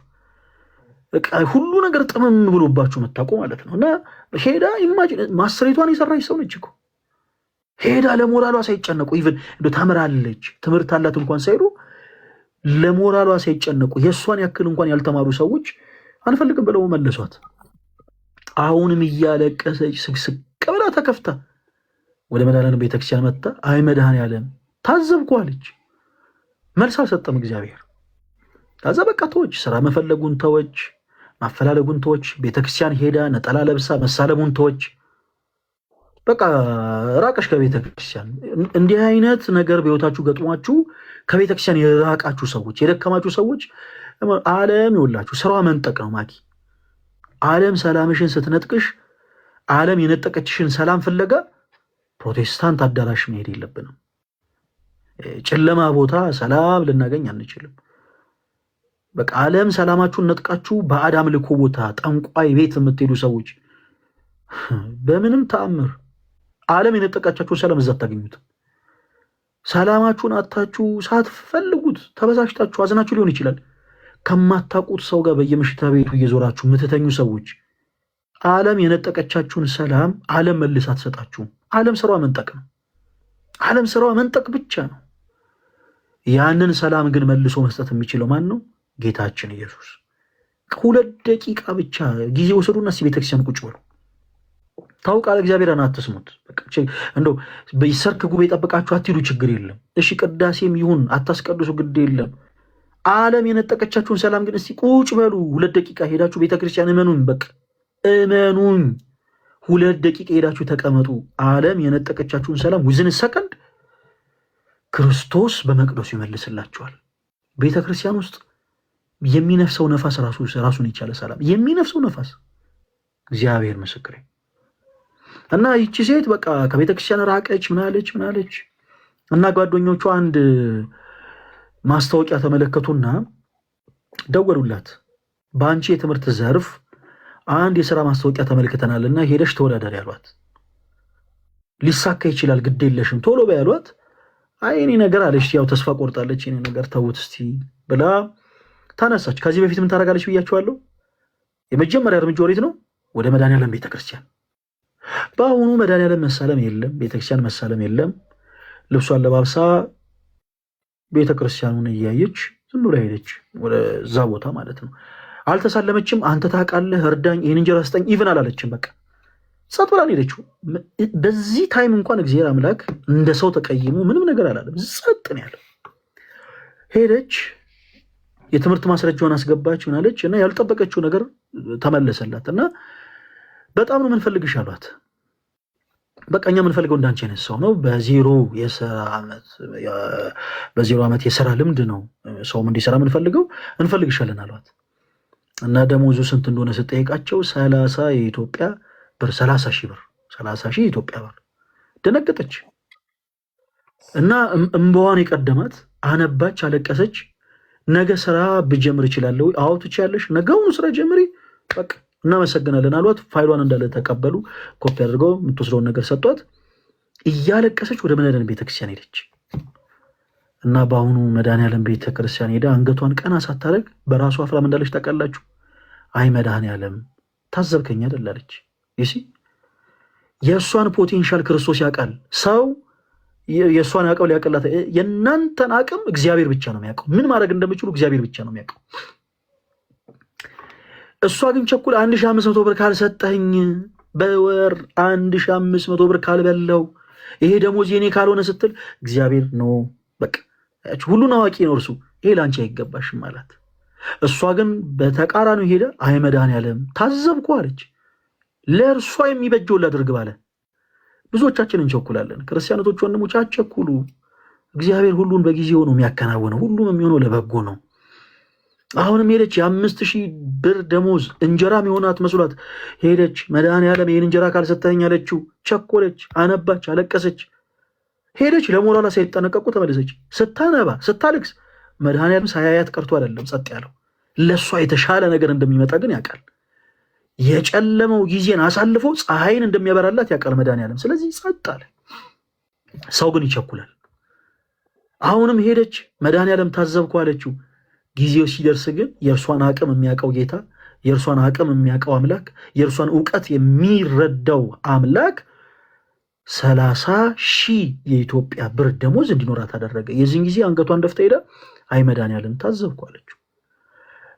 በቃ ሁሉ ነገር ጥምም ብሎባችሁ መታቆ ማለት ነው። እና ሄዳ ኢማጂን ማስሬቷን የሰራች ሰው ነች እኮ ሄዳ ለሞራሏ ሳይጨነቁ ኢቭን እንደ ታምራለች ትምህርት አላት እንኳን ሳይሉ ለሞራሏ ሳይጨነቁ የእሷን ያክል እንኳን ያልተማሩ ሰዎች አንፈልግም ብለው መለሷት። አሁንም እያለቀሰች ስቅስቅ ብላ ተከፍታ ወደ መድኃኔዓለም ቤተክርስቲያን መጣ። አይ መድኃኔዓለም ታዘብኩ አለች። መልስ አልሰጠም እግዚአብሔር። ከዛ በቃ ተወች፣ ስራ መፈለጉን ተወች፣ ማፈላለጉን ተወች። ቤተክርስቲያን ሄዳ ነጠላ ለብሳ መሳለሙን ተወች። በቃ ራቀሽ ከቤተክርስቲያን። እንዲህ አይነት ነገር በህይወታችሁ ገጥሟችሁ ከቤተክርስቲያን የራቃችሁ ሰዎች፣ የደከማችሁ ሰዎች ዓለም ይወላችሁ ስራዋ መንጠቅ ነው ማኪ። ዓለም ሰላምሽን ስትነጥቅሽ፣ ዓለም የነጠቀችሽን ሰላም ፍለጋ ፕሮቴስታንት አዳራሽ መሄድ የለብንም። ጨለማ ቦታ ሰላም ልናገኝ አንችልም። በቃ ዓለም ሰላማችሁን ነጥቃችሁ ባዕድ አምልኮ ቦታ ጠንቋይ ቤት የምትሄዱ ሰዎች በምንም ተአምር ዓለም የነጠቃቻችሁን ሰላም እዛ አታገኙትም። ሰላማችሁን አታችሁ ሳትፈልጉት ተበሳሽታችሁ አዝናችሁ ሊሆን ይችላል ከማታውቁት ሰው ጋር በየምሽታ ቤቱ እየዞራችሁ የምትተኙ ሰዎች ዓለም የነጠቀቻችሁን ሰላም ዓለም መልስ አትሰጣችሁም። ዓለም ስራዋ መንጠቅ ነው። ዓለም ስራዋ መንጠቅ ብቻ ነው። ያንን ሰላም ግን መልሶ መስጠት የሚችለው ማን ነው? ጌታችን ኢየሱስ። 2 ደቂቃ ብቻ ጊዜ ወሰዱና እስኪ ቤተክርስቲያን ቁጭ በሉ። ታውቃለህ እግዚአብሔርን አትስሙት። በቃ እንደው በሰርክ ጉባኤ ጠብቃችሁ አትሄዱ፣ ችግር የለም። እሺ ቅዳሴም ይሁን አታስቀድሱ፣ ግድ የለም። ዓለም የነጠቀቻችሁን ሰላም ግን እስቲ ቁጭ በሉ 2 ደቂቃ ሄዳችሁ ቤተክርስቲያን እመኑኝ፣ በቃ እመኑኝ 2 ደቂቃ ሄዳችሁ ተቀመጡ። ዓለም የነጠቀቻችሁን ሰላም ውዝን ሰከንድ ክርስቶስ በመቅደሱ ይመልስላችኋል። ቤተክርስቲያን ውስጥ የሚነፍሰው ነፋስ ራሱን የቻለ ሰላም የሚነፍሰው ነፋስ እግዚአብሔር ምስክሬ። እና ይቺ ሴት በቃ ከቤተክርስቲያን ራቀች። ምናለች እና ጓደኞቿ አንድ ማስታወቂያ ተመለከቱና ደወሉላት። በአንቺ የትምህርት ዘርፍ አንድ የሥራ ማስታወቂያ ተመልክተናልና ሄደሽ ተወዳደሪ ያሏት። ሊሳካ ይችላል ግድ የለሽም ቶሎ በያሏት። አይ እኔ ነገር አለች፣ ያው ተስፋ ቆርጣለች። እኔ ነገር ተውት እስቲ ብላ ታነሳች። ከዚህ በፊት ምን ታደርጋለች ብያችኋለሁ። የመጀመሪያ እርምጃ ወዴት ነው? ወደ መድኃኔዓለም ቤተክርስቲያን። በአሁኑ መድኃኔዓለም መሳለም የለም፣ ቤተክርስቲያን መሳለም የለም። ልብሷን ለባብሳ ቤተክርስቲያኑን እያየች ዝም ብላ ሄደች፣ ወደዛ ቦታ ማለት ነው። አልተሳለመችም። አንተ ታውቃለህ እርዳኝ፣ ይህን እንጀራ ስጠኝ ኢቭን አላለችም። በቃ ጸጥ ብላ ሄደችው። በዚህ ታይም እንኳን እግዚአብሔር አምላክ እንደ ሰው ተቀይሞ ምንም ነገር አላለም። ጸጥ ነው ያለው። ሄደች። የትምህርት ማስረጃውን አስገባች ሆናለች እና ያልጠበቀችው ነገር ተመለሰላት እና በጣም ነው የምንፈልግሽ አሏት። በቃ እኛ የምንፈልገው እንዳንቺ አይነት ሰው ነው፣ በዜሮ ዓመት የስራ ልምድ ነው ሰውም እንዲሰራ የምንፈልገው፣ እንፈልግሻለን አሏት። እና ደሞዙ ስንት እንደሆነ ስጠይቃቸው 30 የኢትዮጵያ ብር 30 ሺህ ብር 30 ሺህ የኢትዮጵያ ብር። ደነገጠች እና እምባዋን የቀደማት አነባች፣ አለቀሰች። ነገ ስራ ብጀምር እችላለሁ? አዎ ትችያለሽ፣ ነገውኑ ስራ ጀምሪ፣ በቃ እናመሰግናለን አሏት። ፋይሏን እንዳለ ተቀበሉ፣ ኮፒ አድርገው የምትወስደውን ነገር ሰጧት። እያለቀሰች ወደ መድኃኔዓለም ቤተክርስቲያን ሄደች እና በአሁኑ መድኃኔዓለም ቤተክርስቲያን ሄዳ አንገቷን ቀና ሳታደርግ በራሷ አፍራ ምን እንዳለች ታውቃላችሁ? አይ መድኃኔዓለም ታዘብከኝ አይደል አለች። ይሲ የእሷን ፖቴንሻል ክርስቶስ ያውቃል። ሰው የእሷን አቅም ሊያቀላት፣ የእናንተን አቅም እግዚአብሔር ብቻ ነው የሚያውቀው። ምን ማድረግ እንደምችሉ እግዚአብሔር ብቻ ነው የሚያውቀው። እሷ ግን ቸኩል 1500 ብር ካልሰጠኝ፣ በወር 1500 ብር ካልበለው ይሄ ደሞዝ የኔ ካልሆነ ስትል እግዚአብሔር ነው በቃ ሁሉን አዋቂ ነው እርሱ፣ ይሄ ለአንቺ አይገባሽም ማለት። እሷ ግን በተቃራኒው ሄደ፣ አይ መድኃኔዓለም ታዘብኩ አለች። ለእርሷ የሚበጀውን ላድርግ ባለ። ብዙዎቻችን እንቸኩላለን። ክርስቲያኖቶች ወንድሞች አትቸኩሉ። እግዚአብሔር ሁሉን በጊዜው ነው የሚያከናውነው። ሁሉም የሚሆነው ለበጎ ነው። አሁንም ሄደች፣ የ5000 ብር ደሞዝ እንጀራ የሚሆናት መስሏት ሄደች። መድኃኔዓለም ይህን እንጀራ ካልሰጠኸኝ አለችው። ቸኮለች፣ አነባች፣ አለቀሰች። ሄደች፣ ለሞራላ ሳይጠነቀቁ ተመለሰች። ስታነባ ስታለቅስ መድኃኔዓለም ሳያያት ቀርቶ አይደለም ጸጥ ያለው፣ ለእሷ የተሻለ ነገር እንደሚመጣ ግን ያውቃል። የጨለመው ጊዜን አሳልፎ ፀሐይን እንደሚያበራላት ያውቃል መድኃኔዓለም። ስለዚህ ጸጥ አለ። ሰው ግን ይቸኩላል። አሁንም ሄደች፣ መድኃኔዓለም ታዘብኩ አለችው። ጊዜው ሲደርስ ግን የእርሷን አቅም የሚያውቀው ጌታ፣ የእርሷን አቅም የሚያውቀው አምላክ፣ የእርሷን እውቀት የሚረዳው አምላክ 30,000 የኢትዮጵያ ብር ደሞዝ እንዲኖራት አደረገ። የዚህን ጊዜ አንገቷን ደፍታ ሄዳ አይ መድኃኔዓለም ታዘብኩ አለችው።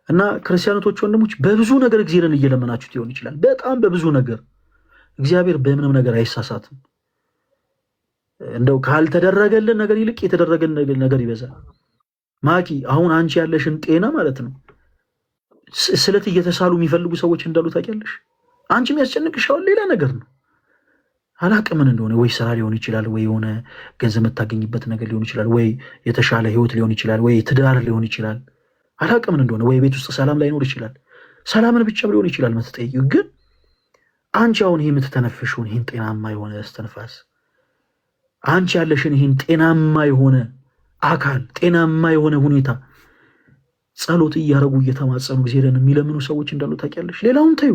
እና ክርስቲያኖቶች ወንድሞች በብዙ ነገር እግዚአብሔርን እየለመናችሁት ሊሆን ይችላል። በጣም በብዙ ነገር እግዚአብሔር በምንም ነገር አይሳሳትም። እንደው ካልተደረገልን ነገር ይልቅ የተደረገልን ነገር ይበዛል። ማኪ አሁን አንቺ ያለሽን ጤና ማለት ነው ስለት እየተሳሉ የሚፈልጉ ሰዎች እንዳሉ ታውቂያለሽ። አንቺ የሚያስጨንቅሽ አሁን ሌላ ነገር ነው። አላቅም ምን እንደሆነ፣ ወይ ስራ ሊሆን ይችላል፣ ወይ የሆነ ገንዘብ የምታገኝበት ነገር ሊሆን ይችላል፣ ወይ የተሻለ ህይወት ሊሆን ይችላል፣ ወይ ትዳር ሊሆን ይችላል። አላቅም ምን እንደሆነ፣ ወይ ቤት ውስጥ ሰላም ላይኖር ይችላል። ሰላምን ብቻም ሊሆን ይችላል የምትጠይቂው። ግን አንቺ አሁን ይሄ የምትተነፍሽውን ይህን ጤናማ የሆነ እስትንፋስ፣ አንቺ ያለሽን ይህን ጤናማ የሆነ አካል፣ ጤናማ የሆነ ሁኔታ ጸሎት እያደረጉ እየተማጸኑ እግዚአብሔርን የሚለምኑ ሰዎች እንዳሉ ታውቂያለሽ። ሌላውን ተዩ፣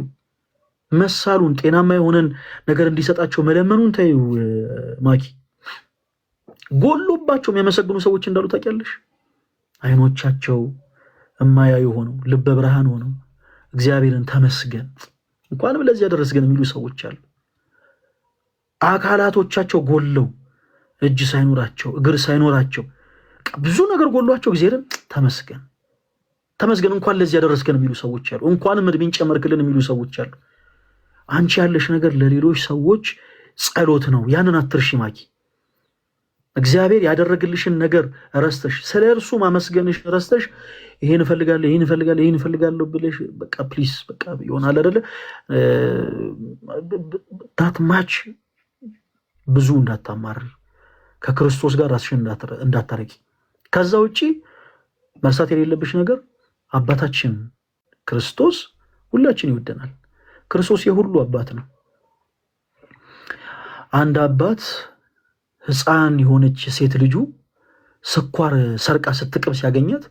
መሳሉን ጤናማ የሆነን ነገር እንዲሰጣቸው መለመኑን ተዩ። ማኪ ጎሎባቸው የሚያመሰግኑ ሰዎች እንዳሉ ታውቂያለሽ። አይኖቻቸው እማያዩ ሆነው ልበ ብርሃን ሆነው እግዚአብሔርን ተመስገን እንኳንም ለዚህ ያደረስገን የሚሉ ሰዎች አሉ። አካላቶቻቸው ጎለው እጅ ሳይኖራቸው እግር ሳይኖራቸው ብዙ ነገር ጎሏቸው እግዚአብሔርን ተመስገን ተመስገን እንኳን ለዚህ ያደረስገን የሚሉ ሰዎች አሉ። እንኳንም እድሜን ጨመርክልን የሚሉ ሰዎች አሉ። አንቺ ያለሽ ነገር ለሌሎች ሰዎች ጸሎት ነው። ያንን አትርሺ ማኪ። እግዚአብሔር ያደረግልሽን ነገር ረስተሽ ስለ እርሱ ማመስገንሽ ረስተሽ ይሄን እፈልጋለሁ ይሄን እፈልጋለሁ ይሄን እፈልጋለሁ ብለሽ በቃ ፕሊስ በቃ ይሆናል አይደለ ዳትማች ብዙ እንዳታማሪ፣ ከክርስቶስ ጋር ራስሽን እንዳታረቂ። ከዛ ውጪ መርሳት የሌለብሽ ነገር አባታችን ክርስቶስ ሁላችን ይወደናል። ክርስቶስ የሁሉ አባት ነው። አንድ አባት ሕፃን የሆነች ሴት ልጁ ስኳር ሰርቃ ስትቅም ሲያገኛት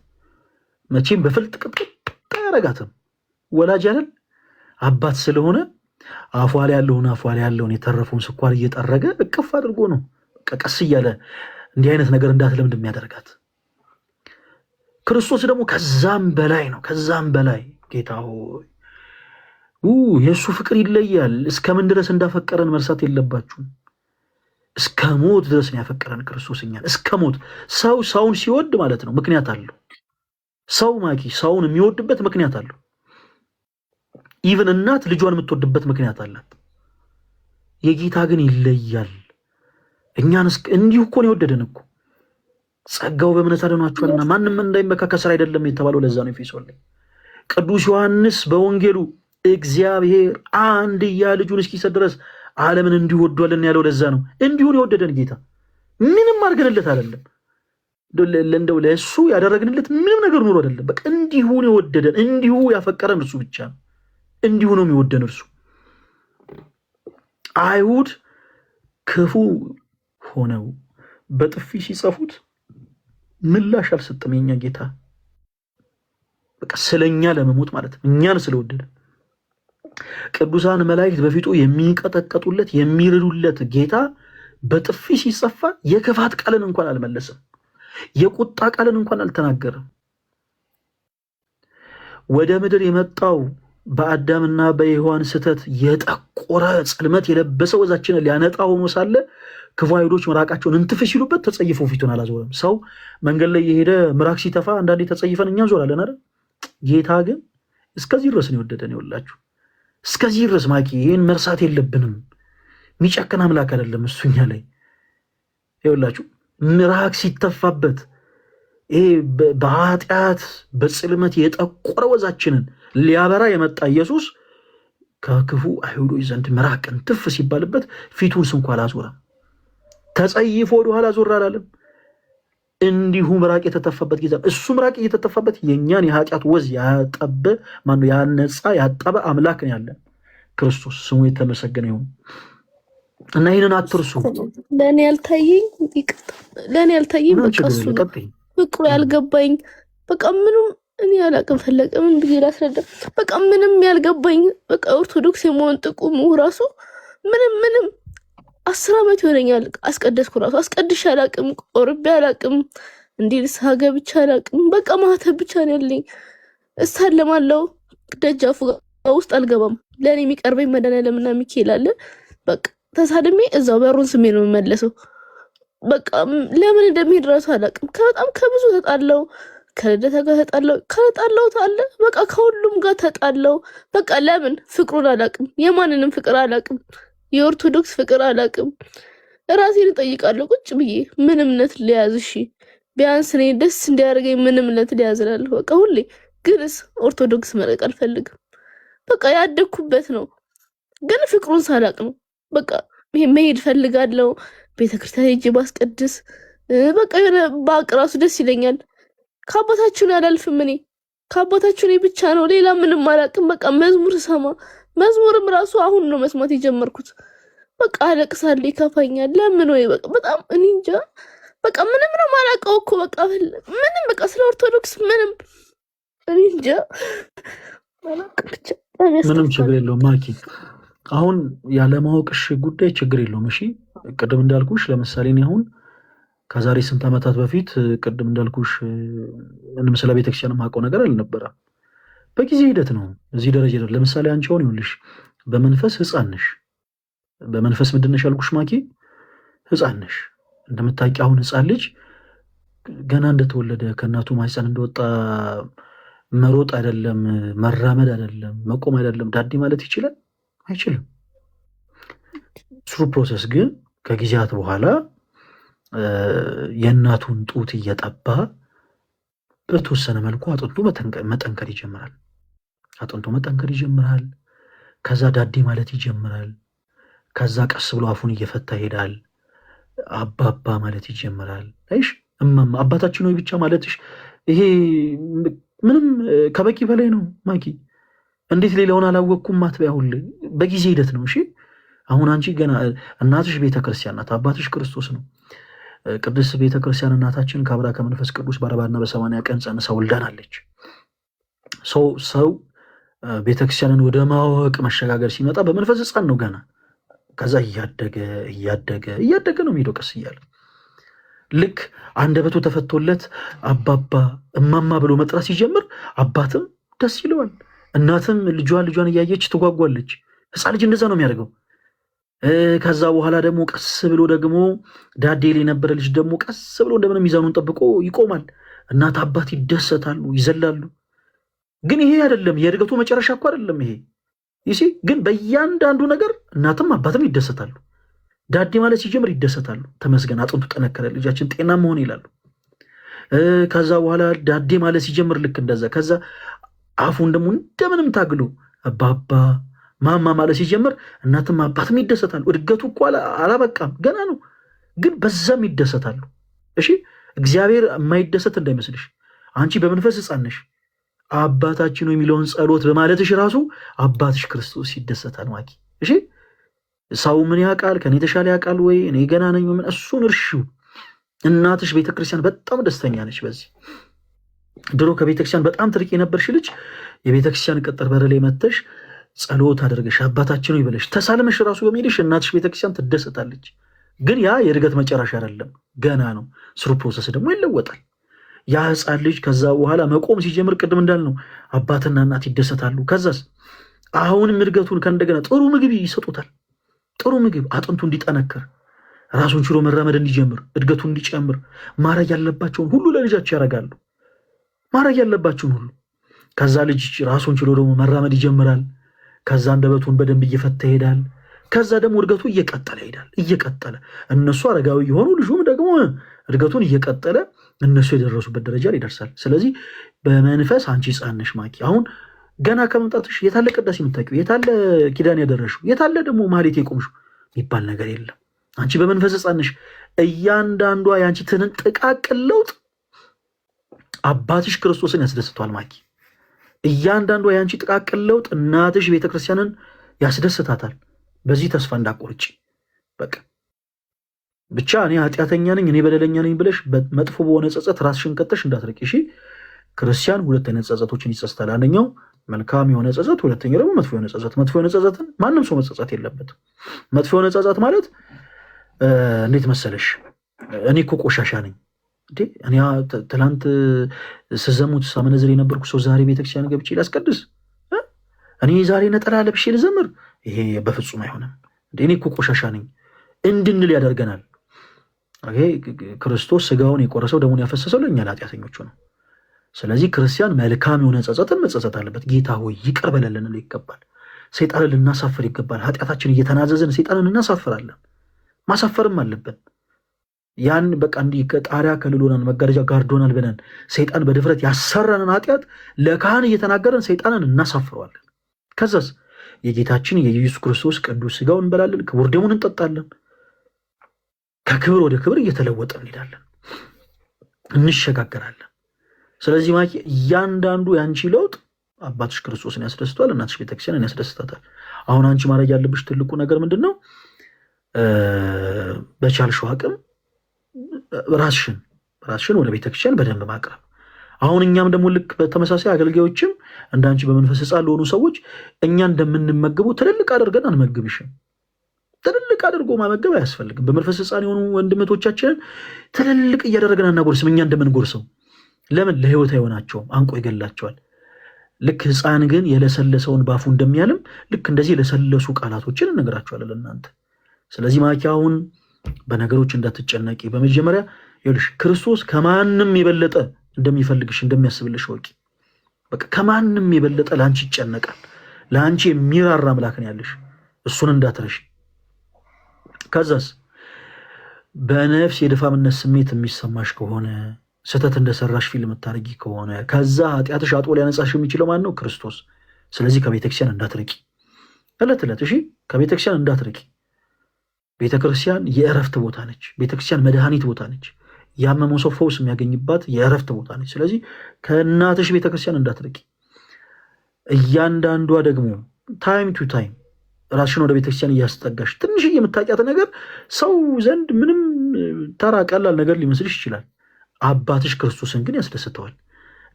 መቼም በፍልጥ ቅጥቅጥ አያረጋትም። ወላጅ አይደል? አባት ስለሆነ አፏ ላይ ያለውን የተረፈውን ስኳር እየጠረገ እቅፍ አድርጎ ነው ቀስ እያለ እንዲህ አይነት ነገር እንዳትለምድ የሚያደርጋት። ክርስቶስ ደግሞ ከዛም በላይ ነው። ከዛም በላይ ጌታ ሆይ የእሱ ፍቅር ይለያል። እስከምን ድረስ እንዳፈቀረን መርሳት የለባችሁም። እስከ ሞት ድረስ ነው ያፈቀረን ክርስቶስ እኛን እስከ ሞት። ሰው ሰውን ሲወድ ማለት ነው ምክንያት አለው። ሰው ማኪ ሰውን የሚወድበት ምክንያት አለው። ኢቭን እናት ልጇን የምትወድበት ምክንያት አላት። የጌታ ግን ይለያል። እኛን እንዲሁ እኮ ነው የወደደን እኮ ጸጋው በእምነት አድኗችኋልና ማንም እንዳይመካ ከሥራ አይደለም የተባለው ለዛ ነው። ኤፌሶን ላይ ቅዱስ ዮሐንስ በወንጌሉ እግዚአብሔር አንድያ ልጁን እስኪሰጥ ድረስ ዓለምን እንዲሁ ወዷልና ያለው ለዛ ነው። እንዲሁን የወደደን ጌታ ምንም አድርገንለት አይደለም። እንደው ለእሱ ያደረግንለት ምንም ነገር ኑሮ አይደለም። በቃ እንዲሁን የወደደን እንዲሁ ያፈቀረን እርሱ ብቻ ነው። እንዲሁ ነው የሚወደን እርሱ። አይሁድ ክፉ ሆነው በጥፊ ሲጸፉት ምላሽ አልሰጠም የኛ ጌታ። በቃ ስለኛ ለመሞት ማለት ነው፣ እኛን ስለወደደ። ቅዱሳን መላእክት በፊቱ የሚንቀጠቀጡለት የሚርዱለት ጌታ በጥፊ ሲጸፋ የክፋት ቃልን እንኳን አልመለሰም፣ የቁጣ ቃልን እንኳን አልተናገረም። ወደ ምድር የመጣው በአዳምና በሔዋን ስተት የጠቆረ ጽልመት የለበሰ ወዛችንን ሊያነጣ ሆኖ ሳለ ክፉ አይሁዶች ምራቃቸውን እንትፍ ሲሉበት ተጸይፎ ፊቱን አላዞረም። ሰው መንገድ ላይ የሄደ ምራቅ ሲተፋ አንዳንዴ ተጸይፈን እኛ ዞራለን አይደል? ጌታ ግን እስከዚህ ድረስ ነው የወደደን። ይኸውላችሁ እስከዚህ ድረስ ማቂ፣ ይህን መርሳት የለብንም። የሚጨክን አምላክ አይደለም እሱኛ ላይ። ይኸውላችሁ ምራቅ ሲተፋበት ይሄ በኃጢአት በጽልመት የጠቆረ ወዛችንን ሊያበራ የመጣ ኢየሱስ ከክፉ አይሁዶች ዘንድ ምራቅን ትፍ ሲባልበት ፊቱን ስንኳ አላዞረም። ተጸይፎ ወደኋላ ዞር አላለም። እንዲሁ ምራቅ የተተፋበት ጌታ እሱ ምራቅ እየተተፋበት የእኛን የኃጢአት ወዝ ያጠበ ማነው? ያነጻ ያጠበ አምላክ ነው ያለን ክርስቶስ ስሙ የተመሰገነ ይሁን። እና ይህንን አትርሱ። ለእኔ ያልታየኝ በቃ እሱ ነው። ፍቅሩ ያልገባኝ በቃ ምንም እኔ አላቅም። ፈለቀ ምን ብዬ ላስረዳ? በቃ ምንም ያልገባኝ በቃ ኦርቶዶክስ የመሆን ጥቅሙ ራሱ ምንም 10 ዓመት ይሆነኛል። አስቀደስኩ ራሱ አስቀድሼ አላቅም፣ ቆርቤ አላቅም፣ እንዲህ ንስሐ ገብቼ አላቅም። በቃ ማህተብ ብቻ ነው ያለኝ። እሳለማለሁ፣ ደጃፉ ውስጥ አልገባም። ለእኔ የሚቀርበኝ መድኃኒዓለምና ሚካኤል አለ። በቃ ተሳድሜ እዛው በሩን ስሜ ነው የምመለሰው። በቃ ለምን እንደሚሄድ ራሱ አላቅም። በጣም ከብዙ ተጣለው፣ ከልደታ ጋር ተጣለው አለ። በቃ ከሁሉም ጋር ተጣለው። በቃ ለምን ፍቅሩን አላቅም። የማንንም ፍቅር አላቅም። የኦርቶዶክስ ፍቅር አላቅም። ራሴን እጠይቃለሁ ቁጭ ብዬ ምን እምነት ሊያዝ? እሺ ቢያንስ እኔ ደስ እንዲያደርገኝ ምን እምነት ሊያዝ እላለሁ። በቃ ሁሌ ግንስ ኦርቶዶክስ መረቅ አልፈልግም። በቃ ያደግኩበት ነው፣ ግን ፍቅሩን ሳላቅ ነው። በቃ ይሄ መሄድ ፈልጋለሁ፣ ቤተክርስቲያን ሄጄ ባስቀድስ በቃ የሆነ ባቅ ራሱ ደስ ይለኛል። ከአባታችሁን ያላልፍም። እኔ ከአባታችሁ እኔ ብቻ ነው፣ ሌላ ምንም አላቅም። በቃ መዝሙር ሰማ፣ መዝሙርም ራሱ አሁን ነው መስማት የጀመርኩት። በቃ አለቅሳለሁ፣ ይከፋኛል። ለምን ወይ በቃ በጣም እኔ እንጃ። በቃ ምንም ነው ማላውቀው እኮ በቃ ምንም በቃ ስለ ኦርቶዶክስ ምንም እኔ እንጃ። ምንም ችግር የለውም ማኪ። አሁን ያለማወቅሽ ጉዳይ ችግር የለውም። እሺ ቅድም እንዳልኩሽ ለምሳሌ እኔ አሁን ከዛሬ ስንት ዓመታት በፊት ቅድም እንዳልኩሽ ምንም ስለ ቤተክርስቲያን የማውቀው ነገር አልነበረም። በጊዜ ሂደት ነው እዚህ ደረጃ ነው። ለምሳሌ አንቺ አሁን ይኸውልሽ በመንፈስ ሕፃን ነሽ። በመንፈስ ምንድን ነሽ ያልኩሽ ማኪ? ሕፃን ነሽ። እንደምታውቂ አሁን ሕፃን ልጅ ገና እንደተወለደ ከእናቱ ማህፀን እንደወጣ መሮጥ አይደለም፣ መራመድ አይደለም፣ መቆም አይደለም፣ ዳዴ ማለት ይችላል? አይችልም። ስሩ ፕሮሰስ ግን ከጊዜያት በኋላ የእናቱን ጡት እየጠባ በተወሰነ መልኩ አጥንቱ መጠንከር ይጀምራል። አጥንቱ መጠንከር ይጀምራል። ከዛ ዳዴ ማለት ይጀምራል። ከዛ ቀስ ብሎ አፉን እየፈታ ይሄዳል። አባባ ማለት ይጀምራል። አይሽ እማማ አባታችን ሆይ ብቻ ማለትሽ ይሄ ምንም ከበቂ በላይ ነው ማኪ። እንዴት ሌላውን አላወቅኩም አትበይ። ሁሌ በጊዜ ሂደት ነው። እሺ አሁን አንቺ ገና እናትሽ ቤተክርስቲያን ናት፣ አባትሽ ክርስቶስ ነው። ቅድስት ቤተክርስቲያን እናታችን ከአብራ ከመንፈስ ቅዱስ በ40 እና በ80 ቀን ጸንሳ ወልዳናለች። ሰው ቤተክርስቲያንን ወደ ማወቅ መሸጋገር ሲመጣ በመንፈስ ሕፃን ነው ገና። ከዛ እያደገ ነው የሚሄደው ቀስ እያለ። ልክ አንደበቱ ተፈቶለት አባባ እማማ ብሎ መጥራት ሲጀምር አባትም ደስ ይለዋል፣ እናትም ልጇን እያየች ትጓጓለች። ሕፃን ልጅ እንደዛ ነው የሚያደርገው። ከዛ በኋላ ደግሞ ቀስ ብሎ ደግሞ ዳዴ ላይ የነበረ ልጅ ደግሞ ቀስ ብሎ እንደምንም ሚዛኑን ጠብቆ ይቆማል። እናት አባት ይደሰታሉ፣ ይዘላሉ። ግን ይሄ አይደለም የእድገቱ መጨረሻ እኮ አይደለም ይሄ ይሲ። ግን በእያንዳንዱ ነገር እናትም አባትም ይደሰታሉ። ዳዴ ማለት ሲጀምር ይደሰታሉ። ተመስገን አጥንቱ ጠነከረ፣ ልጃችን ጤና መሆን ይላሉ። ከዛ በኋላ ዳዴ ማለት ሲጀምር ልክ እንደዛ ከዛ አፉን ደግሞ እንደምንም ታግሎ አባባ ማማ ማለት ሲጀምር እናትም አባትም ይደሰታሉ። እድገቱ እኮ አላበቃም ገና ነው፣ ግን በዛም ይደሰታሉ። እሺ እግዚአብሔር የማይደሰት እንዳይመስልሽ። አንቺ በመንፈስ ሕፃን ነሽ። አባታችን ነው የሚለውን ጸሎት በማለትሽ ራሱ አባትሽ ክርስቶስ ይደሰታል ማኪ። እሺ ሰው ምን ያውቃል? ከኔ የተሻለ ያውቃል ወይ? እኔ ገና ነኝ ምን? እሱን እርሺው። እናትሽ ቤተክርስቲያን በጣም ደስተኛ ነች በዚህ። ድሮ ከቤተክርስቲያን በጣም ትርቂ የነበርሽ ልጅ የቤተክርስቲያን ቅጥር በር ላይ መተሽ ጸሎት አድርገሽ አባታችን ነው ይበለሽ ተሳልመሽ ራሱ በሚሄድሽ እናትሽ ቤተክርስቲያን ትደሰታለች። ግን ያ የእድገት መጨረሻ አይደለም፣ ገና ነው። ስሩ ፕሮሰስ ደግሞ ይለወጣል። ያ ህፃን ልጅ ከዛ በኋላ መቆም ሲጀምር ቅድም እንዳልነው አባትና እናት ይደሰታሉ። ከዛስ አሁንም እድገቱን ከእንደገና ጥሩ ምግብ ይሰጡታል። ጥሩ ምግብ አጥንቱ እንዲጠነክር ራሱን ችሎ መራመድ እንዲጀምር እድገቱ እንዲጨምር ማድረግ ያለባቸውን ሁሉ ለልጃቸው ያደርጋሉ። ማድረግ ያለባቸውን ሁሉ። ከዛ ልጅ ራሱን ችሎ ደግሞ መራመድ ይጀምራል። ከዛ አንደበቱን በደንብ እየፈታ ይሄዳል። ከዛ ደግሞ እድገቱ እየቀጠለ ይሄዳል። እየቀጠለ እነሱ አረጋዊ የሆኑ ልጁም ደግሞ እድገቱን እየቀጠለ እነሱ የደረሱበት ደረጃ ላይ ይደርሳል። ስለዚህ በመንፈስ አንቺ ሕፃን ነሽ ማኪ። አሁን ገና ከመምጣትሽ የታለ ቅዳሴ የምታውቂው? የታለ ኪዳን ያደረሽው? የታለ ደግሞ ማህሌት የቆምሽው? የሚባል ነገር የለም። አንቺ በመንፈስ ሕፃን ነሽ። እያንዳንዷ የአንቺ ጥቃቅን ለውጥ አባትሽ ክርስቶስን ያስደስቷል ማኪ። እያንዳንዷ የአንቺ ጥቃቅን ለውጥ እናትሽ ቤተክርስቲያንን ያስደስታታል። በዚህ ተስፋ እንዳቆርጪ በቃ ብቻ እኔ ኃጢአተኛ ነኝ እኔ በደለኛ ነኝ ብለሽ መጥፎ በሆነ ጸጸት ራስሽን ከተሽ እንዳትርቂ። እሺ ክርስቲያን ሁለት አይነት ጸጸቶችን ይጸጸታል። አንደኛው መልካም የሆነ ጸጸት፣ ሁለተኛው ደግሞ መጥፎ የሆነ ጸጸት። መጥፎ የሆነ ጸጸትን ማንም ሰው መጸጸት የለበትም። መጥፎ የሆነ ጸጸት ማለት እንዴት መሰለሽ? እኔ እኮ ቆሻሻ ነኝ እንዴ እኔ ትላንት ስዘሙት ሳመነዝር የነበርኩ ሰው ዛሬ ቤተክርስቲያን ገብቼ ላስቀድስ? እኔ ዛሬ ነጠላ ለብሼ ልዘምር? ይሄ በፍጹም አይሆንም። እኔ እኮ ቆሻሻ ነኝ እንድንል ያደርገናል። ክርስቶስ ስጋውን የቆረሰው ደሙን ያፈሰሰው ለእኛ ለኃጢአተኞቹ ነው። ስለዚህ ክርስቲያን መልካም የሆነ ጸጸትን መጸጸት አለበት። ጌታ ሆይ ይቅር በለን ልንል ይገባል። ሰይጣንን ልናሳፍር ይገባል። ኃጢአታችን እየተናዘዝን ሰይጣንን እናሳፍራለን። ማሳፈርም አለብን። ያን በቃ እንዲህ ከጣሪያ ከልሎናል መጋረጃ ጋርዶናል ብለን ሰይጣን በድፍረት ያሰራንን ኃጢአት ለካህን እየተናገረን ሰይጣንን እናሳፍረዋለን። ከዛስ የጌታችን የኢየሱስ ክርስቶስ ቅዱስ ስጋውን እንበላለን፣ ክቡር ደሙን እንጠጣለን። ከክብር ወደ ክብር እየተለወጠ እንሄዳለን፣ እንሸጋገራለን። ስለዚህ ማኪ እያንዳንዱ የአንቺ ለውጥ አባትሽ ክርስቶስን ያስደስቷል፣ እናትሽ ቤተክርስቲያንን ያስደስታታል። አሁን አንቺ ማድረግ ያለብሽ ትልቁ ነገር ምንድን ነው? በቻልሽው አቅም ራስሽን ወደ ቤተክርስቲያን በደንብ ማቅረብ። አሁን እኛም ደግሞ ልክ በተመሳሳይ አገልጋዮችም እንዳንቺ በመንፈስ ሕፃን ለሆኑ ሰዎች እኛ እንደምንመግበው ትልልቅ አድርገን አንመግብሽም። ትልልቅ አድርጎ ማመገብ አያስፈልግም። በመንፈስ ሕፃን የሆኑ ወንድመቶቻችንን ትልልቅ እያደረግን አናጎርስም። እኛ እንደምንጎርሰው ለምን? ለህይወት አይሆናቸውም፣ አንቆ ይገላቸዋል። ልክ ሕፃን ግን የለሰለሰውን ባፉ እንደሚያልም ልክ እንደዚህ የለሰለሱ ቃላቶችን እነግራቸዋለን እናንተ። ስለዚህ ማኪ አሁን በነገሮች እንዳትጨነቂ። በመጀመሪያ ይኸውልሽ ክርስቶስ ከማንም የበለጠ እንደሚፈልግሽ እንደሚያስብልሽ ወቂ። በቃ ከማንም የበለጠ ለአንቺ ይጨነቃል። ለአንቺ የሚራራ አምላክ ነው ያለሽ፣ እሱን እንዳትረሽ። ከዛስ በነፍስ የድፋምነት ስሜት የሚሰማሽ ከሆነ ስህተት እንደሰራሽ ፊልም የምታደርጊ ከሆነ ከዛ ኃጢአትሽ አጥቦ ሊያነጻሽ የሚችለው ማን ነው? ክርስቶስ። ስለዚህ ከቤተክርስቲያን እንዳትርቂ ዕለት ዕለት። እሺ ከቤተክርስቲያን እንዳትርቂ። ቤተክርስቲያን የእረፍት ቦታ ነች። ቤተክርስቲያን መድኃኒት ቦታ ነች። ያመመው ሰው ፈውስ የሚያገኝባት የእረፍት ቦታ ነች። ስለዚህ ከእናትሽ ቤተክርስቲያን እንዳትርቂ። እያንዳንዷ ደግሞ ታይም ቱ ታይም ራስሽን ወደ ቤተክርስቲያን እያስጠጋሽ ትንሽዬ የምታውቂያት ነገር ሰው ዘንድ ምንም ተራ ቀላል ነገር ሊመስልሽ ይችላል። አባትሽ ክርስቶስን ግን ያስደስተዋል።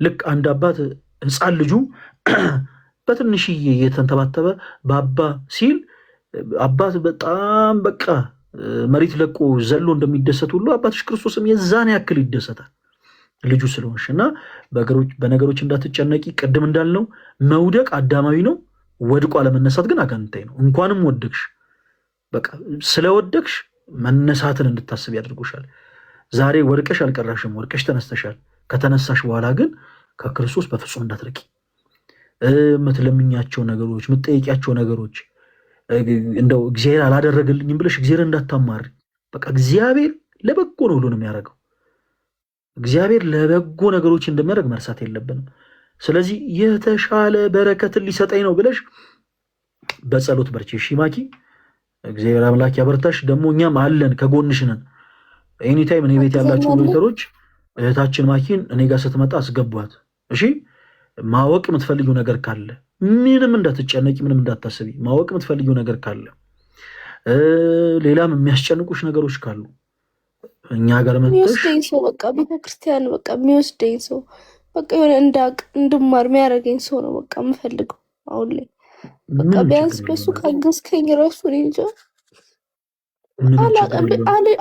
ልክ አንድ አባት ሕፃን ልጁ በትንሽዬ እየተንተባተበ በአባ ሲል አባት በጣም በቃ መሬት ለቆ ዘሎ እንደሚደሰት ሁሉ አባትሽ ክርስቶስም የዛን ያክል ይደሰታል ልጁ ስለሆንሽ። እና በነገሮች እንዳትጨነቂ። ቅድም እንዳልነው መውደቅ አዳማዊ ነው፣ ወድቆ አለመነሳት ግን አጋንንታዊ ነው። እንኳንም ወደቅሽ፣ በቃ ስለወደቅሽ መነሳትን እንድታስብ ያደርጉሻል። ዛሬ ወድቀሽ አልቀራሽም፣ ወድቀሽ ተነስተሻል። ከተነሳሽ በኋላ ግን ከክርስቶስ በፍጹም እንዳትርቂ። የምትለምኛቸው ነገሮች፣ የምትጠይቂያቸው ነገሮች እንደው እግዚአብሔር አላደረገልኝም ብለሽ እግዚአብሔር እንዳታማሪ። በቃ እግዚአብሔር ለበጎ ነው ሁሉንም ያደረገው። እግዚአብሔር ለበጎ ነገሮች እንደሚያደርግ መርሳት የለብንም። ስለዚህ የተሻለ በረከትን ሊሰጠኝ ነው ብለሽ በጸሎት በርቺ። እሺ ማኪ፣ እግዚአብሔር አምላክ ያበርታሽ። ደግሞ እኛም አለን ከጎንሽ ነን። ኤኒታይም እኔ ቤት ያላችሁ ሞኒተሮች እህታችን ማኪን እኔ ጋር ስትመጣ አስገቧት። እሺ ማወቅ የምትፈልጊው ነገር ካለ ምንም እንዳትጨነቂ፣ ምንም እንዳታስቢ። ማወቅ የምትፈልጊው ነገር ካለ ሌላም የሚያስጨንቁሽ ነገሮች ካሉ እኛ ጋር መጥተሽ የሚወስደኝ ሰው በቃ ቤተክርስቲያን በቃ የሚወስደኝ ሰው በቃ የሆነ እንዳቅ እንድማር የሚያደርገኝ ሰው ነው በቃ የምፈልገው አሁን ላይ። በቃ ቢያንስ በሱ ካገዝከኝ ራሱ እኔ እንጃ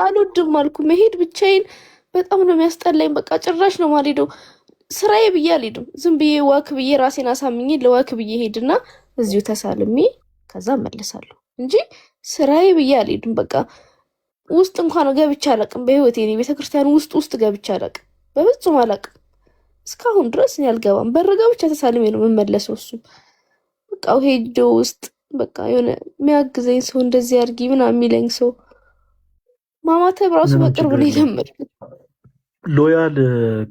አልወድም አልኩ መሄድ ብቻዬን በጣም ነው የሚያስጠላኝ። በቃ ጭራሽ ነው የማልሄደው። ስራዬ ብዬ አልሄድም። ዝም ብዬ ዋክ ብዬ ራሴን አሳምኜ ለዋክ ብዬ ሄድና እዚሁ ተሳልሜ ከዛ እመለሳለሁ እንጂ ስራዬ ብዬ አልሄድም። በቃ ውስጥ እንኳን ገብቼ አላውቅም በህይወቴ። እኔ ቤተክርስቲያን ውስጥ ገብቼ አላውቅም፣ በፍጹም አላውቅም። እስካሁን ድረስ እኔ አልገባም። በረጋ ብቻ ተሳልሜ ነው የምመለሰው። እሱ በቃ ሄጆ ውስጥ በቃ የሆነ የሚያግዘኝ ሰው እንደዚህ አድርጊ ምናምን የሚለኝ ሰው ማማተብ ራሱ በቅርብ ነው የለመድኩት። ሎያል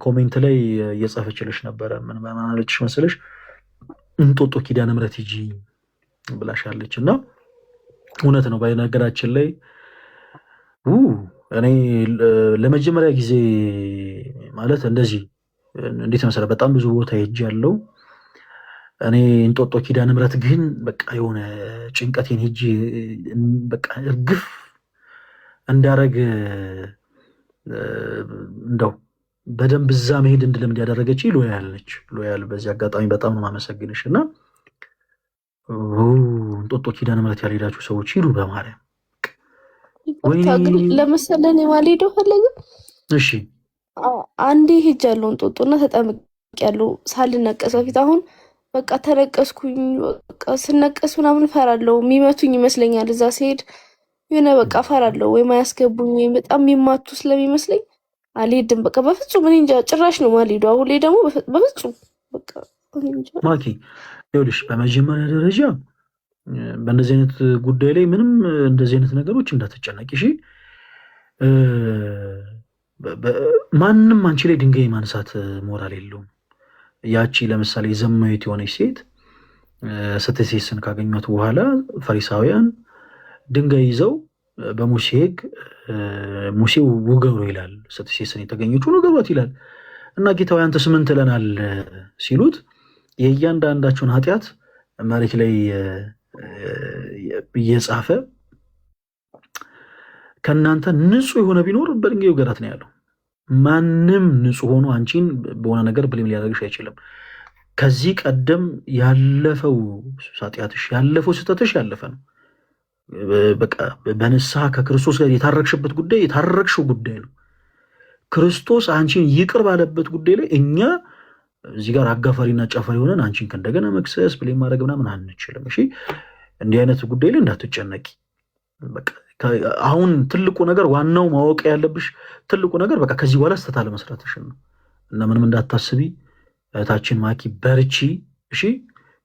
ኮሜንት ላይ እየጻፈችልሽ ነበረ። ምን ማለችሽ መሰለሽ? እንጦጦ ኪዳነ ምሕረት ሂጂ ብላሻለች። እና እውነት ነው። በነገራችን ላይ እኔ ለመጀመሪያ ጊዜ ማለት እንደዚህ እንዴት መሰለ በጣም ብዙ ቦታ ሄጅ ያለው እኔ እንጦጦ ኪዳነ ምሕረት ግን በቃ የሆነ ጭንቀቴን ሄጅ በቃ እርግፍ እንዳረግ እንደው በደንብ እዛ መሄድ እንድለምድ ያደረገች ሎያል ነች። ሎያል በዚህ አጋጣሚ በጣም ነው ማመሰግንሽ። እና እንጦጦ ኪዳነ ምሕረት ያልሄዳችሁ ሰዎች ሂዱ በማርያም ለመሰለን የማልሄደው ፈለገ። እሺ አንዴ ሄጃለሁ እንጦጦና ተጠምቄያለሁ ሳልነቀስ በፊት። አሁን በቃ ተነቀስኩኝ። በቃ ስነቀስ ምናምን ፈራለሁ፣ የሚመቱኝ ይመስለኛል እዛ ሲሄድ የሆነ በቃ ፈራለሁ፣ ወይም አያስገቡኝ ወይም በጣም የሚማቱ ስለሚመስለኝ አልሄድም። በቃ በፍጹም እኔ እንጃ ጭራሽ ነው የማልሄደው። አሁን ላይ ደግሞ በፍጹም በቃ ማኪ ይኸውልሽ፣ በመጀመሪያ ደረጃ በእንደዚህ አይነት ጉዳይ ላይ ምንም እንደዚህ አይነት ነገሮች እንዳትጨነቂ እሺ። ማንም አንቺ ላይ ድንጋይ ማንሳት ሞራል የለውም። ያቺ ለምሳሌ ዘማዊት የሆነች ሴት ስትሴስን ካገኟት በኋላ ፈሪሳውያን ድንጋይ ይዘው በሙሴ ሕግ ሙሴ ውገሩ ይላል። ስትሴስን የተገኘችውን ውገሯት ይላል። እና ጌታዊ አንተስ ምን ትለናል ሲሉት የእያንዳንዳቸውን ኃጢአት መሬት ላይ እየጻፈ ከእናንተ ንጹሕ የሆነ ቢኖር በድንጋይ ውገራት ነው ያለው። ማንም ንጹሕ ሆኖ አንቺን በሆነ ነገር ብሌም ሊያደርግሽ አይችልም። ከዚህ ቀደም ያለፈው ኃጢአትሽ ያለፈው ስህተትሽ ያለፈ ነው። በቃ በንስሐ ከክርስቶስ ጋር የታረቅሽበት ጉዳይ የታረቅሽው ጉዳይ ነው። ክርስቶስ አንቺን ይቅር ባለበት ጉዳይ ላይ እኛ እዚህ ጋር አጋፋሪና ጫፋሪ ሆነን አንቺን ከእንደገና መክሰስ ብሌም ማድረግ ምናምን አንችልም። እሺ እንዲህ አይነት ጉዳይ ላይ እንዳትጨነቂ። በቃ አሁን ትልቁ ነገር ዋናው ማወቅ ያለብሽ ትልቁ ነገር በቃ ከዚህ በኋላ ስህተት አለመስራትሽን ነው። እና ምንም እንዳታስቢ እህታችን ማኪ በርቺ። እሺ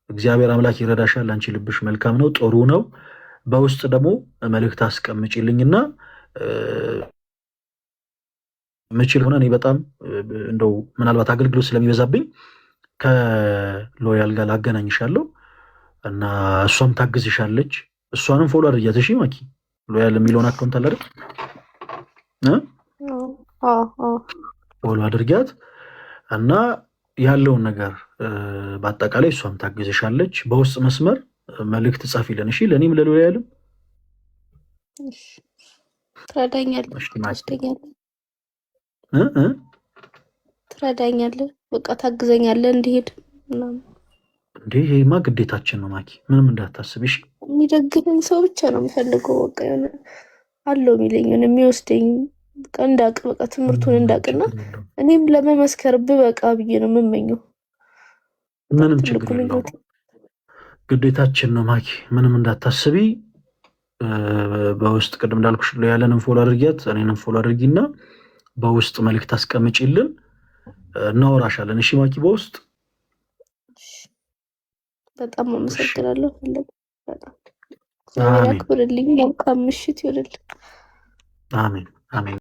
እግዚአብሔር አምላክ ይረዳሻል። አንቺ ልብሽ መልካም ነው፣ ጥሩ ነው። በውስጥ ደግሞ መልእክት አስቀምጪልኝና ምችል ሆነ እኔ በጣም እንደው ምናልባት አገልግሎት ስለሚበዛብኝ ከሎያል ጋር ላገናኝሻለሁ እና እሷም ታግዝሻለች። እሷንም ፎሎ አድርጊያት እሺ ማኪ። ሎያል የሚለውን አካውንት አለ አይደል? ፎሎ አድርጊያት እና ያለውን ነገር በአጠቃላይ እሷም ታግዝሻለች። በውስጥ መስመር መልእክት ጻፊልን እሺ። ለእኔም ለሎያልም ትረዳኛለህ፣ በቃ ታግዘኛለህ እንዲሄድ እንዴ። ይሄማ ግዴታችን ነው ማኪ፣ ምንም እንዳታስብ እሺ። የሚደግፈኝ ሰው ብቻ ነው የሚፈልገው። በቃ የሆነ አለው የሚለኝ የሚወስደኝ እንዳቅ በቃ ትምህርቱን እንዳቅና እኔም ለመመስከር ብበቃ ብዬ ነው የምመኘው። ምንም ችግር የለውም፣ ግዴታችን ነው ማኪ፣ ምንም እንዳታስቢ። በውስጥ ቅድም እንዳልኩሽ ያለንን ፎሎ አድርጊያት፣ እኔንም ፎሎ አድርጊና በውስጥ መልእክት አስቀምጪልን፣ እናወራሻለን እሺ ማኪ። በውስጥ በጣም አመሰግናለሁ። በጣም እግዚአብሔር ያክብርልኝ። መልካም ምሽት ይሁንልኝ። አሜን አሜን።